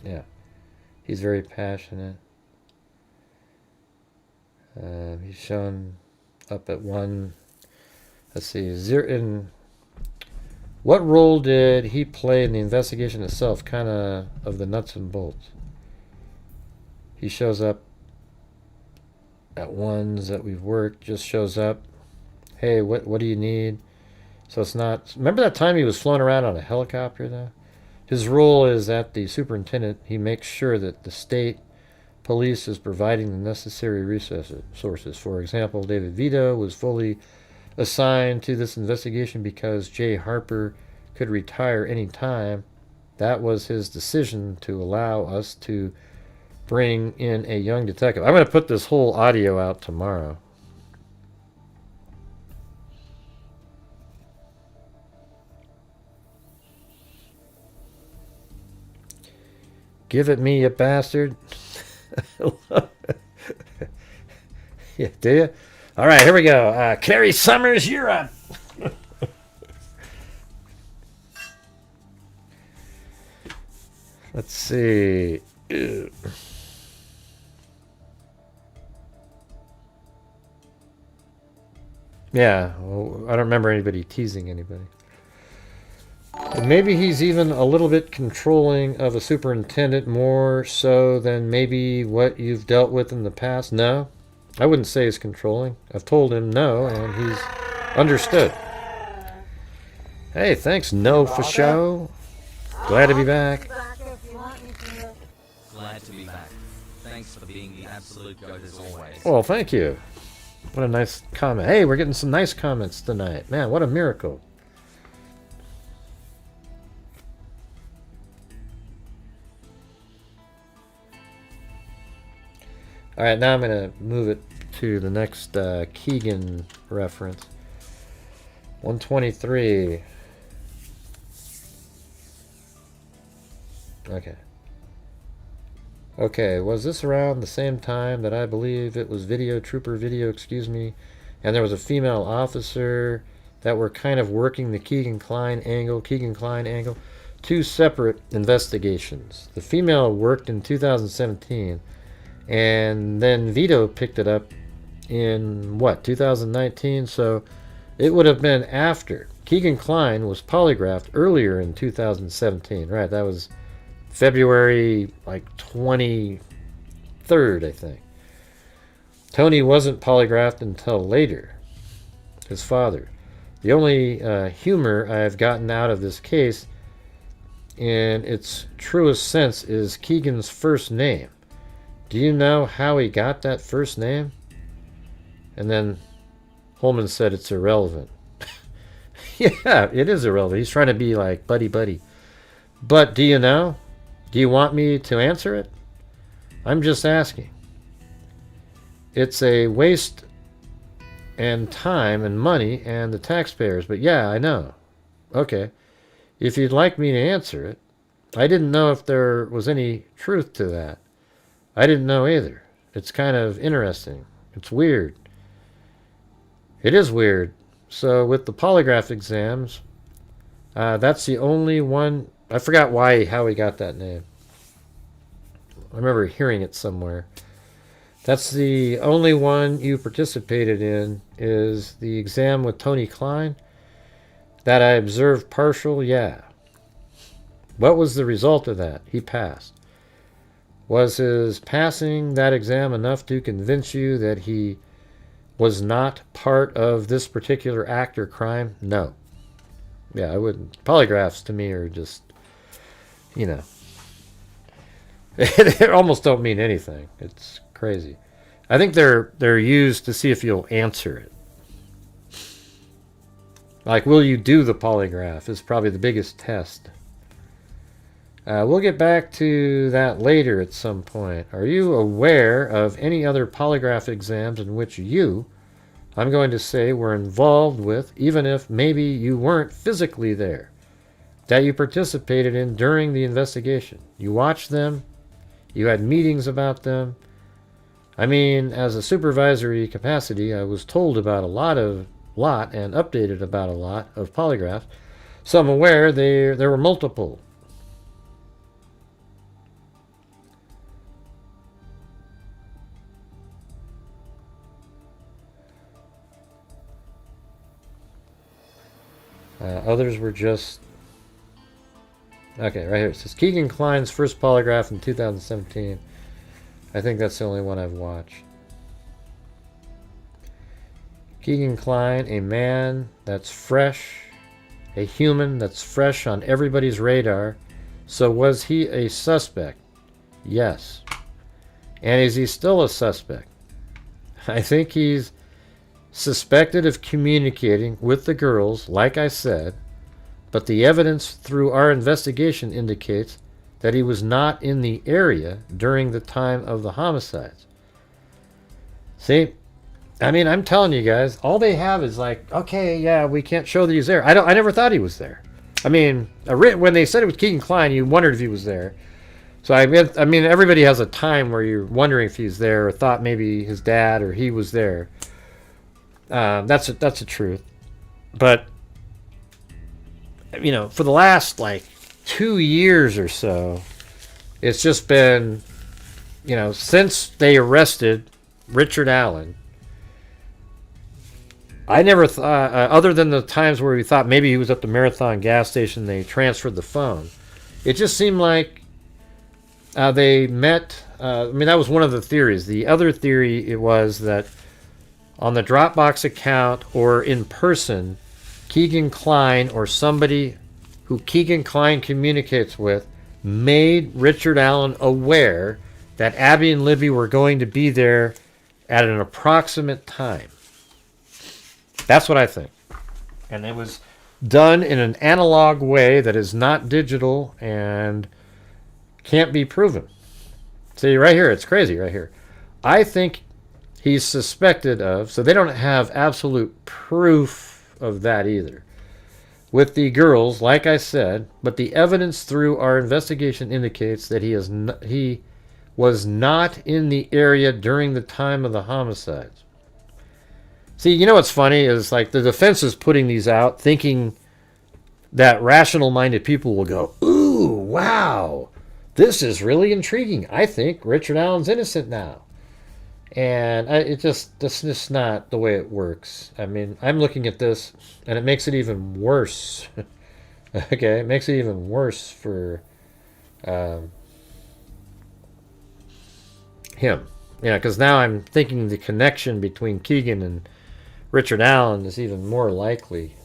Yeah. He's very passionate. He's shown up at 1. Let's see. What role did he play in the investigation itself? Kind of the nuts and bolts. He shows up at ones that we've worked. Just shows up. hey, what do you need? So it's not... Remember that time he was flown around on a helicopter, though? His role is that the superintendent, he makes sure that the state police is providing the necessary resources. For example, David Vito was fully assigned to this investigation because Jay Harper could retire any time. That was his decision to allow us to bring in a young detective. I'm going to put this whole audio out tomorrow. Give it me, you bastard. Yeah, do you? All right, here we go. Carrie Summers, you're up. Let's see. Ew. Yeah, well, I don't remember anybody teasing anybody. And maybe he's even a little bit controlling of a superintendent, more so than maybe what you've dealt with in the past. No, I wouldn't say he's controlling. I've told him no, and he's understood. Hey, thanks, No for Show. Glad to be back. Glad to be back. Thanks for being the absolute goat as always. Well, thank you. What a nice comment. Hey, we're getting some nice comments tonight. Man, what a miracle. All right, now I'm going to move it to the next Keegan reference. 123. Okay. Okay, was this around the same time that I believe it was Trooper Video, excuse me, and there was a female officer that were kind of working the Keegan Kline angle? Two separate investigations. The female worked in 2017, and then Vito picked it up in, what, 2019? So it would have been after. Keegan Kline was polygraphed earlier in 2017, right? That was February, like, 23rd, I think. Tony wasn't polygraphed until later. His father. The only humor I've gotten out of this case, in its truest sense, is Keegan's first name. Do you know how he got that first name? And then Holman said it's irrelevant. Yeah, it is irrelevant. He's trying to be like buddy. But do you know? Do you want me to answer it? I'm just asking. It's a waste and time and money and the taxpayers. But yeah, I know. Okay. If you'd like me to answer it. I didn't know if there was any truth to that. I didn't know either. It's kind of interesting. It's weird. It is weird. So with the polygraph exams, that's the only one. I forgot how he got that name. I remember hearing it somewhere. That's the only one you participated in, is the exam with Tony Kline. That I observed partial, yeah. What was the result of that? He passed. Was his passing that exam enough to convince you that he was not part of this particular act or crime? No. Yeah, I wouldn't. Polygraphs to me are just, you know, they almost don't mean anything. It's crazy. I think they're used to see if you'll answer it. Like, will you do the polygraph is probably the biggest test. We'll get back to that later at some point. Are you aware of any other polygraph exams in which I'm going to say, were involved with, even if maybe you weren't physically there, that you participated in during the investigation? You watched them? You had meetings about them? I mean, as a supervisory capacity, I was told about a lot and updated about a lot of polygraphs. So I'm aware there were multiple. Others were just... Okay, right here. It says Keegan Kline's first polygraph in 2017. I think that's the only one I've watched. Keegan Kline, a man that's fresh, a human that's fresh on everybody's radar. So was he a suspect? Yes. And is he still a suspect? I think he's suspected of communicating with the girls, like I said, but the evidence through our investigation indicates that he was not in the area during the time of the homicides. See, I mean, I'm telling you guys, all they have is like, okay, yeah, we can't show that he's there. I never thought he was there. I mean, when they said it was Keegan Kline, you wondered if he was there. So I mean, everybody has a time where you're wondering if he's there, or thought maybe his dad or he was there. That's the truth. But you know, for the last like 2 years or so, it's just been, you know, since they arrested Richard Allen. I never thought, other than the times where we thought maybe he was at the Marathon gas station, they transferred the phone. It just seemed like they met. I mean, that was one of the theories. The other theory, it was that on the Dropbox account or in person, Keegan Kline or somebody who Keegan Kline communicates with made Richard Allen aware that Abby and Libby were going to be there at an approximate time. That's what I think. And it was done in an analog way that is not digital and can't be proven. See, right here, it's crazy right here. I think he's suspected of, so they don't have absolute proof of that either. With the girls, like I said, but the evidence through our investigation indicates that he was not in the area during the time of the homicides. See, you know what's funny is like the defense is putting these out thinking that rational-minded people will go, ooh, wow, this is really intriguing. I think Richard Allen's innocent now. And that's just not the way it works. I mean, I'm looking at this, and it makes it even worse. Okay, it makes it even worse for him. Yeah, because now I'm thinking the connection between Keegan and Richard Allen is even more likely.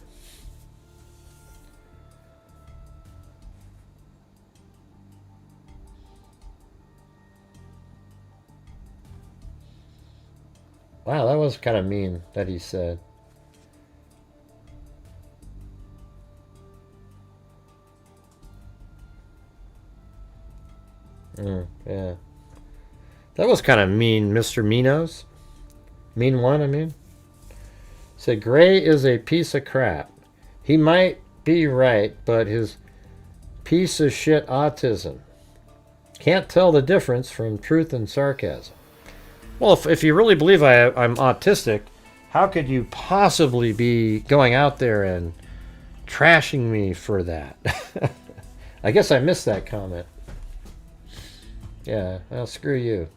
Wow, that was kind of mean that he said. Yeah. That was kind of mean, Mr. Minos. Mean one, I mean. Said Gray is a piece of crap. He might be right, but his piece of shit autism can't tell the difference from truth and sarcasm. Well, if you really believe I'm autistic, how could you possibly be going out there and trashing me for that? I guess I missed that comment. Yeah, well, screw you.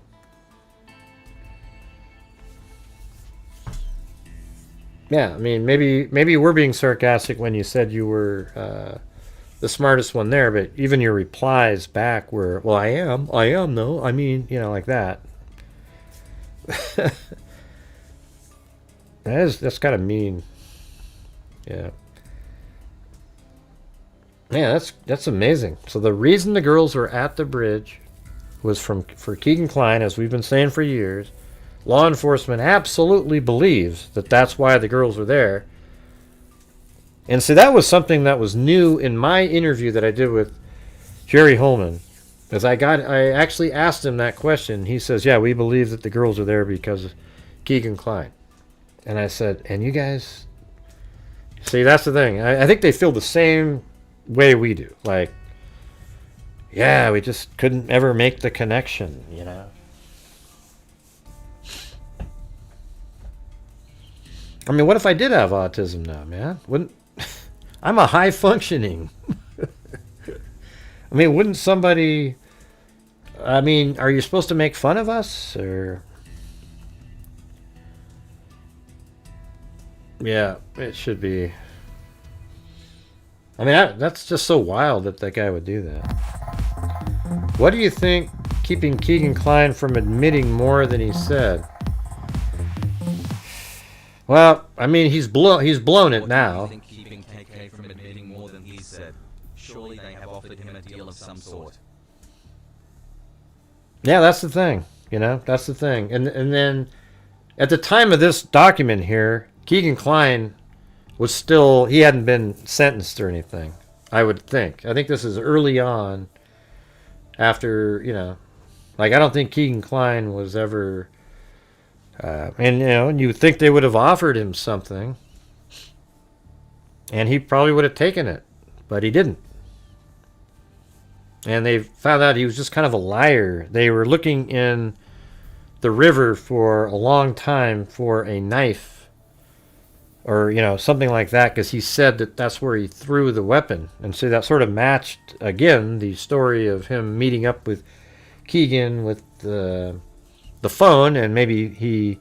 Yeah, I mean, maybe we're being sarcastic when you said you were the smartest one there, but even your replies back were, well, I am, though. I mean, you know, like that. That's kind of mean. Yeah. Yeah, that's amazing. So the reason the girls were at the bridge was for Keegan Kline, as we've been saying for years. Law enforcement absolutely believes that that's why the girls were there. And so that was something that was new in my interview that I did with Jerry Holman. As I actually asked him that question. He says, yeah, we believe that the girls are there because of Keegan Kline. And I said, and you guys, see, that's the thing. I think they feel the same way we do. Like, yeah, we just couldn't ever make the connection, you know. I mean, what if I did have autism now, man? I'm a high functioning. I mean, wouldn't somebody... I mean, are you supposed to make fun of us? Or... Yeah, it should be. I mean, that's just so wild that guy would do that. What do you think keeping Keegan Kline from admitting more than he said? Well, I mean, he's blown it What now. do you think keeping KK from admitting more than he said? Surely they have offered him a deal of some sort. Yeah, that's the thing. You know, that's the thing. And then at the time of this document here, Keegan Kline was still, he hadn't been sentenced or anything, I would think. I think this is early on after, you know, like I don't think Keegan Kline was ever, and you know, you would think they would have offered him something and he probably would have taken it, but he didn't. And they found out he was just kind of a liar. They were looking in the river for a long time for a knife or, you know, something like that, because he said that that's where he threw the weapon. And so that sort of matched, again, the story of him meeting up with Keegan with the phone, and maybe he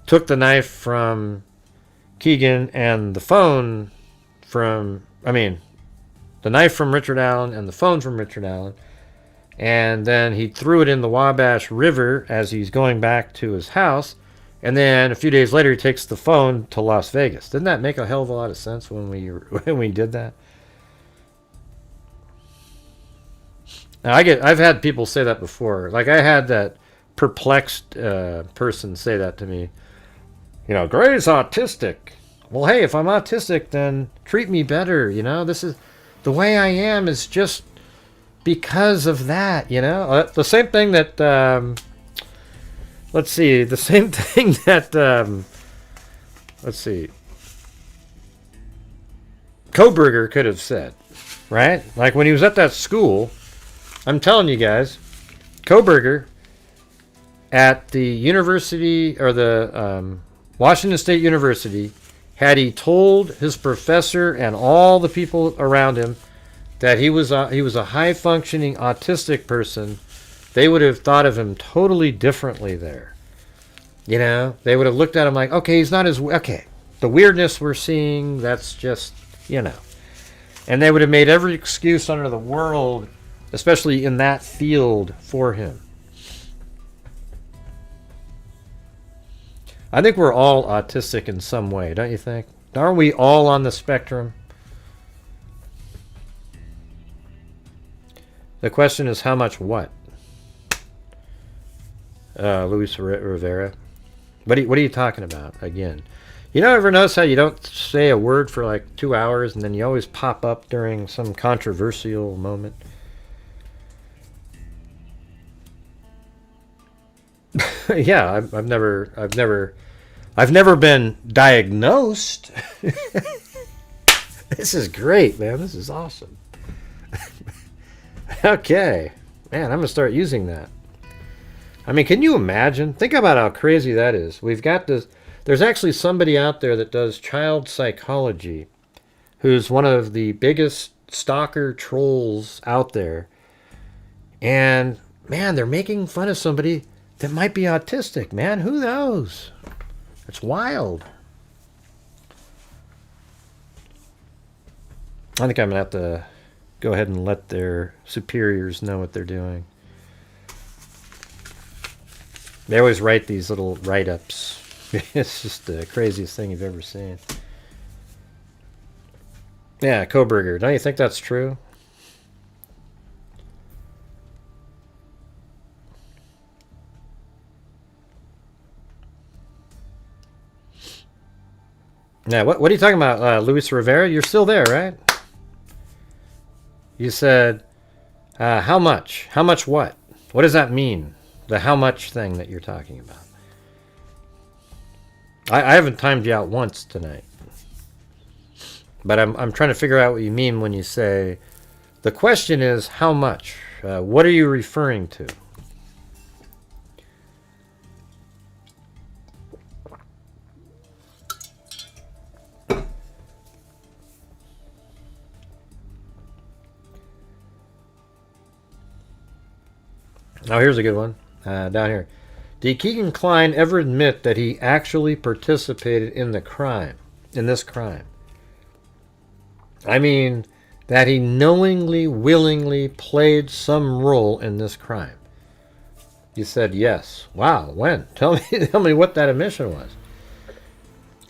took the knife from Keegan and the phone from, I mean, the knife from Richard Allen and the phone from Richard Allen, and then he threw it in the Wabash River as he's going back to his house, and then a few days later he takes the phone to Las Vegas. Didn't that make a hell of a lot of sense when we did that? Now I've had people say that before. Like I had that perplexed person say that to me. You know, Gray's autistic. Well, hey, if I'm autistic, then treat me better. You know, this is the way I am is just because of that, you know? The same thing that, let's see, the same thing that, let's see, Kohberger could have said, right? Like when he was at that school, I'm telling you guys, Kohberger at the university, or the Washington State University, had he told his professor and all the people around him that he was a high-functioning autistic person, they would have thought of him totally differently there. You know, they would have looked at him like, okay, he's not as, okay, the weirdness we're seeing, that's just, you know. And they would have made every excuse under the world, especially in that field, for him. I think we're all autistic in some way, don't you think? Aren't we all on the spectrum? The question is how much what? Luis Rivera. What are you talking about again? You know, ever notice how you don't say a word for like 2 hours and then you always pop up during some controversial moment? Yeah, I've never been diagnosed. This is great, man. This is awesome. Okay. Man, I'm going to start using that. I mean, can you imagine? Think about how crazy that is. We've got this. There's actually somebody out there that does child psychology who's one of the biggest stalker trolls out there. And, man, they're making fun of somebody that might be autistic, man. Who knows? It's wild. I think I'm going to have to go ahead and let their superiors know what they're doing. They always write these little write-ups. It's just the craziest thing you've ever seen. Yeah, Kohberger. Don't you think that's true? Yeah, what are you talking about, Luis Rivera? You're still there, right? You said, how much? How much what? What does that mean? The how much thing that you're talking about. I haven't timed you out once tonight. But I'm trying to figure out what you mean when you say, the question is how much? What are you referring to? Now here's a good one. Down here. Did Keegan Kline ever admit that he actually participated in the crime? In this crime? I mean, that he knowingly, willingly played some role in this crime. You said yes. Wow, when? Tell me what that admission was.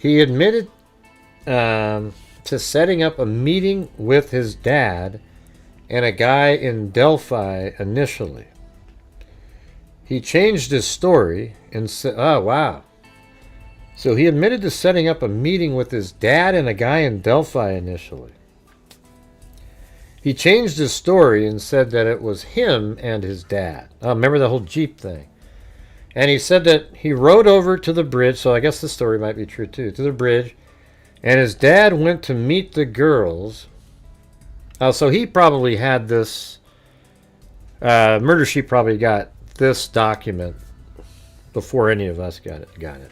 He admitted to setting up a meeting with his dad and a guy in Delphi initially. He changed his story and said, oh, wow. So he admitted to setting up a meeting with his dad and a guy in Delphi initially. He changed his story and said that it was him and his dad. Oh, remember the whole Jeep thing. And he said that he rode over to the bridge, so I guess the story might be true too, to the bridge, and his dad went to meet the girls. So he probably had this, Murder Sheep probably got this document before any of us got it.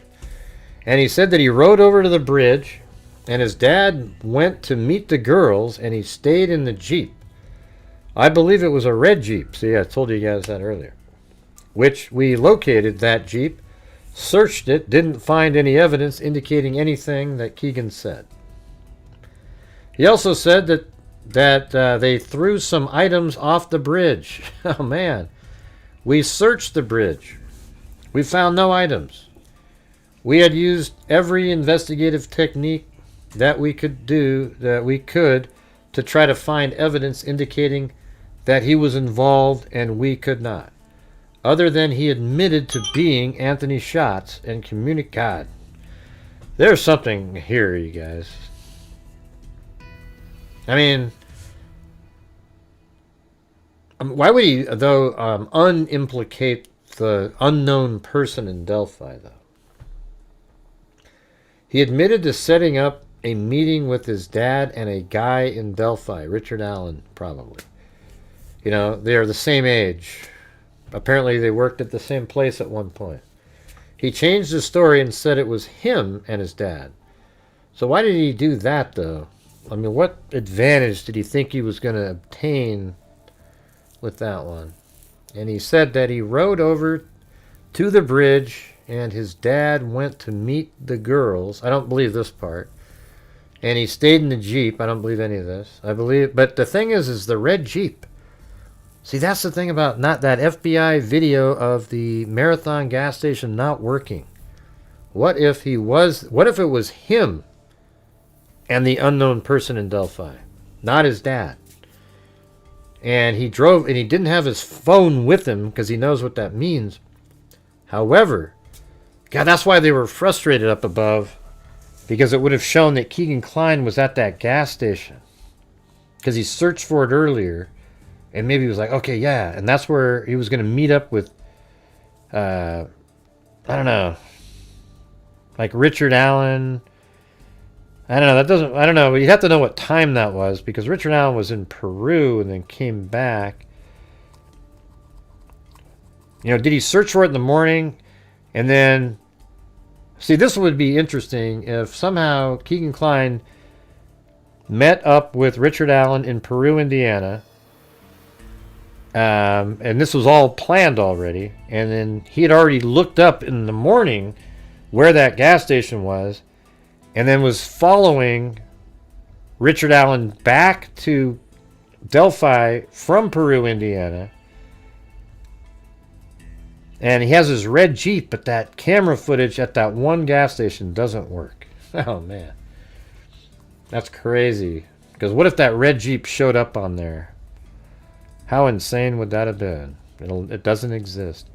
And he said that he rode over to the bridge, and his dad went to meet the girls, and he stayed in the Jeep. I believe it was a red Jeep. See, I told you guys that earlier. Which we located that Jeep, searched it, didn't find any evidence indicating anything that Keegan said. He also said that they threw some items off the bridge. Oh, man. We searched the bridge. We found no items. We had used every investigative technique that we could to try to find evidence indicating that he was involved, and we could not. Other than he admitted to being Anthony Schatz and God. There's something here, you guys. I mean, why would he, though, unimplicate the unknown person in Delphi, though? He admitted to setting up a meeting with his dad and a guy in Delphi, Richard Allen, probably. You know, they're the same age. Apparently they worked at the same place at one point. He changed his story and said it was him and his dad. So why did he do that, though? I mean, what advantage did he think he was going to obtain with that one? And he said that he rode over to the bridge and his dad went to meet the girls. I don't believe this part. And he stayed in the Jeep. I don't believe any of this. I believe, but the thing is the red Jeep. See, that's the thing about not that FBI video of the Marathon gas station not working. What if it was him and the unknown person in Delphi, not his dad? And he drove, and he didn't have his phone with him because he knows what that means. However, God, that's why they were frustrated up above, because it would have shown that Keegan Kline was at that gas station because he searched for it earlier, and maybe he was like, okay, yeah, and that's where he was going to meet up with, I don't know, like Richard Allen. I don't know. You'd have to know what time that was, because Richard Allen was in Peru and then came back. You know, did he search for it in the morning? And then, see, this would be interesting if somehow Keegan Kline met up with Richard Allen in Peru, Indiana. And this was all planned already. And then he had already looked up in the morning where that gas station was, and then was following Richard Allen back to Delphi from Peru, Indiana. And he has his red Jeep, but that camera footage at that one gas station doesn't work. Oh, man. That's crazy. Because what if that red Jeep showed up on there? How insane would that have been? It doesn't exist.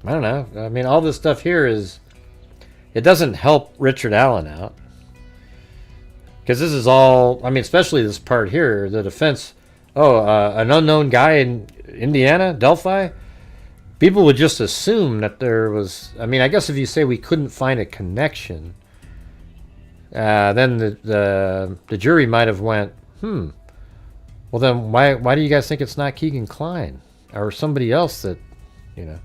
I don't know. I mean, all this stuff here it doesn't help Richard Allen out. Because this is all, I mean, especially this part here, the defense, an unknown guy in Indiana, Delphi? People would just assume that there was, I mean, I guess if you say we couldn't find a connection, then the jury might have went, well then why do you guys think it's not Keegan Kline? Or somebody else that, you know.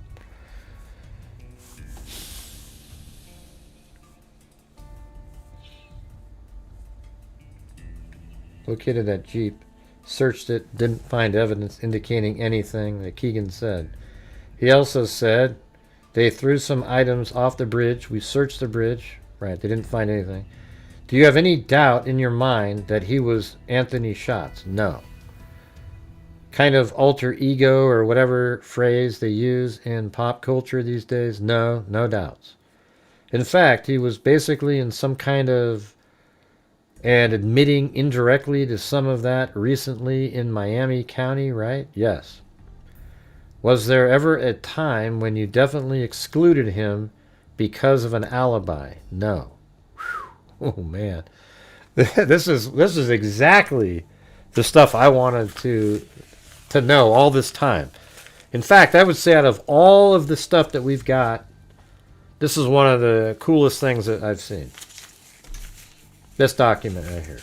Located that Jeep, searched it, didn't find evidence indicating anything that Keegan said. He also said they threw some items off the bridge. We searched the bridge. Right, they didn't find anything. Do you have any doubt in your mind that he was Anthony Schatz? No. kind of alter ego or whatever phrase they use in pop culture these days? No, no doubts. In fact, he was basically in some kind of, and admitting indirectly to some of that recently in Miami County, right? Yes. Was there ever a time when you definitely excluded him because of an alibi? No. Whew. Oh man, this is exactly the stuff I wanted to know all this time. In fact, I would say out of all of the stuff that we've got, this is one of the coolest things that I've seen. This document right here.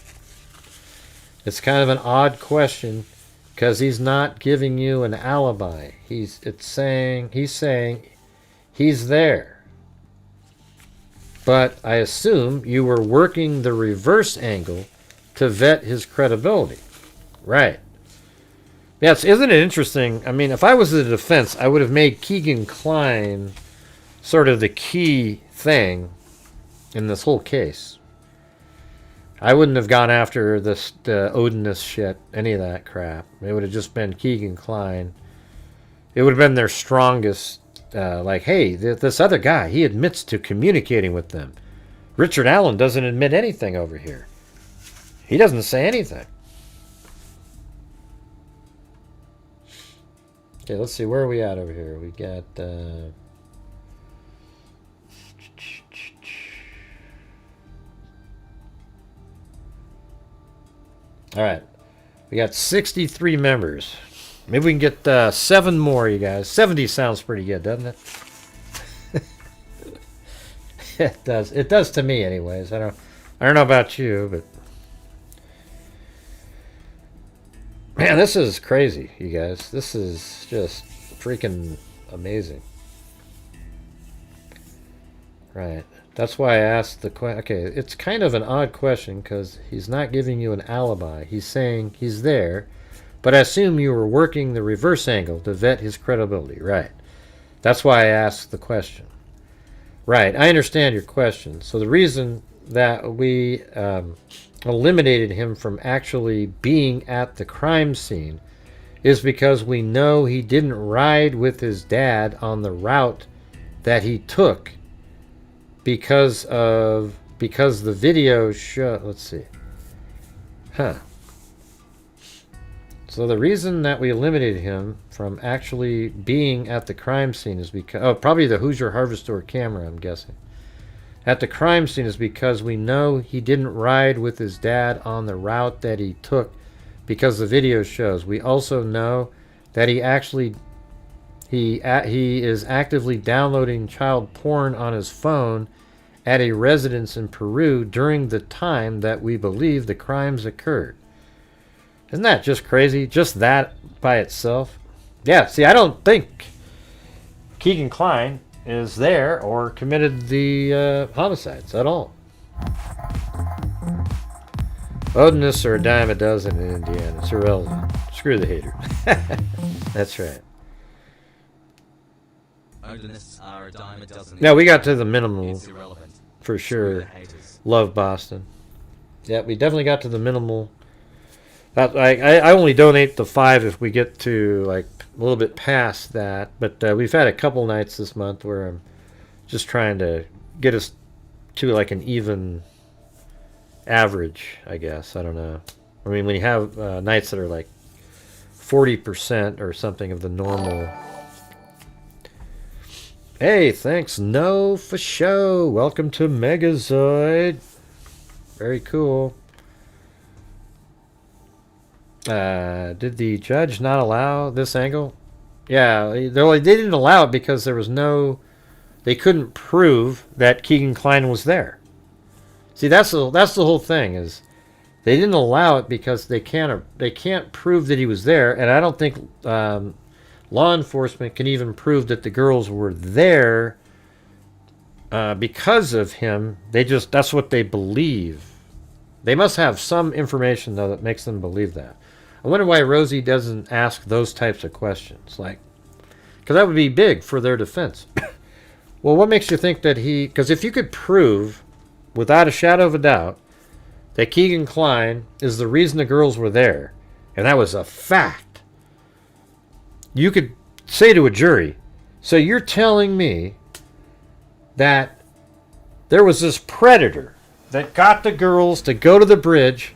It's kind of an odd question because he's not giving you an alibi. He's saying he's there. But I assume you were working the reverse angle to vet his credibility. Right. Yes, isn't it interesting? I mean, if I was the defense, I would have made Keegan Kline sort of the key thing in this whole case. I wouldn't have gone after the Odinist shit, any of that crap. It would have just been Keegan Kline. It would have been their strongest, like, hey, this other guy, he admits to communicating with them. Richard Allen doesn't admit anything over here. He doesn't say anything. Okay, let's see, where are we at over here? We got... all right, we got 63 members. Maybe we can get 7 more, you guys. 70 sounds pretty good, doesn't it? It does. It does to me, anyways. I don't know about you, but man, this is crazy, you guys. This is just freaking amazing. Right. That's why I asked the question. Okay, it's kind of an odd question because he's not giving you an alibi. He's saying he's there, but I assume you were working the reverse angle to vet his credibility. Right. That's why I asked the question. Right. I understand your question. So the reason that we eliminated him from actually being at the crime scene is because we know he didn't ride with his dad on the route that he took. Because the video show, let's see. So the reason that we eliminated him from actually being at the crime scene is because, probably the Hoosier Harvester camera, I'm guessing. At the crime scene is because we know he didn't ride with his dad on the route that he took because the video shows. We also know that he is actively downloading child porn on his phone at a residence in Peru during the time that we believe the crimes occurred. Isn't that just crazy? Just that by itself? Yeah, see, I don't think Keegan Kline is there or committed the homicides at all. Odinists are a dime a dozen in Indiana. It's irrelevant. Screw the hater. That's right. Odinists are a dime a dozen. Yeah, we got to the minimal. It's irrelevant. For sure. Haters. Love Boston. Yeah, we definitely got to the minimal. I only donate the 5 if we get to like a little bit past that. But we've had a couple nights this month where I'm just trying to get us to like an even average, I guess. I don't know. I mean, when you have nights that are like 40% or something of the normal. Hey, thanks. No, for show. Welcome to Megazoid. Very cool. Did the judge not allow this angle? Yeah, they didn't allow it because there was no... They couldn't prove that Keegan Kline was there. See, that's the whole thing, is they didn't allow it because they can't prove that he was there, and I don't think... law enforcement can even prove that the girls were there because of him. That's what they believe. They must have some information, though, that makes them believe that. I wonder why Rosie doesn't ask those types of questions. Like, because that would be big for their defense. Well, what makes you think that because if you could prove, without a shadow of a doubt, that Keegan Kline is the reason the girls were there, and that was a fact, you could say to a jury, so you're telling me that there was this predator that got the girls to go to the bridge,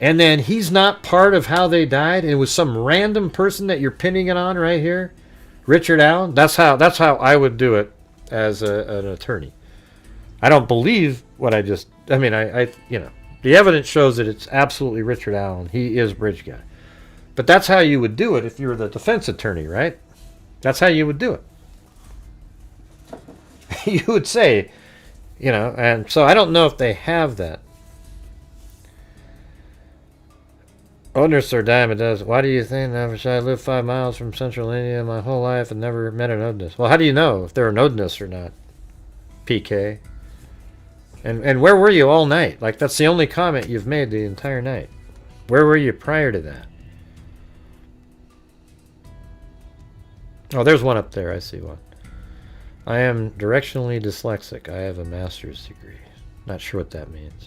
and then he's not part of how they died, and it was some random person that you're pinning it on right here, Richard Allen? That's how I would do it as an attorney. I don't believe what I mean, the evidence shows that it's absolutely Richard Allen. He is Bridge Guy. But that's how you would do it if you were the defense attorney, right? That's how you would do it. You would say, and so I don't know if they have that. Odners or Diamond does. Why do you think I lived 5 miles from central India my whole life and never met an Odness? Well, how do you know if they're an Odness or not? PK. And where were you all night? Like, that's the only comment you've made the entire night. Where were you prior to that? Oh, there's one up there. I see one. I am directionally dyslexic. I have a master's degree. Not sure what that means.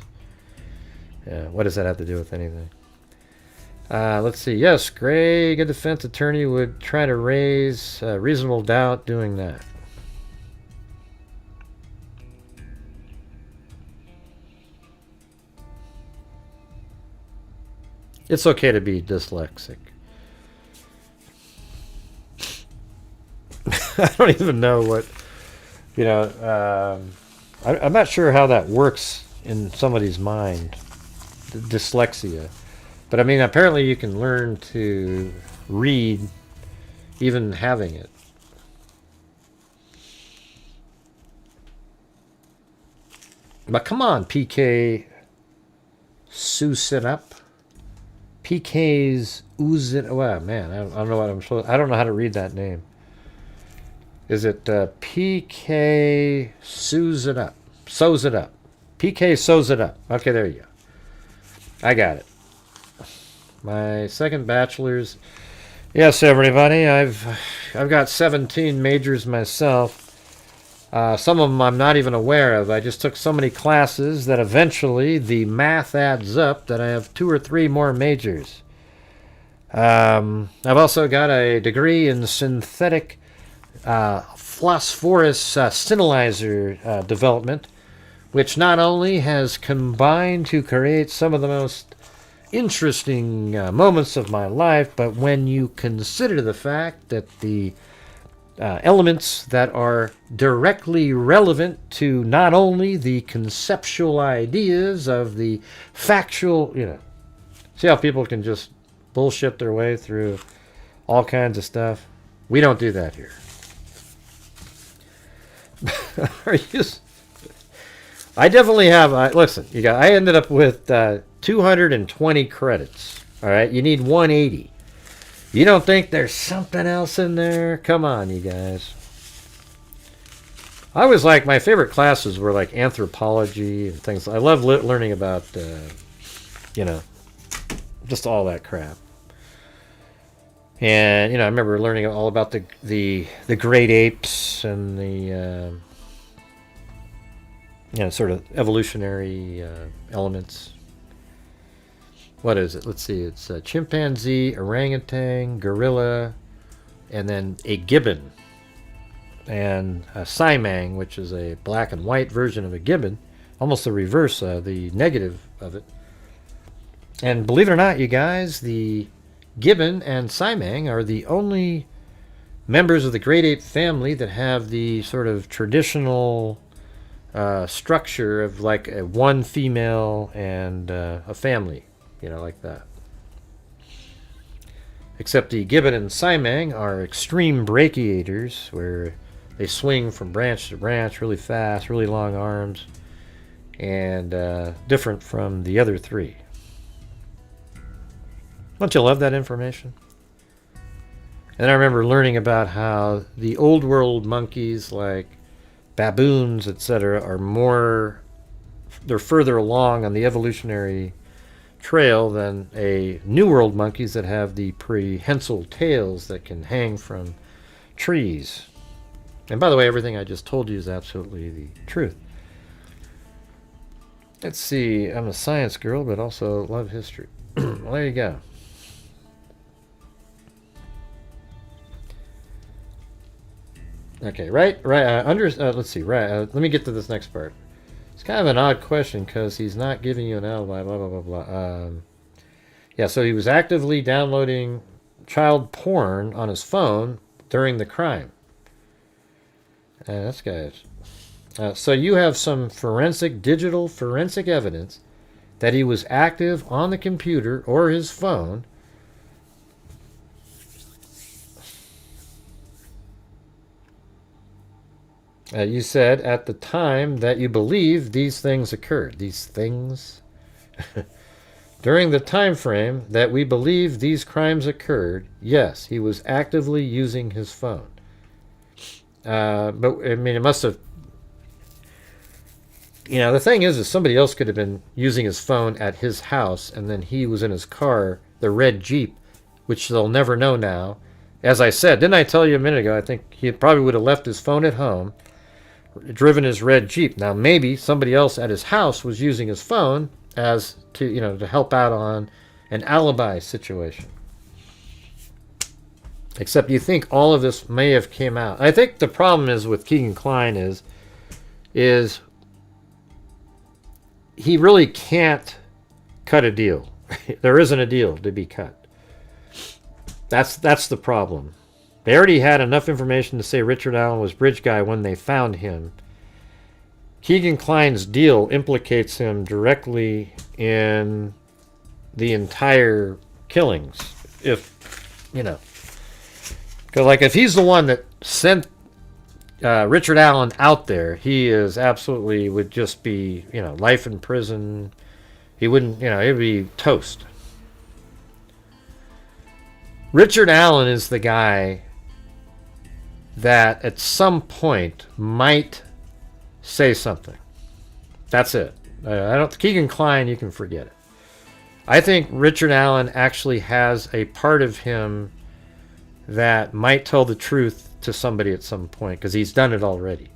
Yeah, what does that have to do with anything? Let's see. Yes, Greg, a defense attorney, would try to raise reasonable doubt doing that. It's okay to be dyslexic. I don't even know what, I'm not sure how that works in somebody's mind, dyslexia. But I mean, apparently you can learn to read even having it. But come on, PK, Soos it up. PK's ooze it. Well, man, I don't know what I'm supposed. I don't know how to read that name. Is it PK sews it up? Sews it up. PK sews it up. Okay, there you go. I got it. My second bachelor's. Yes, everybody. I've got 17 majors myself. Some of them I'm not even aware of. I just took so many classes that eventually the math adds up that I have 2 or 3 more majors. I've also got a degree in synthetic phosphorus synthesizer development, which not only has combined to create some of the most interesting moments of my life, but when you consider the fact that the elements that are directly relevant to not only the conceptual ideas of the factual, see how people can just bullshit their way through all kinds of stuff? We don't do that here. I definitely have. Listen, I ended up with 220 credits. All right, you need 180. You don't think there's something else in there? Come on, you guys. I was like, my favorite classes were like anthropology and things. I love learning about, just all that crap. And I remember learning all about the great apes and the sort of evolutionary elements. What is it? Let's see. It's a chimpanzee, orangutan, gorilla, and then a gibbon, and a simang, which is a black and white version of a gibbon, almost the reverse, the negative of it. And believe it or not, you guys, the gibbon and simang are the only members of the great ape family that have the sort of traditional structure of like one female and a family, like that. Except the gibbon and simang are extreme brachiators, where they swing from branch to branch really fast, really long arms, and different from the other 3. Don't you love that information? And I remember learning about how the old world monkeys like baboons, etc., they're further along on the evolutionary trail than a New World monkeys that have the prehensile tails that can hang from trees. And by the way, everything I just told you is absolutely the truth. Let's see, I'm a science girl, but also love history. Well, there you go. Okay, right. Let's see. Right. Let me get to this next part. It's kind of an odd question because he's not giving you an alibi. Blah blah blah blah. Yeah. So he was actively downloading child porn on his phone during the crime. That's guys. So you have some digital forensic evidence that he was active on the computer or his phone. You said at the time that you believe these things occurred. These things? During the time frame that we believe these crimes occurred, yes, he was actively using his phone. But, I mean, it must have... You know, the thing is somebody else could have been using his phone at his house, and then he was in his car, the red Jeep, which they'll never know now. As I said, didn't I tell you a minute ago, I think he probably would have left his phone at home, driven his red Jeep. Now, maybe somebody else at his house was using his phone as to, you know, to help out on an alibi situation. Except you think all of this may have came out. I think the problem is with Keegan Kline is he really can't cut a deal. There isn't a deal to be cut. That's the problem. They already had enough information to say Richard Allen was bridge guy when they found him. Keegan Kline's deal implicates him directly in the entire killings. If, you know. Because, like, if he's the one that sent Richard Allen out there, he is absolutely would just be, you know, life in prison. He wouldn't, you know, it would be toast. Richard Allen is the guy that at some point might say something. That's it. I don't. Keegan Kline, you can forget it. I think Richard Allen actually has a part of him that might tell the truth to somebody at some point because he's done it already.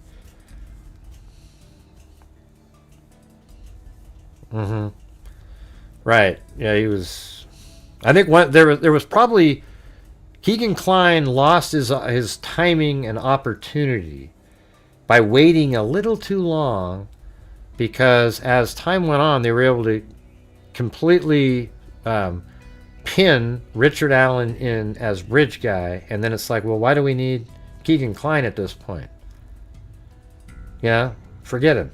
Mm-hmm. Right. Yeah, he was. I think there was probably Keegan Kline lost his timing and opportunity by waiting a little too long, because as time went on, they were able to completely pin Richard Allen in as bridge guy, and then it's like, well, why do we need Keegan Kline at this point? Yeah, forget him.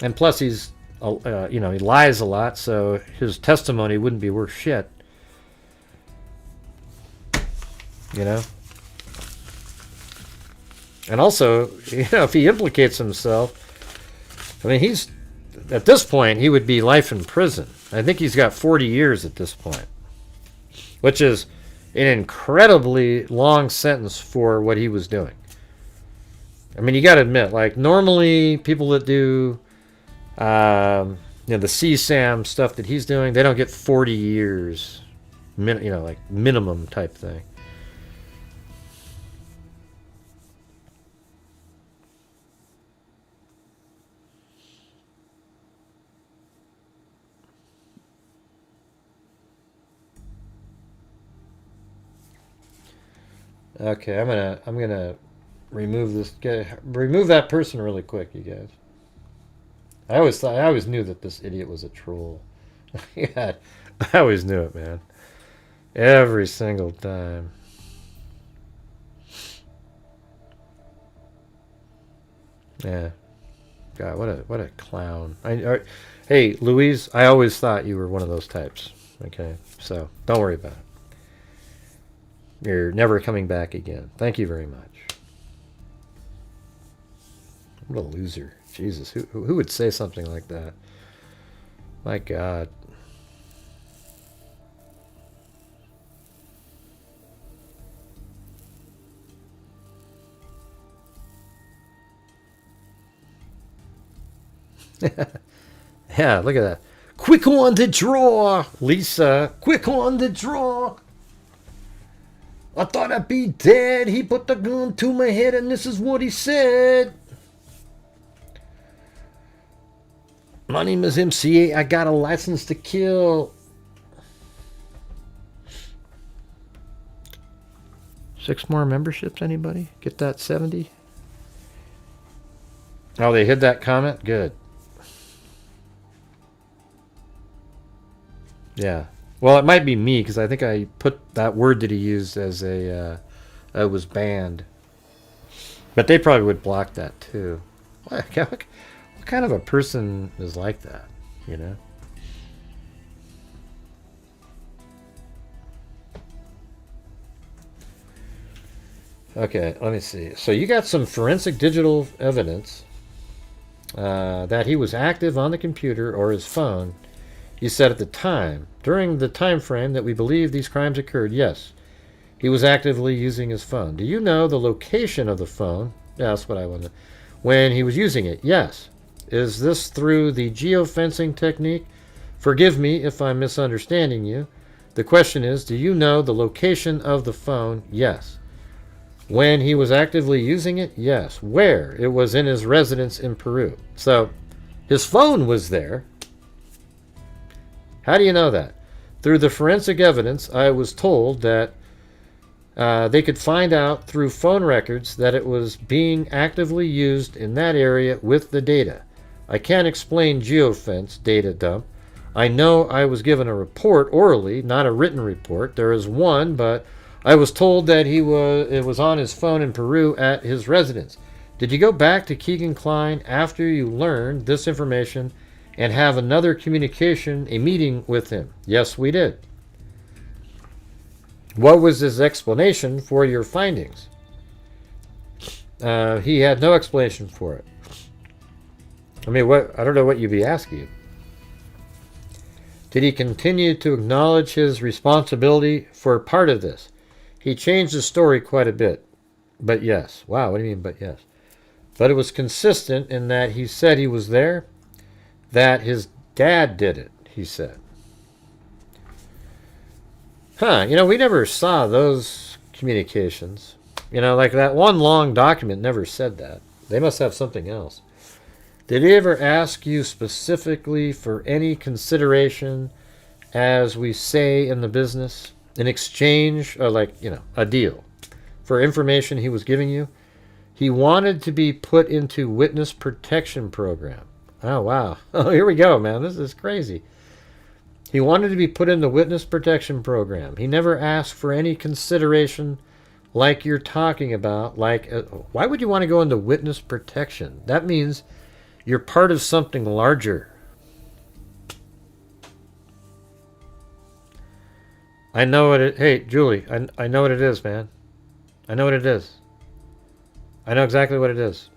And plus, he's you know, he lies a lot, so his testimony wouldn't be worth shit. You know? And also, you know, if he implicates himself, I mean, he's, at this point, he would be life in prison. I think he's got 40 years at this point, which is an incredibly long sentence for what he was doing. I mean, you got to admit, like, normally people that do, you know, the CSAM stuff that he's doing, they don't get 40 years, you know, like minimum type thing. Okay, I'm gonna remove this guy, remove that person really quick, you guys. I always knew that this idiot was a troll. Yeah, I always knew it, man. Every single time. Yeah. God, what a clown. Hey, Louise, I always thought you were one of those types. Okay, so don't worry about it. You're never coming back again. Thank you very much. What a loser. Jesus, who would say something like that? My God. Yeah, look at that. Quick on the draw, Lisa. Quick on the draw. I thought I'd be dead. He put the gun to my head and this is what he said. My name is MCA. I got a license to kill. 6 more memberships, anybody? Get that 70? Oh, they hid that comment? Good. Yeah. Well, it might be me, because I think I put that word that he used as a... it was banned. But they probably would block that, too. What kind of a person is like that, you know? Okay, let me see. So you got some forensic digital evidence that he was active on the computer or his phone. You said at the time, during the time frame that we believe these crimes occurred, yes, he was actively using his phone. Do you know the location of the phone? Yeah, that's what I wanted. When he was using it, yes. Is this through the geofencing technique? Forgive me if I'm misunderstanding you. The question is, do you know the location of the phone? Yes. When he was actively using it? Yes. Where? It was in his residence in Peru. So, his phone was there. How do you know that? Through the forensic evidence, I was told that they could find out through phone records that it was being actively used in that area with the data. I can't explain geofence data dump. I know I was given a report orally, not a written report. There is one, but I was told that it was on his phone in Peru at his residence. Did you go back to Keegan Kline after you learned this information and have another communication, a meeting with him? Yes, we did. What was his explanation for your findings? He had no explanation for it. I mean, I don't know what you'd be asking. Did he continue to acknowledge his responsibility for part of this? He changed the story quite a bit. But yes. Wow, what do you mean, but yes? But it was consistent in that he said he was there, that his dad did it, he said. Huh, you know, we never saw those communications. You know, like that one long document never said that. They must have something else. Did he ever ask you specifically for any consideration, as we say in the business, in exchange, or like, you know, a deal, for information he was giving you? He wanted to be put into witness protection program. Oh, wow. Oh, here we go, man. This is crazy. He wanted to be put in the witness protection program. He never asked for any consideration like you're talking about. Like, why would you want to go into witness protection? That means you're part of something larger. I know what it... Hey, Julie, I know what it is, man. I know what it is. I know exactly what it is.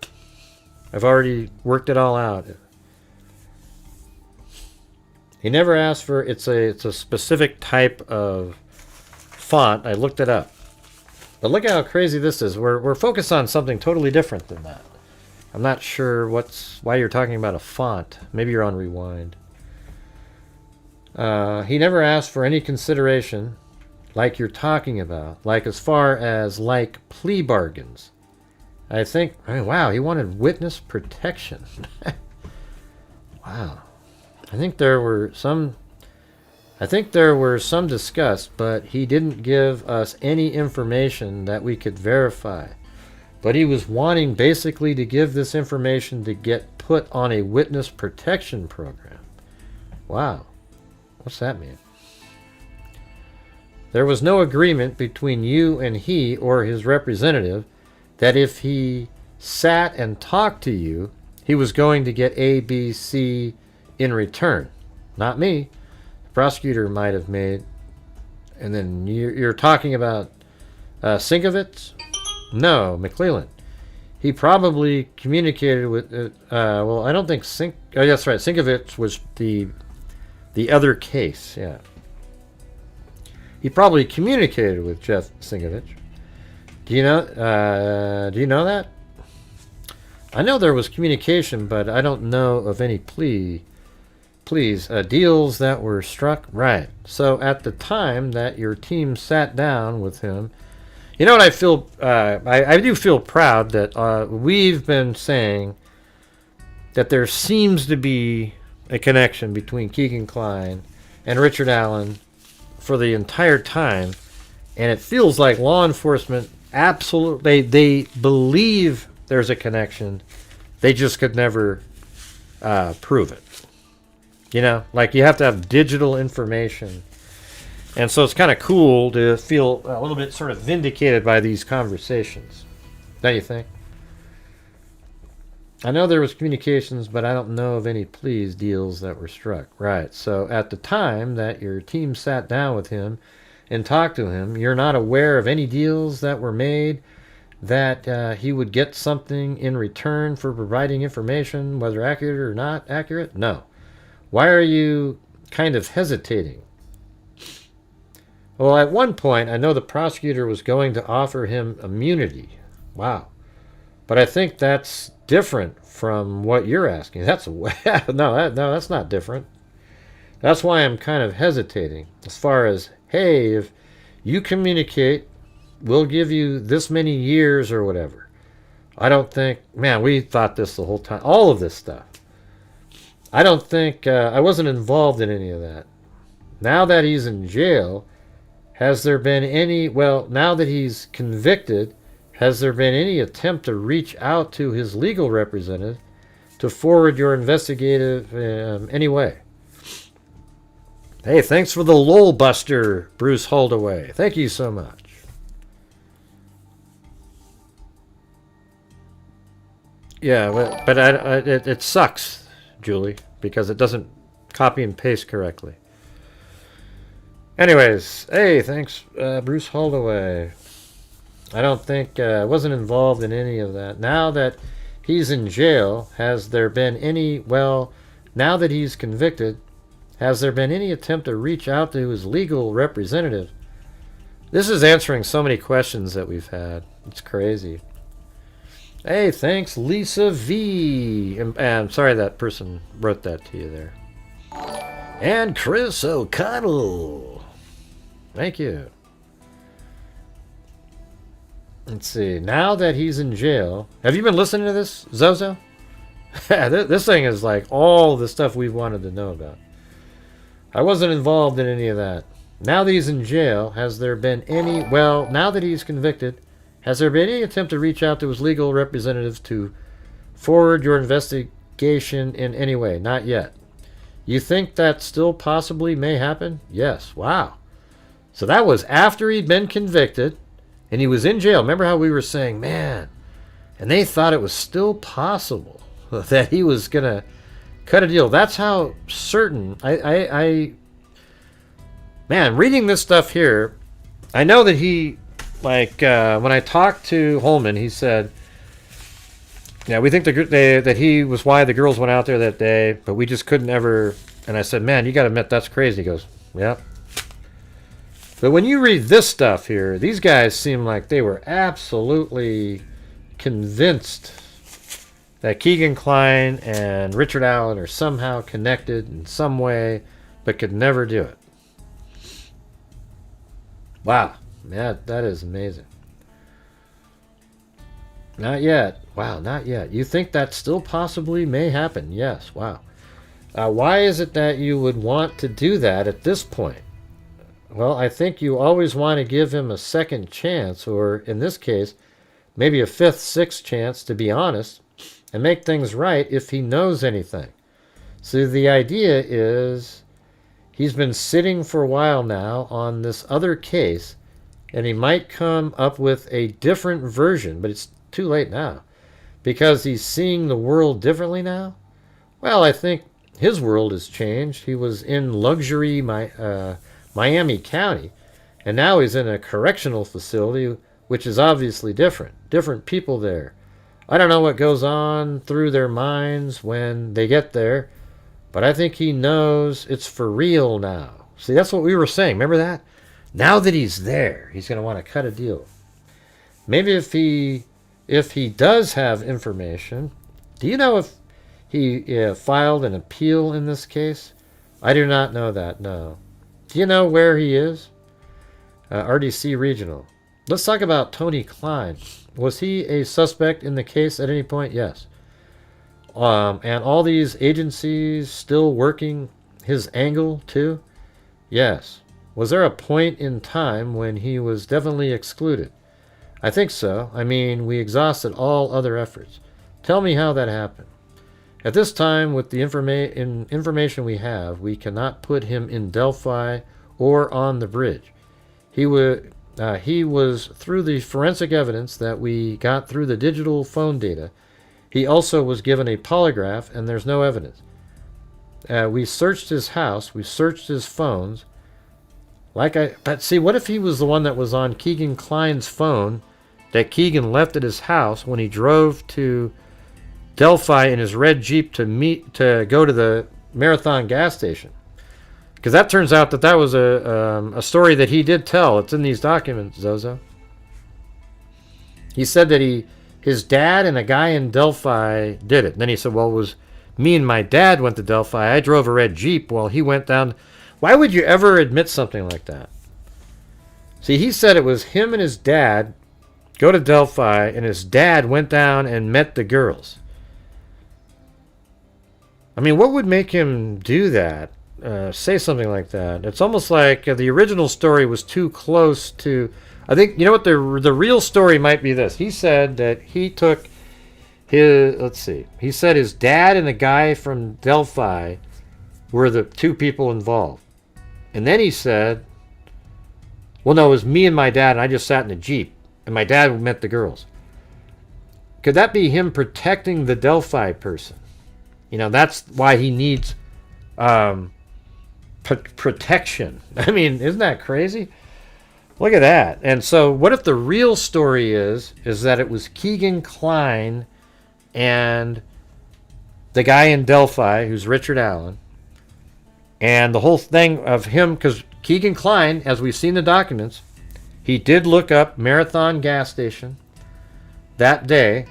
I've already worked it all out. He never asked for... It's a specific type of font. I looked it up. But look at how crazy this is. We're focused on something totally different than that. I'm not sure why you're talking about a font. Maybe you're on rewind. He never asked for any consideration like you're talking about. Like as far as like plea bargains. I think, I mean, wow, he wanted witness protection. Wow. I think there were some discussed, but he didn't give us any information that we could verify. But he was wanting basically to give this information to get put on a witness protection program. Wow. What's that mean? There was no agreement between you and he or his representative that if he sat and talked to you, he was going to get A, B, C in return. Not me. The prosecutor might have made. And then you're talking about Sinkovich? No, Macleod. He probably communicated with... well, I don't think Oh, that's right. Sinkovich was the other case, yeah. He probably communicated with Jeff Sinkovich. Do you know that? I know there was communication, but I don't know of any deals that were struck. Right. So at the time that your team sat down with him, you know what I feel? I do feel proud that we've been saying that there seems to be a connection between Keegan Kline and Richard Allen for the entire time, and it feels like law enforcement absolutely, they believe there's a connection. They just could never prove it. You know, like you have to have digital information. And so it's kind of cool to feel a little bit sort of vindicated by these conversations. Don't you think? I know there was communications, but I don't know of any pleas deals that were struck. Right. So at the time that your team sat down with him and talked to him, you're not aware of any deals that were made that he would get something in return for providing information, whether accurate or not accurate? No. Why are you kind of hesitating? Well, at one point, I know the prosecutor was going to offer him immunity. Wow. But I think that's different from what you're asking. That's that's not different. That's why I'm kind of hesitating. As far as, hey, if you communicate, we'll give you this many years or whatever. I don't think, man, we thought this the whole time. All of this stuff. I don't think, I wasn't involved in any of that. Now that he's in jail, has there been any, well, now that he's convicted, has there been any attempt to reach out to his legal representative to forward your investigative anyway? Hey, thanks for the lol buster, Bruce Holdaway. Thank you so much. Yeah, but it sucks, Julie, because it doesn't copy and paste correctly. Anyways, hey, thanks, Bruce Holdaway. I don't think, I wasn't involved in any of that. Now that he's in jail, has there been any, well, now that he's convicted, has there been any attempt to reach out to his legal representative? This is answering so many questions that we've had. It's crazy. Hey, thanks, Lisa V. And I'm sorry that person wrote that to you there. And Chris O'Connell. Thank you. Let's see. Now that he's in jail, have you been listening to this, Zozo? This thing is like all the stuff we've wanted to know about. I wasn't involved in any of that. Now that he's in jail, has there been any, well, now that he's convicted, has there been any attempt to reach out to his legal representatives to forward your investigation in any way? Not yet. You think that still possibly may happen? Yes. Wow. So that was after he'd been convicted and he was in jail. Remember how we were saying, man, and they thought it was still possible that he was going to cut a deal. That's how certain man, reading this stuff here, I know that he, like, when I talked to Holman, he said, yeah, we think that he was why the girls went out there that day, but we just couldn't ever, and I said, man, you got to admit, that's crazy. He goes, yeah. But when you read this stuff here, these guys seem like they were absolutely convinced that Keegan Kline and Richard Allen are somehow connected in some way, but could never do it. Wow. Yeah, that is amazing. Not yet. Wow, not yet. You think that still possibly may happen? Yes. Wow. Why is it that you would want to do that at this point? Well, I think you always want to give him a second chance, or in this case, maybe a fifth, sixth chance, to be honest, and make things right if he knows anything. So the idea is he's been sitting for a while now on this other case, and he might come up with a different version, but it's too late now because he's seeing the world differently now. Well, I think his world has changed. He was in luxury Miami County, and now he's in a correctional facility, which is obviously different people there. I don't know what goes on through their minds when they get there, but I think he knows it's for real now. See, that's what we were saying. Remember that? Now that he's there, he's going to want to cut a deal. Maybe if he does have information, do you know if he filed an appeal in this case? I do not know that, no. Do you know where he is? RDC Regional. Let's talk about Tony Kline. Was he a suspect in the case at any point? Yes. And all these agencies still working his angle too? Yes. Was there a point in time when he was definitely excluded? I think so. I mean, we exhausted all other efforts. Tell me how that happened. At this time, with the information we have, we cannot put him in Delphi or on the bridge. He was through the forensic evidence that we got through the digital phone data. He also was given a polygraph, and there's no evidence. We searched his house. We searched his phones. But see, what if he was the one that was on Keegan Klein's phone that Keegan left at his house when he drove to Delphi in his red Jeep to go to the Marathon gas station? Because that turns out that was a story that he did tell. It's in these documents, Zozo. He said that his dad and a guy in Delphi did it. And then he said, well, it was me and my dad went to Delphi. I drove a red Jeep while he went down. Why would you ever admit something like that? See, he said it was him and his dad go to Delphi, and his dad went down and met the girls. I mean, what would make him do that? Say something like that? It's almost like the original story was too close to... I think, you know what, the real story might be this. He said that he took his... Let's see. He said his dad and a guy from Delphi were the two people involved. And then he said, well, no, it was me and my dad, and I just sat in a Jeep, and my dad met the girls. Could that be him protecting the Delphi person? You know, that's why he needs protection. I mean, isn't that crazy? Look at that. And so what if the real story is that it was Keegan Klein and the guy in Delphi, who's Richard Allen, and the whole thing of him, because Keegan Klein, as we've seen the documents, he did look up Marathon gas station that day.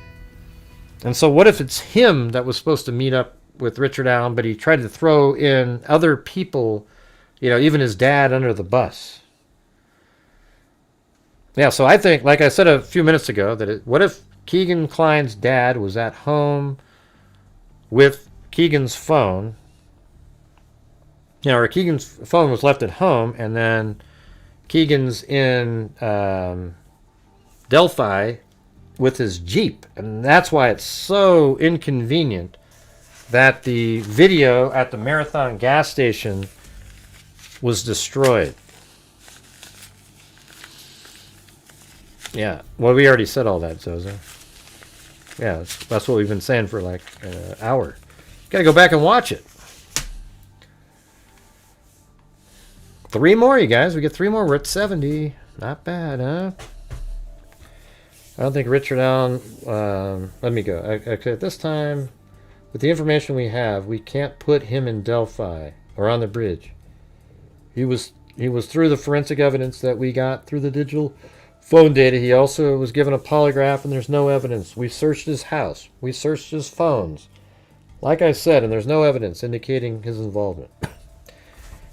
And so what if it's him that was supposed to meet up with Richard Allen, but he tried to throw in other people, you know, even his dad, under the bus? Yeah, so I think, like I said a few minutes ago, that what if Keegan Klein's dad was at home with Keegan's phone, you know, or Keegan's phone was left at home, and then Keegan's in Delphi with his Jeep. And that's why it's so inconvenient that the video at the Marathon gas station was destroyed. Yeah, well, we already said all that, Zozo. Yeah, that's what we've been saying for like an hour. Gotta go back and watch it. 3 more, you guys. We get 3 more. We're at 70. Not bad, huh? I don't think Richard Allen... let me go. Okay, at this time, with the information we have, we can't put him in Delphi or on the bridge. He was through the forensic evidence that we got through the digital phone data. He also was given a polygraph, and there's no evidence. We searched his house. We searched his phones. Like I said, and there's no evidence indicating his involvement.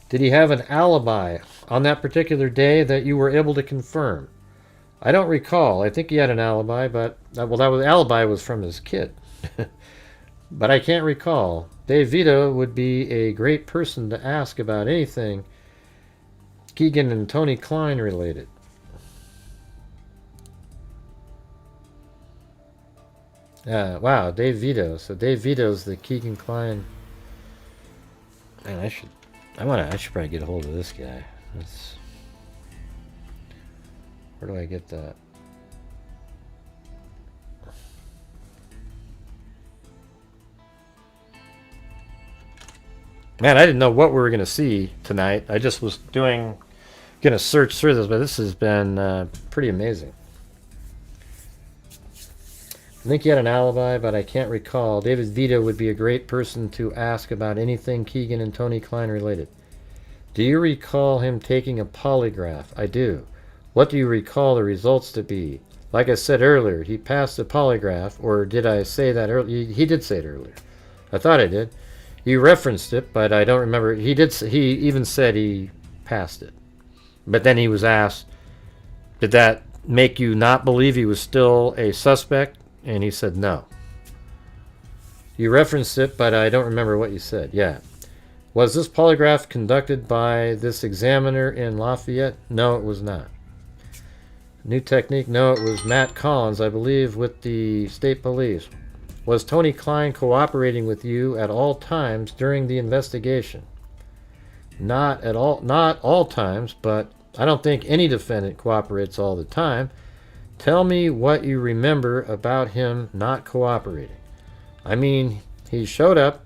Did he have an alibi on that particular day that you were able to confirm? I don't recall. I think he had an alibi, but alibi was from his kid. But I can't recall. Dave Vito would be a great person to ask about anything Keegan and Tony Klein related. Wow, Dave Vito. So Dave Vito's the Keegan Klein. Man, I should probably get a hold of this guy. Where do I get that? Man, I didn't know what we were going to see tonight. I just was going to search through this, but this has been pretty amazing. I think he had an alibi, but I can't recall. David Vito would be a great person to ask about anything Keegan and Tony Klein related. Do you recall him taking a polygraph? I do. What do you recall the results to be? Like I said earlier, he passed the polygraph, or did I say that earlier? He did say it earlier. I thought I did. You referenced it, but I don't remember. He even said he passed it. But then he was asked, did that make you not believe he was still a suspect? And he said no. You referenced it, but I don't remember what you said. Yeah. Was this polygraph conducted by this examiner in Lafayette? No, it was not. New technique? No, it was Matt Collins, I believe, with the state police. Was Tony Klein cooperating with you at all times during the investigation? Not all times, but I don't think any defendant cooperates all the time. Tell me what you remember about him not cooperating. I mean, he showed up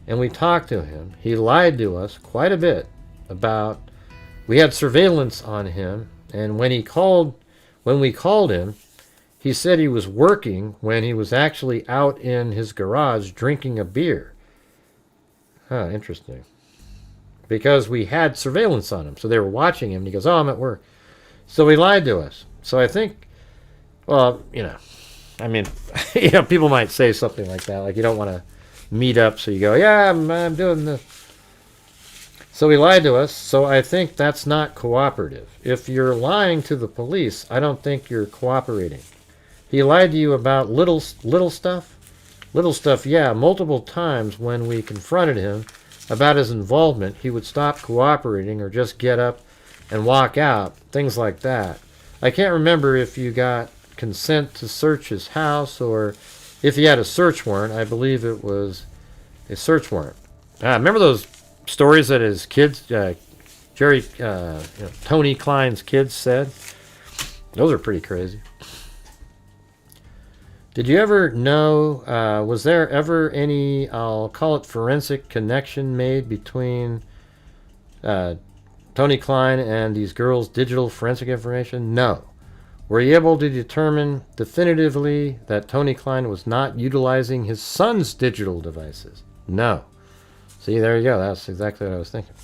and we talked to him. He lied to us quite a bit about, we had surveillance on him, and when we called him, he said he was working when he was actually out in his garage drinking a beer. Huh, interesting. Because we had surveillance on him, so they were watching him, and he goes, oh, I'm at work. So he lied to us. So I think, well, I mean, people might say something like that, like you don't want to meet up, so you go, yeah, I'm doing this. So he lied to us, so I think that's not cooperative. If you're lying to the police, I don't think you're cooperating. He lied to you about little stuff? Little stuff, yeah, multiple times when we confronted him about his involvement, he would stop cooperating or just get up and walk out, things like that. I can't remember if you got consent to search his house or if he had a search warrant. I believe it was a search warrant. Remember those stories that his kids, Tony Klein's kids said? Those are pretty crazy. Did you ever know, was there ever any, I'll call it forensic connection made between Tony Klein and these girls' digital forensic information? No. Were you able to determine definitively that Tony Klein was not utilizing his son's digital devices? No. See, there you go. That's exactly what I was thinking.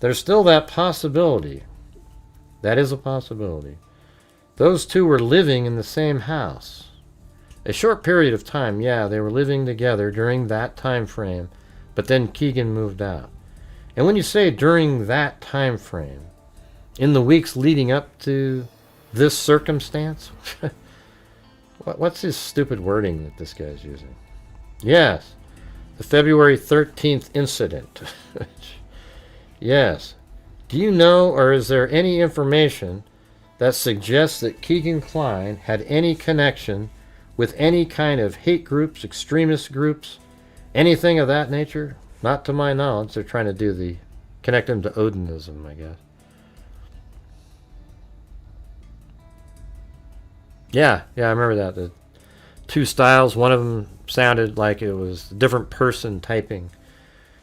There's still that possibility. That is a possibility. Those two were living in the same house. A short period of time, yeah, they were living together during that time frame, but then Keegan moved out. And when you say during that time frame, in the weeks leading up to this circumstance, what's his stupid wording that this guy's using? Yes, the February 13th incident. Yes. Do you know, or is there any information that suggests that Keegan Klein had any connection with any kind of hate groups, extremist groups, anything of that nature? Not to my knowledge. They're trying to connect him to Odinism, I guess. Yeah, I remember that. The two styles, one of them sounded like it was a different person typing.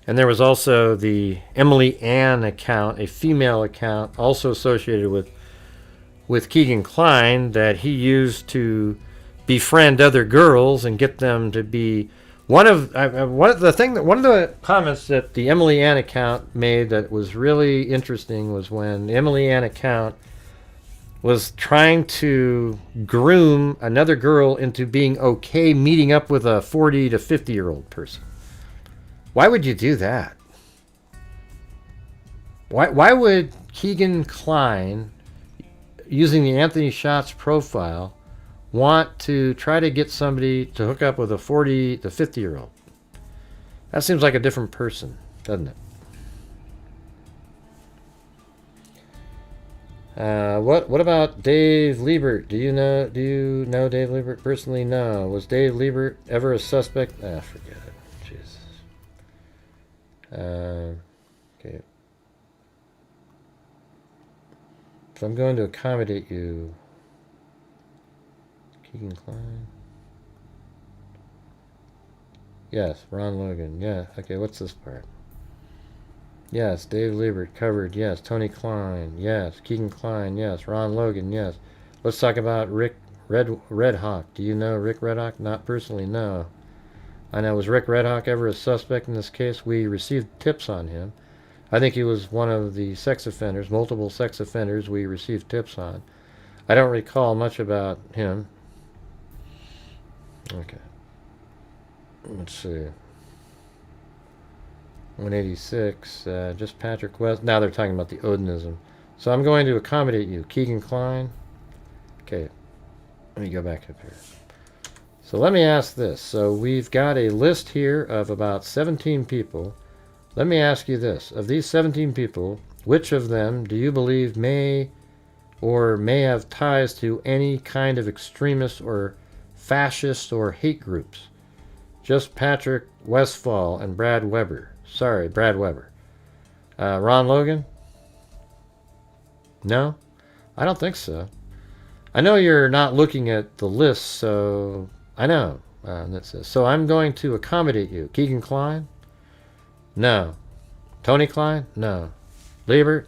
And there was also the Emily Ann account, a female account, also associated with Keegan Klein, that he used to befriend other girls and get them to be one of the comments that the Emily Ann account made that was really interesting was when the Emily Ann account was trying to groom another girl into being okay meeting up with a 40 to 50-year-old person. Why would you do that? Why would Keegan Klein, using the Anthony Schatz profile, want to try to get somebody to hook up with a 40 to 50-year-old? That seems like a different person, doesn't it? What about Dave Liebert? Do you know Dave Liebert personally? No. Was Dave Liebert ever a suspect? Forget it. Jesus. Okay. If I'm going to accommodate you, Keegan Klein. Yes, Ron Logan. Yeah. Okay, what's this part? Yes, Dave Liebert covered. Yes, Tony Klein. Yes, Keegan Klein. Yes, Ron Logan. Yes. Let's talk about Rick Redhawk. Do you know Rick Redhawk? Not personally, no. I know. Was Rick Redhawk ever a suspect in this case? We received tips on him. I think he was one of the sex offenders, multiple sex offenders we received tips on. I don't recall much about him. Okay. Let's see. 186, just Patrick West. Now they're talking about the Odinism. So I'm going to accommodate you. Keegan Klein. Okay. Let me go back up here. So let me ask this. So we've got a list here of about 17 people. Let me ask you this. Of these 17 people, which of them do you believe may or may have ties to any kind of extremist or fascist or hate groups. Just Patrick Westfall and Brad Weber. Sorry, Brad Weber. Ron Logan? No? I don't think so. I know you're not looking at the list, so I know. That says, so I'm going to accommodate you. Keegan Klein? No. Tony Klein? No. Liebert?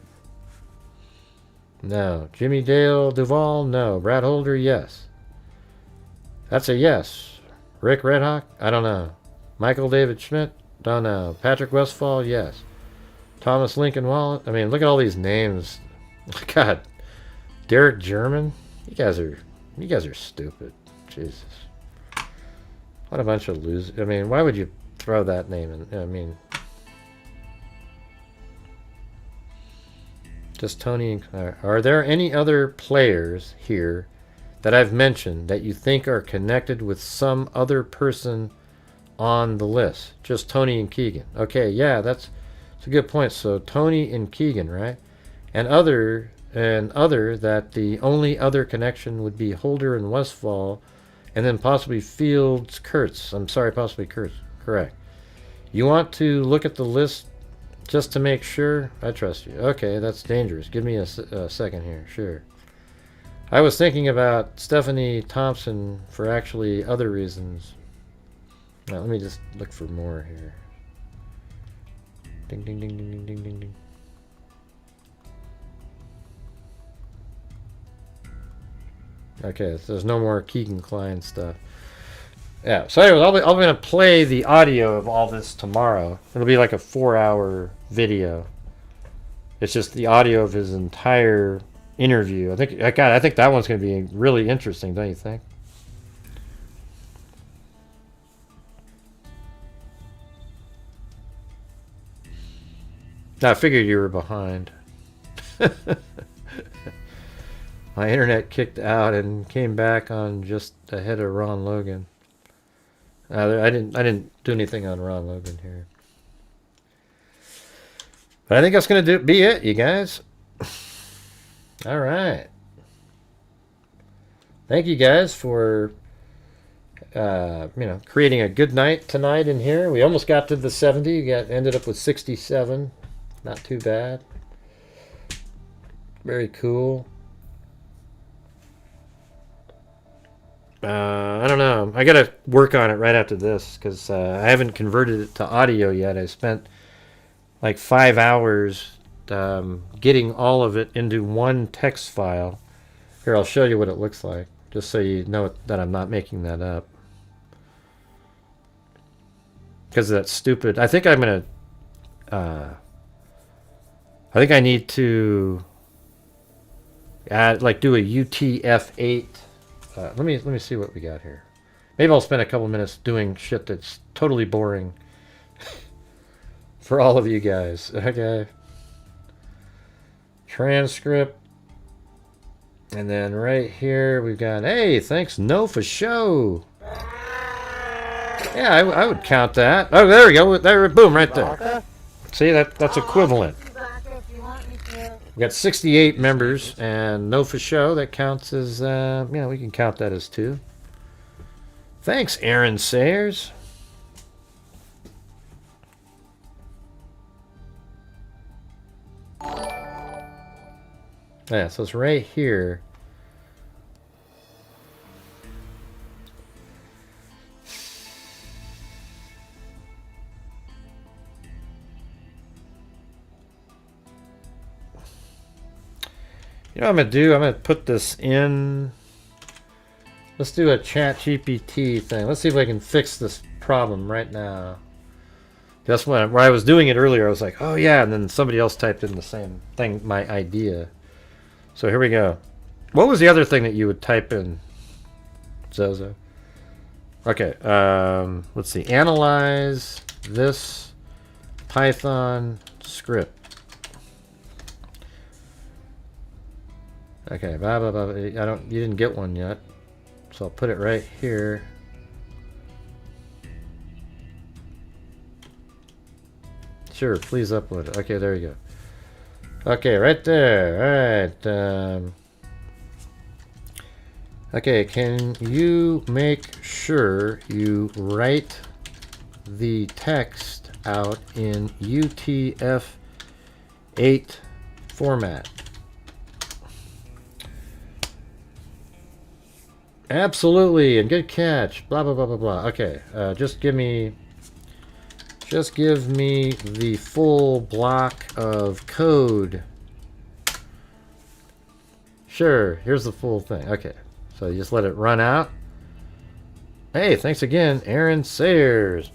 No. Jimmy Dale Duvall? No. Brad Holder? Yes. That's a yes. Rick Redhawk? I don't know. Michael David Schmidt? Don't know. Patrick Westfall? Yes. Thomas Lincoln Wallet? I mean, look at all these names. God. Derek German? You guys are stupid. Jesus. What a bunch of losers. I mean, why would you throw that name in? I mean, just Tony. Are there any other players here that I've mentioned that you think are connected with some other person on the list? Just Tony and Keegan. Okay, yeah, that's a good point. So Tony and Keegan, right? And other that the only other connection would be Holder and Westfall, and then possibly Fields Kurtz. I'm sorry, possibly Kurtz. Correct. You want to look at the list just to make sure? I trust you. Okay, that's dangerous. Give me a second here. Sure. I was thinking about Stephanie Thompson for actually other reasons. Now, let me just look for more here. Ding, ding, ding, ding, ding, ding, ding, ding. Okay, so there's no more Keegan Klein stuff. Yeah, so anyways, I'm going to play the audio of all this tomorrow. It'll be like a 4-hour video. It's just the audio of his entire interview. I think that one's going to be really interesting, don't you think? I figured you were behind. My internet kicked out and came back on just ahead of Ron Logan. I didn't do anything on Ron Logan here. But I think that's going to be it, you guys. All right. Thank you guys for creating a good night tonight in here. We almost got to the 70. Ended up with 67. Not too bad. Very cool. I don't know. I gotta work on it right after this because I haven't converted it to audio yet. I spent like 5 hours getting all of it into one text file. Here, I'll show you what it looks like, just so you know that I'm not making that up. Because of that stupid... I think I'm gonna... I think I need to add, do a UTF-8. Let me see what we got here. Maybe I'll spend a couple minutes doing shit that's totally boring for all of you guys. Okay. Transcript. And then right here we've got, hey, thanks, no for show. Yeah, I would count that. Oh, there we go. There, boom, right there. See, that's equivalent. We got 68 members, and no for show. That counts as, we can count that as 2. Thanks, Aaron Sayers. Yeah, so it's right here. You know what I'm going to do? I'm going to put this in. Let's do a chat GPT thing. Let's see if I can fix this problem right now. That's when I was doing it earlier. I was like, oh yeah, and then somebody else typed in the same thing, my idea. So here we go. What was the other thing that you would type in, Zozo? Okay, let's see. Analyze this Python script. Okay, blah, blah, blah. You didn't get one yet. So I'll put it right here. Sure, please upload it. Okay, there you go. Okay, right there. All right. Okay, can you make sure you write the text out in UTF-8 format? Absolutely, and good catch. Blah blah blah blah blah. Okay, just give me the full block of code. Sure, here's the full thing. Okay, so you just let it run out. Hey, thanks again, Aaron Sayers.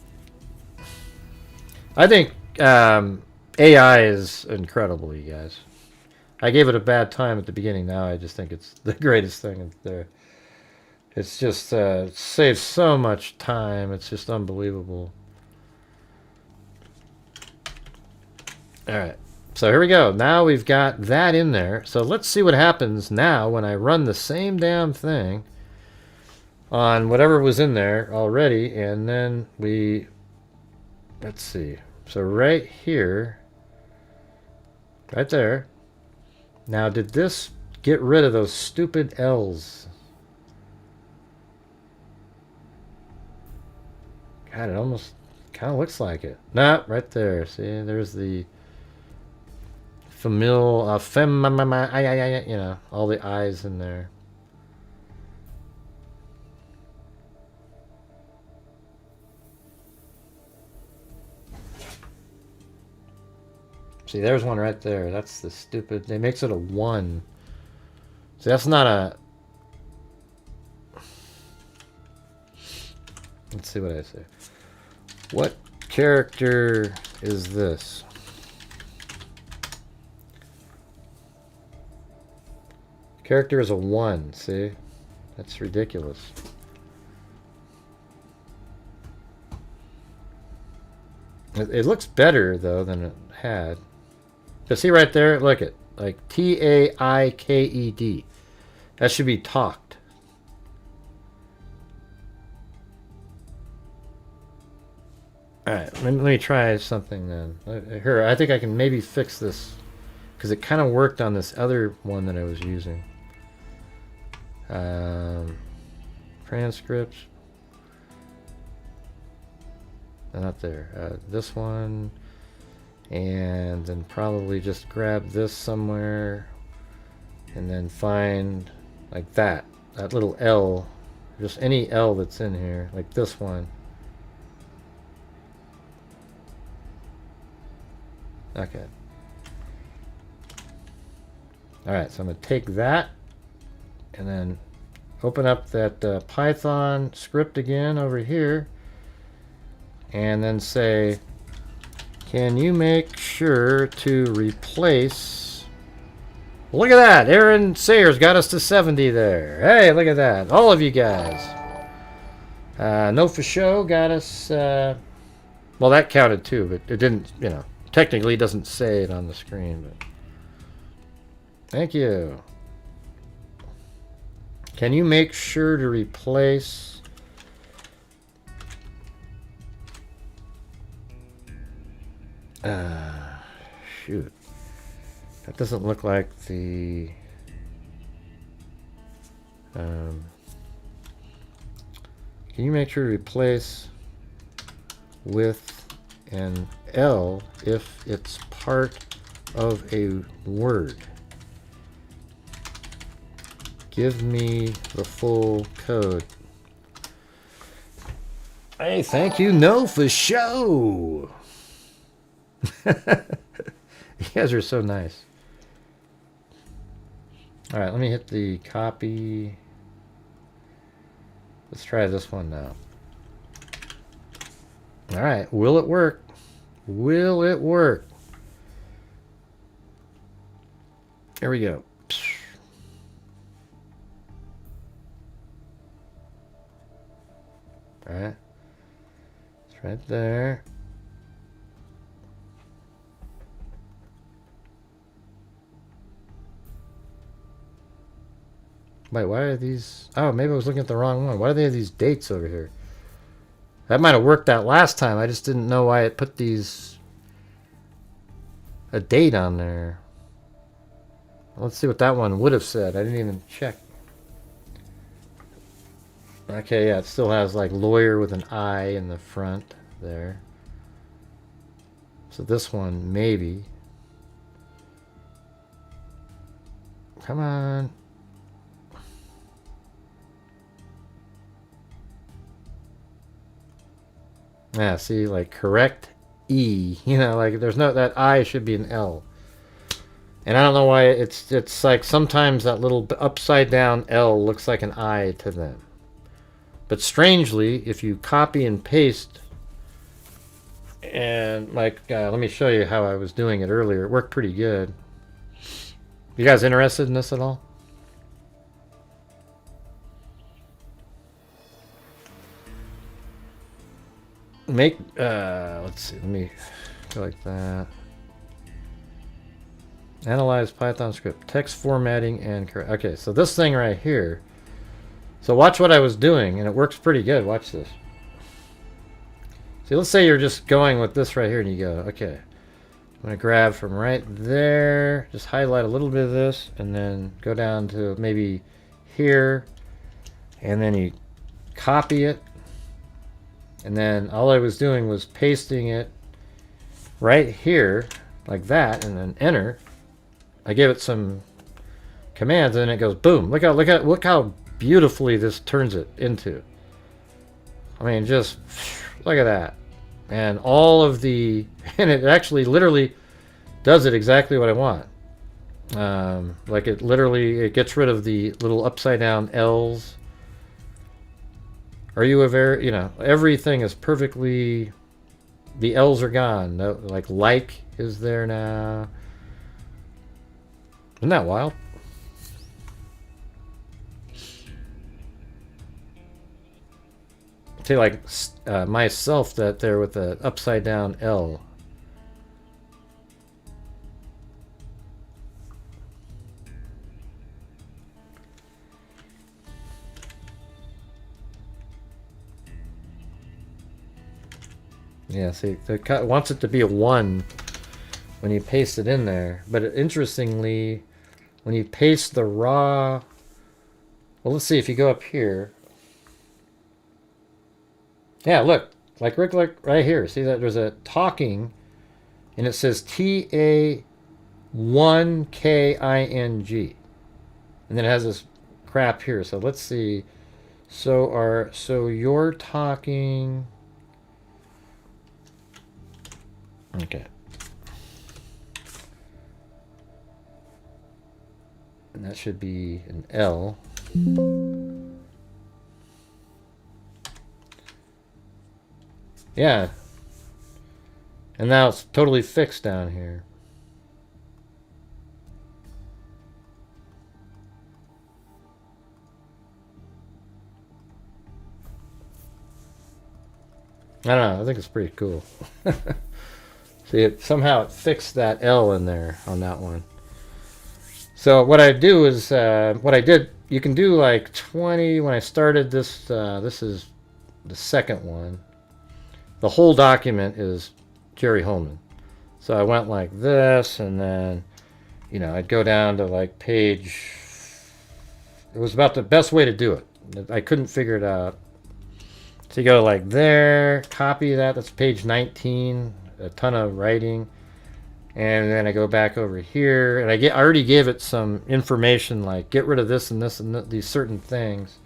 I think AI is incredible, you guys. I gave it a bad time at the beginning. Now I just think it's the greatest thing there. It's just saves so much time. It's just unbelievable. All right. So here we go. Now we've got that in there. So let's see what happens now when I run the same damn thing on whatever was in there already. And then let's see. So right here, right there. Now, did this get rid of those stupid L's? God, it almost kind of looks like it. Nah, right there. See, there's the familial, you know, all the I's in there. See, there's one right there. That's the stupid. It makes it a 1. See, that's not a. Let's see what I say. What character is this? Character is a 1. See, that's ridiculous. It looks better though than it had. But see right there, look at like Taiked. That should be talked. All right, let me try something then. Here, I think I can maybe fix this because it kind of worked on this other one that I was using. Transcripts. Not there. This one. And then probably just grab this somewhere. And then find like that little L. Just any L that's in here. Like this one. Okay. Alright, so I'm going to take that and then open up that Python script again over here and then say, can you make sure to replace... Look at that! Aaron Sayers got us to 70 there. Hey, look at that. All of you guys. No for show got us... well, that counted too, but it didn't, you know... Technically, it doesn't say it on the screen, but thank you. Can you make sure to replace shoot. That doesn't look like the can you make sure to replace with an L if it's part of a word? Give me the full code. Hey, thank you. No, for show. You guys are so nice. All right, let me hit the copy. Let's try this one now. All right, will it work? Will it work? Here we go. All right, it's right there. Wait, why are these? Oh, maybe I was looking at the wrong one. Why do they have these dates over here? That might have worked out last time. I just didn't know why it put a date on there. Let's see what that one would have said. I didn't even check. Okay, yeah, it still has like lawyer with an I in the front there. So this one, maybe. Come on. Yeah, see, like correct E. You know, like there's no, that I should be an L. And I don't know why it's like sometimes that little upside down L looks like an I to them. But strangely, if you copy and paste, and like, let me show you how I was doing it earlier. It worked pretty good. You guys interested in this at all? Make, let's see, let me go like that. Analyze Python script, text formatting, and correct. Okay, so this thing right here. So watch what I was doing, and it works pretty good. Watch this. See, let's say you're just going with this right here, and you go, okay, I'm going to grab from right there, just highlight a little bit of this, and then go down to maybe here, and then you copy it, and then all I was doing was pasting it right here, like that, and then enter. I gave it some commands, and then it goes boom. Look how beautifully this turns it into. I mean, just look at that. And all of the, and it actually literally does it exactly what I want. Like it gets rid of the little upside down L's. Are you aware? You know, everything is perfectly, the L's are gone. No, like is there now. Isn't that wild? See, like myself, that there with the upside down L. Yeah, see, it wants it to be a 1 when you paste it in there. But interestingly, when you paste the raw... Well, let's see if you go up here. Yeah, look, like right here. See that there's a talking, and it says TA1KING, and then it has this crap here. So let's see. So you're talking. Okay. And that should be an L. Yeah. And now it's totally fixed down here. I don't know. I think it's pretty cool. See, somehow it fixed that L in there on that one. So what I do is, what I did, you can do like 20. When I started this, this is the second one. The whole document is Jerry Holman. So I went like this, and then, you know, I'd go down to like page, it was about the best way to do it. I couldn't figure it out. So you go like there, copy that, that's page 19, a ton of writing. And then I go back over here, and I already gave it some information, like get rid of this and this and these certain things.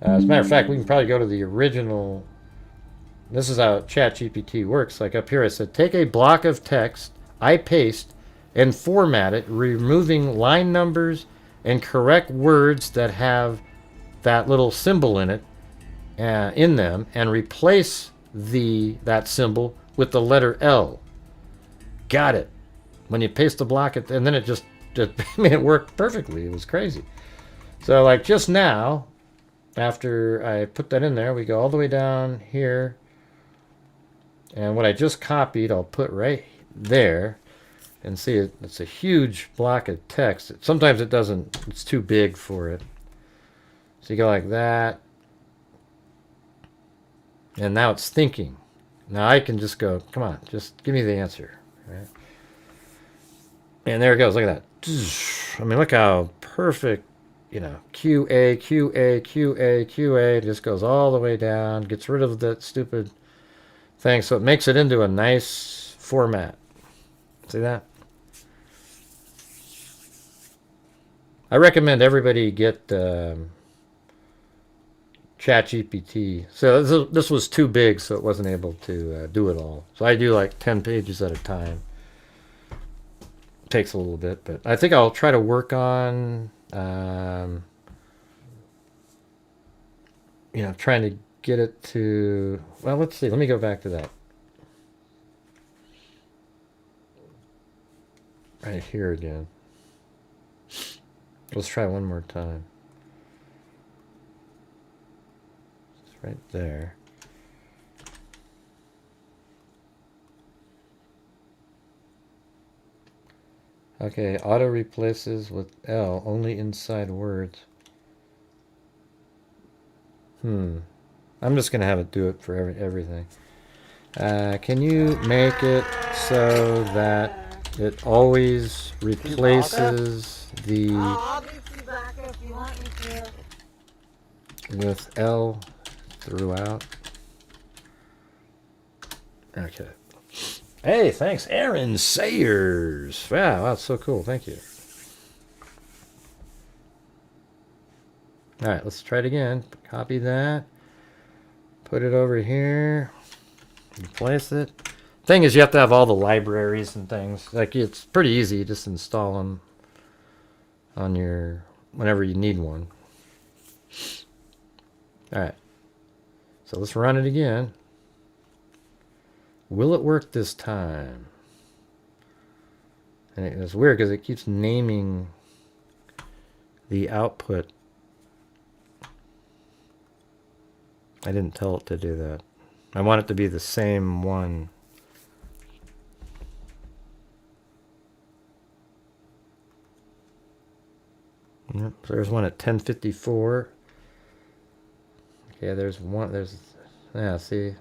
As a matter of fact, we can probably go to the original. This is how ChatGPT works. Like up here, I said, take a block of text, I paste, and format it, removing line numbers and correct words that have that little symbol in it, in them, and replace that symbol with the letter L. Got it. When you paste the block, and then it just I mean, it worked perfectly. It was crazy. So like just now, after I put that in there, we go all the way down here. And what I just copied, I'll put right there. And see, it's a huge block of text. Sometimes it doesn't, it's too big for it. So you go like that. And now it's thinking. Now I can just go, come on, just give me the answer. Right? And there it goes, look at that. I mean, look how perfect you know, QA, QA, QA, QA. It just goes all the way down, gets rid of that stupid thing, so it makes it into a nice format. See that? I recommend everybody get ChatGPT. So this was too big, so it wasn't able to do it all. So I do like 10 pages at a time. Takes a little bit, but I think I'll try to work on, you know, trying to get it to, well, let's see. Let me go back to that. Right here again. Let's try one more time. It's right there. Okay, auto replaces with L only inside words. I'm just gonna have it do it for everything. Can you make it so that it always replaces the with L throughout? Okay. Hey, thanks, Aaron Sayers. Wow, that's so cool. Thank you. All right, let's try it again. Copy that. Put it over here. Replace it. Thing is, you have to have all the libraries and things. Like, it's pretty easy. You just install them on your, whenever you need one. All right. So let's run it again. Will it work this time? And it's weird because it keeps naming the output. I didn't tell it to do that. I want it to be the same one. Yep, so there's one at 1054. Okay, there's one, there's, yeah, see.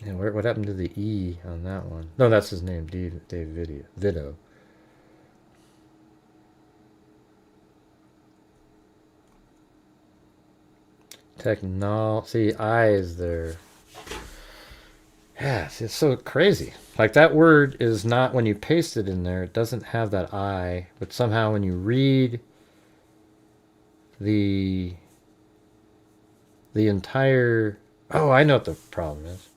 Yeah, what happened to the E on that one? No, that's his name, Dave Vido. See, I is there. Yeah, see, it's so crazy. Like, that word is not, when you paste it in there, it doesn't have that I, but somehow when you read the entire, oh, I know what the problem is.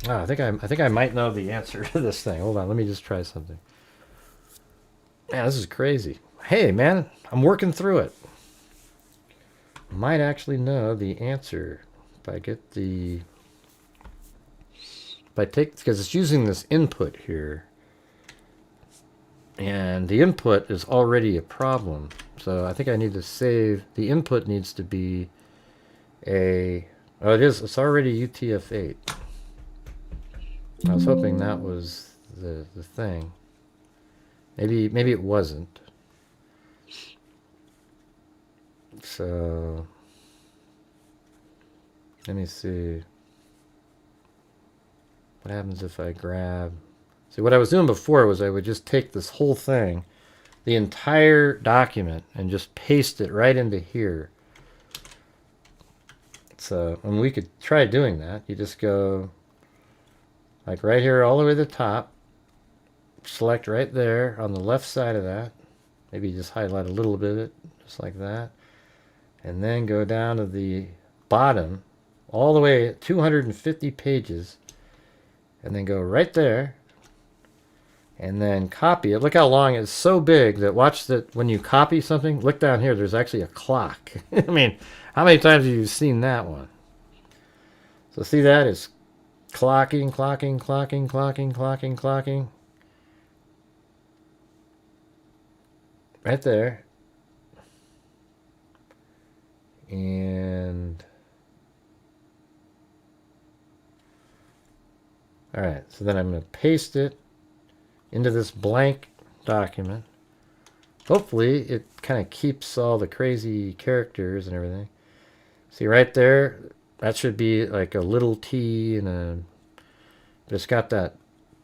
Oh, I think I might know the answer to this thing. Hold on, let me just try something. Man, this is crazy. Hey, man, I'm working through it. Might actually know the answer if I get the, if I take, because it's using this input here, and the input is already a problem. So I think I need to save, the input needs to be a, oh, it is, it's already UTF-8. I was hoping that was the thing. Maybe it wasn't. So let me see. What happens if I grab? See, what I was doing before was I would just take this whole thing, the entire document, and just paste it right into here. So, and we could try doing that. You just go like right here all the way to the top. Select right there on the left side of that. Maybe just highlight a little bit of it, just like that. And then go down to the bottom, all the way 250 pages. And then go right there. And then copy it. Look how long it's so big that watch that when you copy something, look down here, there's actually a clock. I mean, how many times have you seen that one? So see that? It's clocking, clocking, clocking, clocking, clocking, clocking. Right there. And all right, so then I'm going to paste it into this blank document. Hopefully it kind of keeps all the crazy characters and everything. See right there, That should be like a little T and a... But it's got that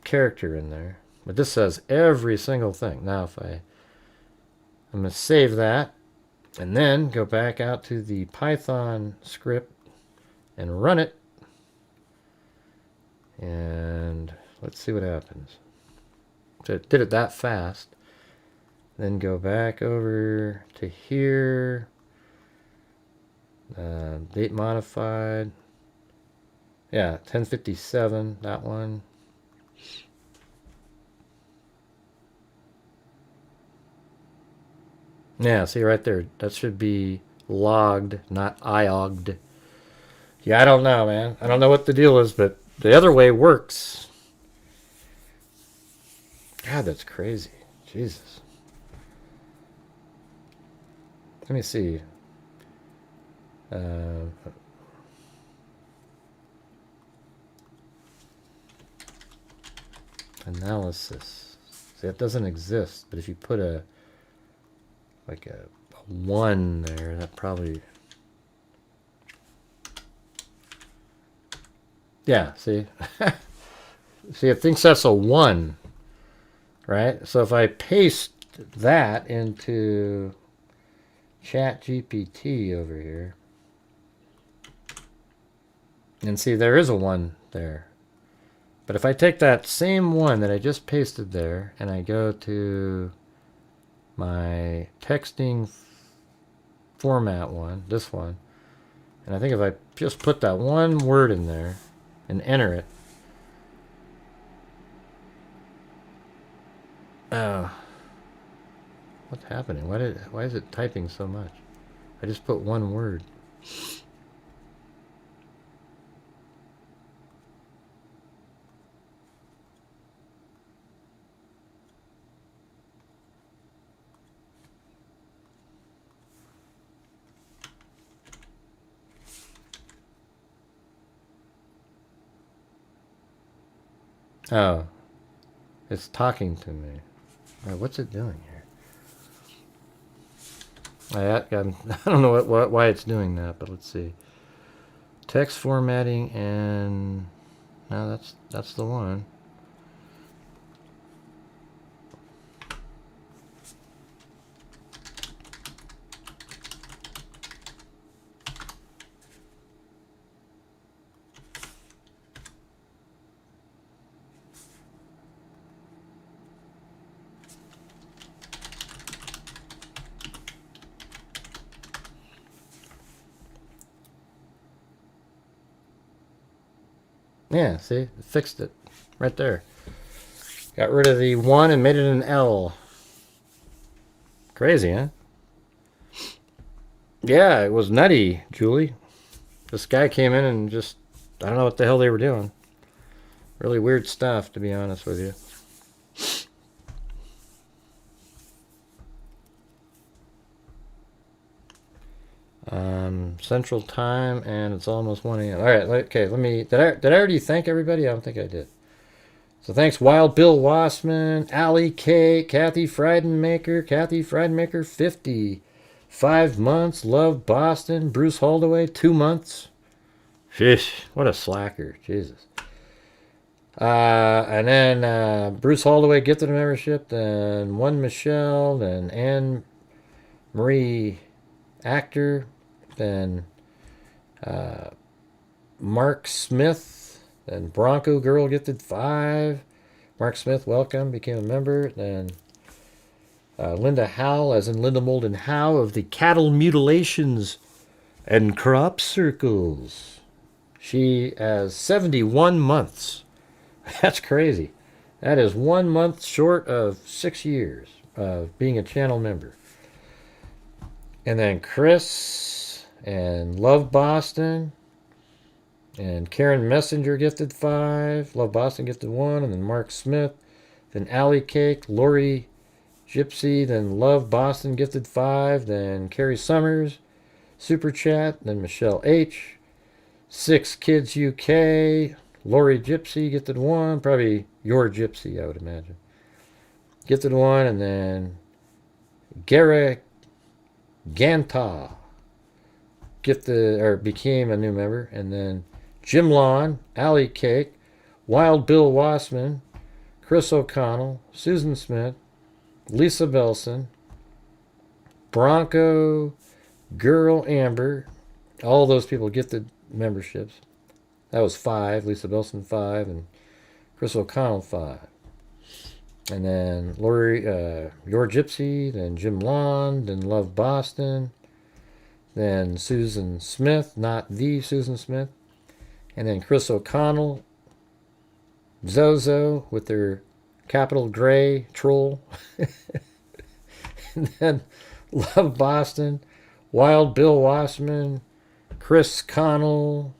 character in there. But this says every single thing. Now if I'm going to save that and then go back out to the Python script and run it. And let's see what happens. So it did it that fast. Then go back over to here. Date modified. Yeah, 1057, that one. Yeah, see right there. That should be logged, not IOG'd. Yeah, I don't know, man. I don't know what the deal is, but the other way works. God, that's crazy. Jesus. Let me see. Analysis. See, that doesn't exist, but if you put a 1 there, that probably... Yeah, see? See, it thinks that's a 1, right? So if I paste that into ChatGPT over here, and see, there is a 1 there. But if I take that same 1 that I just pasted there, and I go to my texting format one, this one, and I think if I just put that one word in there and enter it, what's happening? Why is it typing so much? I just put one word. Oh, it's talking to me. All right, what's it doing here? I don't know why it's doing that, but let's see. Text formatting, and no, that's the one. Yeah, see? It fixed it. Right there. Got rid of the 1 and made it an L. Crazy, huh? Yeah, it was nutty, Julie. This guy came in and just... I don't know what the hell they were doing. Really weird stuff, to be honest with you. Central time, and it's almost 1 a.m. All right, okay. Let me. Did I already thank everybody? I don't think I did. So thanks, Wild Bill Wassman, Allie K, Kathy Friedenmaker, 50, 5 months. Love Boston, Bruce Holdaway, 2 months. Fish, what a slacker, Jesus. And then Bruce Holdaway gifted a membership. Then one Michelle. Then Anne Marie Actor. Then Mark Smith, then Bronco Girl gifted 5. Mark Smith, welcome, became a member. Then Linda Howell, as in Linda Molden Howe of the Cattle Mutilations and Crop Circles. She has 71 months. That's crazy. That is 1 month short of 6 years of being a channel member. And then Chris and Love Boston and Karen Messenger gifted 5. Love Boston gifted 1. And then Mark Smith. Then Allie Cake, Lori Gypsy. Then Love Boston gifted 5. Then Carrie Summers, Super Chat. Then Michelle H. 6 Kids UK. Lori Gypsy gifted 1. Probably your Gypsy, I would imagine. Gifted 1. And then Garrett Ganta. became a new member. And then Jim Lawn, Allie Cake, Wild Bill Wassman, Chris O'Connell, Susan Smith, Lisa Belson, Bronco, Girl Amber. All those people gifted memberships. That was 5. Lisa Belson 5 and Chris O'Connell 5. And then Lori, Your Gypsy, then Jim Lawn, then Love Boston, then Susan Smith, not the Susan Smith, and then Chris O'Connell, Zozo with their capital Gray troll, and then Love Boston, Wild Bill Wassman, Chris Connell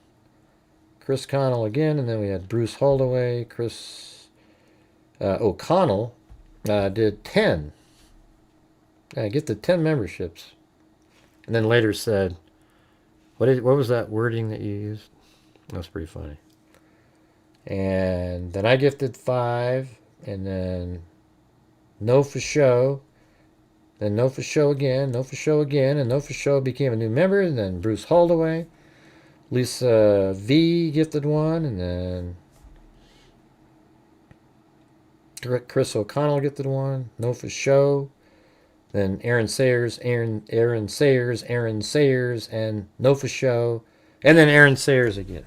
again, and then we had Bruce Holdaway, Chris O'Connell did 10. Get the 10 memberships. And then later said, what was that wording that you used? That's pretty funny. And then I gifted 5, and then No For Show, then No For Show again, No For Show again, and No For Show became a new member, and then Bruce Holdaway. Lisa V gifted 1, and then Chris O'Connell gifted 1. No For Show. Then Aaron Sayers, and No For Show. And then Aaron Sayers again.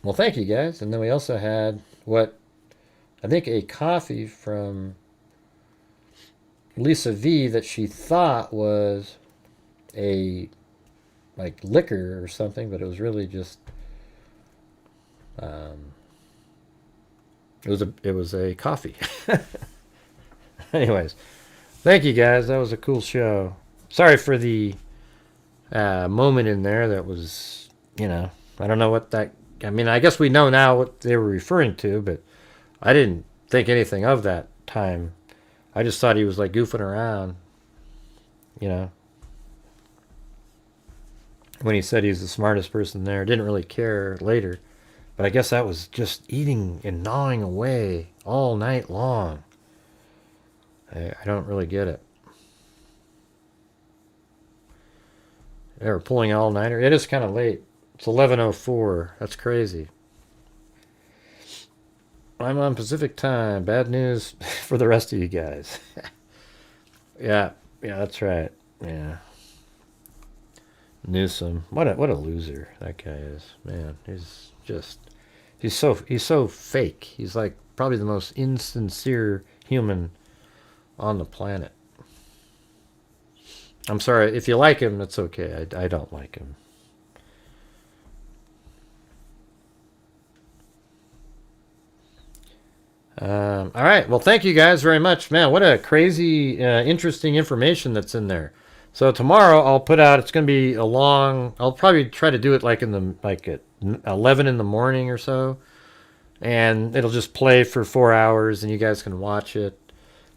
Well, thank you guys. And then we also had I think a coffee from Lisa V that she thought was a liquor or something, but it was really just it was a coffee. Anyways, thank you guys. That was a cool show. Sorry for the moment in there that was, I don't know what that, I guess we know now what they were referring to, but I didn't think anything of that time. I just thought he was goofing around, when he said he was the smartest person there. Didn't really care later, but I guess that was just eating and gnawing away all night long. I don't really get it. They were pulling all-nighter. It is kind of late. It's 11:04. That's crazy. I'm on Pacific time. Bad news for the rest of you guys. Yeah, that's right. Yeah. Newsom. What a loser that guy is. Man, he's so fake. He's probably the most insincere human on the planet. I'm sorry. If you like him, it's okay. I don't like him. All right. Well, thank you guys very much. Man, what a crazy, interesting information that's in there. So tomorrow I'll put out, it's going to be I'll probably try to do it at 11 in the morning or so. And it'll just play for 4 hours and you guys can watch it.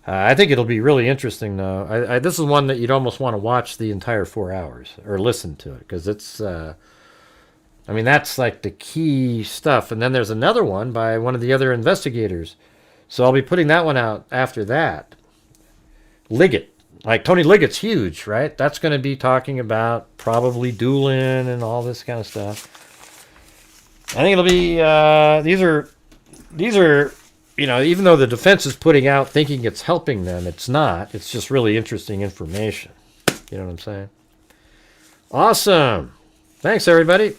I think it'll be really interesting, though. This is one that you'd almost want to watch the entire 4 hours or listen to it, because it's, that's the key stuff. And then there's another one by one of the other investigators. So I'll be putting that one out after that. Liggett. Tony Liggett's huge, right? That's going to be talking about probably Doolin and all this kind of stuff. I think it'll be, these are, even though the defense is putting out thinking it's helping them, it's not. It's just really interesting information. You know what I'm saying? Awesome. Thanks, everybody.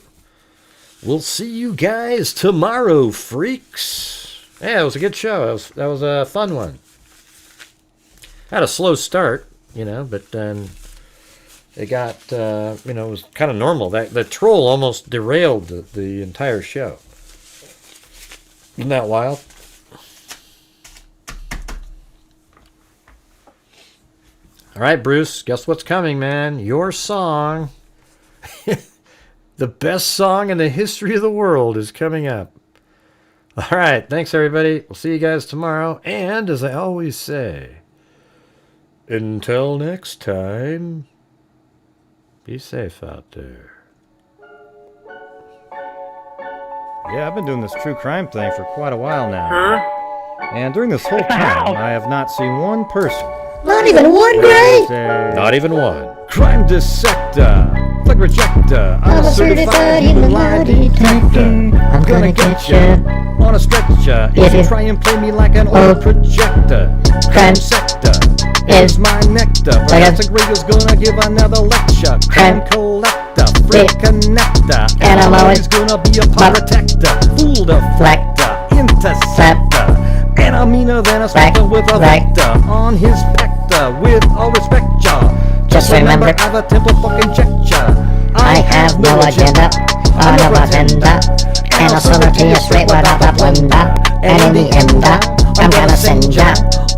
We'll see you guys tomorrow, freaks. Yeah, it was a good show. That was a fun one. Had a slow start, but then it got, it was kind of normal. The troll almost derailed the entire show. Isn't that wild? All right, Bruce, guess what's coming, man? Your song, the best song in the history of the world, is coming up. All right, thanks, everybody. We'll see you guys tomorrow. And as I always say, until next time, be safe out there. Yeah, I've been doing this true crime thing for quite a while now. Huh? And during this whole time, I have not seen one person. Not even one, Gray? Not even one. Crime dissector, the projector. I'm a certified human lie detector. I'm gonna get ya on a stretcher if you try and play me like an old projector. Crime sector is my nectar. Perhaps the Gregor's gonna give another lecture. Crime collector, freak connector, and I'm always gonna be a protector. Fool deflector, interceptor, and I'm meaner than a spectre with a vector on his spectre. With all respect, y'all, just remember I've a temple fucking check. I have no agenda, I'm no agenda, and I'll sell it to you straight without a blender. And in the end, I'm gonna send ya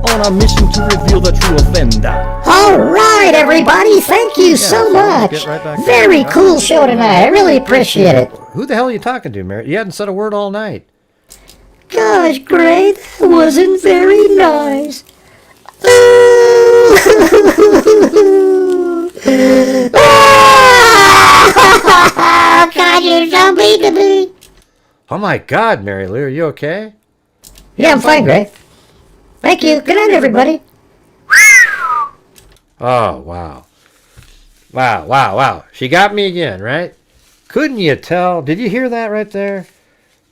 on a mission to reveal the true offender. Alright, everybody, thank you so much. Very cool show tonight. I really appreciate it. Who the hell are you talking to, Mary? You hadn't said a word all night. Gosh, great. That wasn't very nice. Oh, God, you're so mean to me. Oh my God, Mary Lou, are you okay? Yeah, I'm fine, Gray. Thank you. Good night, everybody. Oh, wow. Wow. She got me again, right? Couldn't you tell? Did you hear that right there?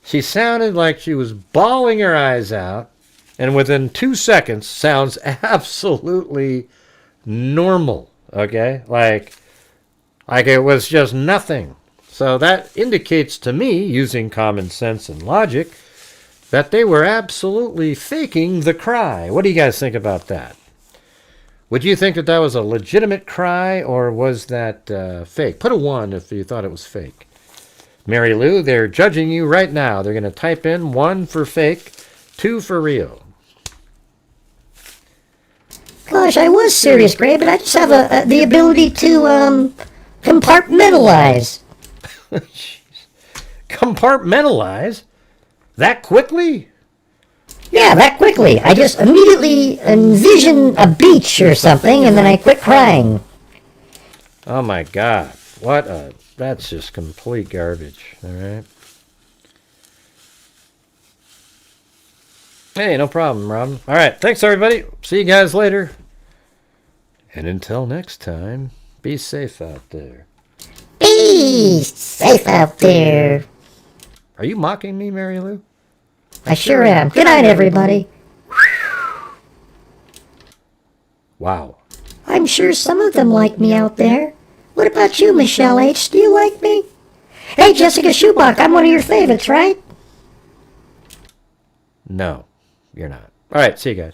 She sounded like she was bawling her eyes out, and within 2 seconds sounds absolutely normal, okay? Like it was just nothing. So that indicates to me, using common sense and logic, that they were absolutely faking the cry. What do you guys think about that? Would you think that that was a legitimate cry, or was that fake? Put a 1 if you thought it was fake. Mary Lou, they're judging you right now. They're going to type in 1 for fake, 2 for real. Gosh, I was serious, Gray, but I just have the ability to compartmentalize. Compartmentalize? That quickly? Yeah, that quickly. I just immediately envision a beach or something, and then I quit crying. Oh my God. That's just complete garbage, alright? Hey, no problem, Robin. Alright, thanks everybody. See you guys later. And until next time, be safe out there. Be safe out there. Are you mocking me, Mary Lou? I sure am. Good night, everybody. Wow. I'm sure some of them like me out there. What about you, Michelle H? Do you like me? Hey, Jessica Schubach, I'm one of your favorites, right? No, you're not. Alright, see you guys.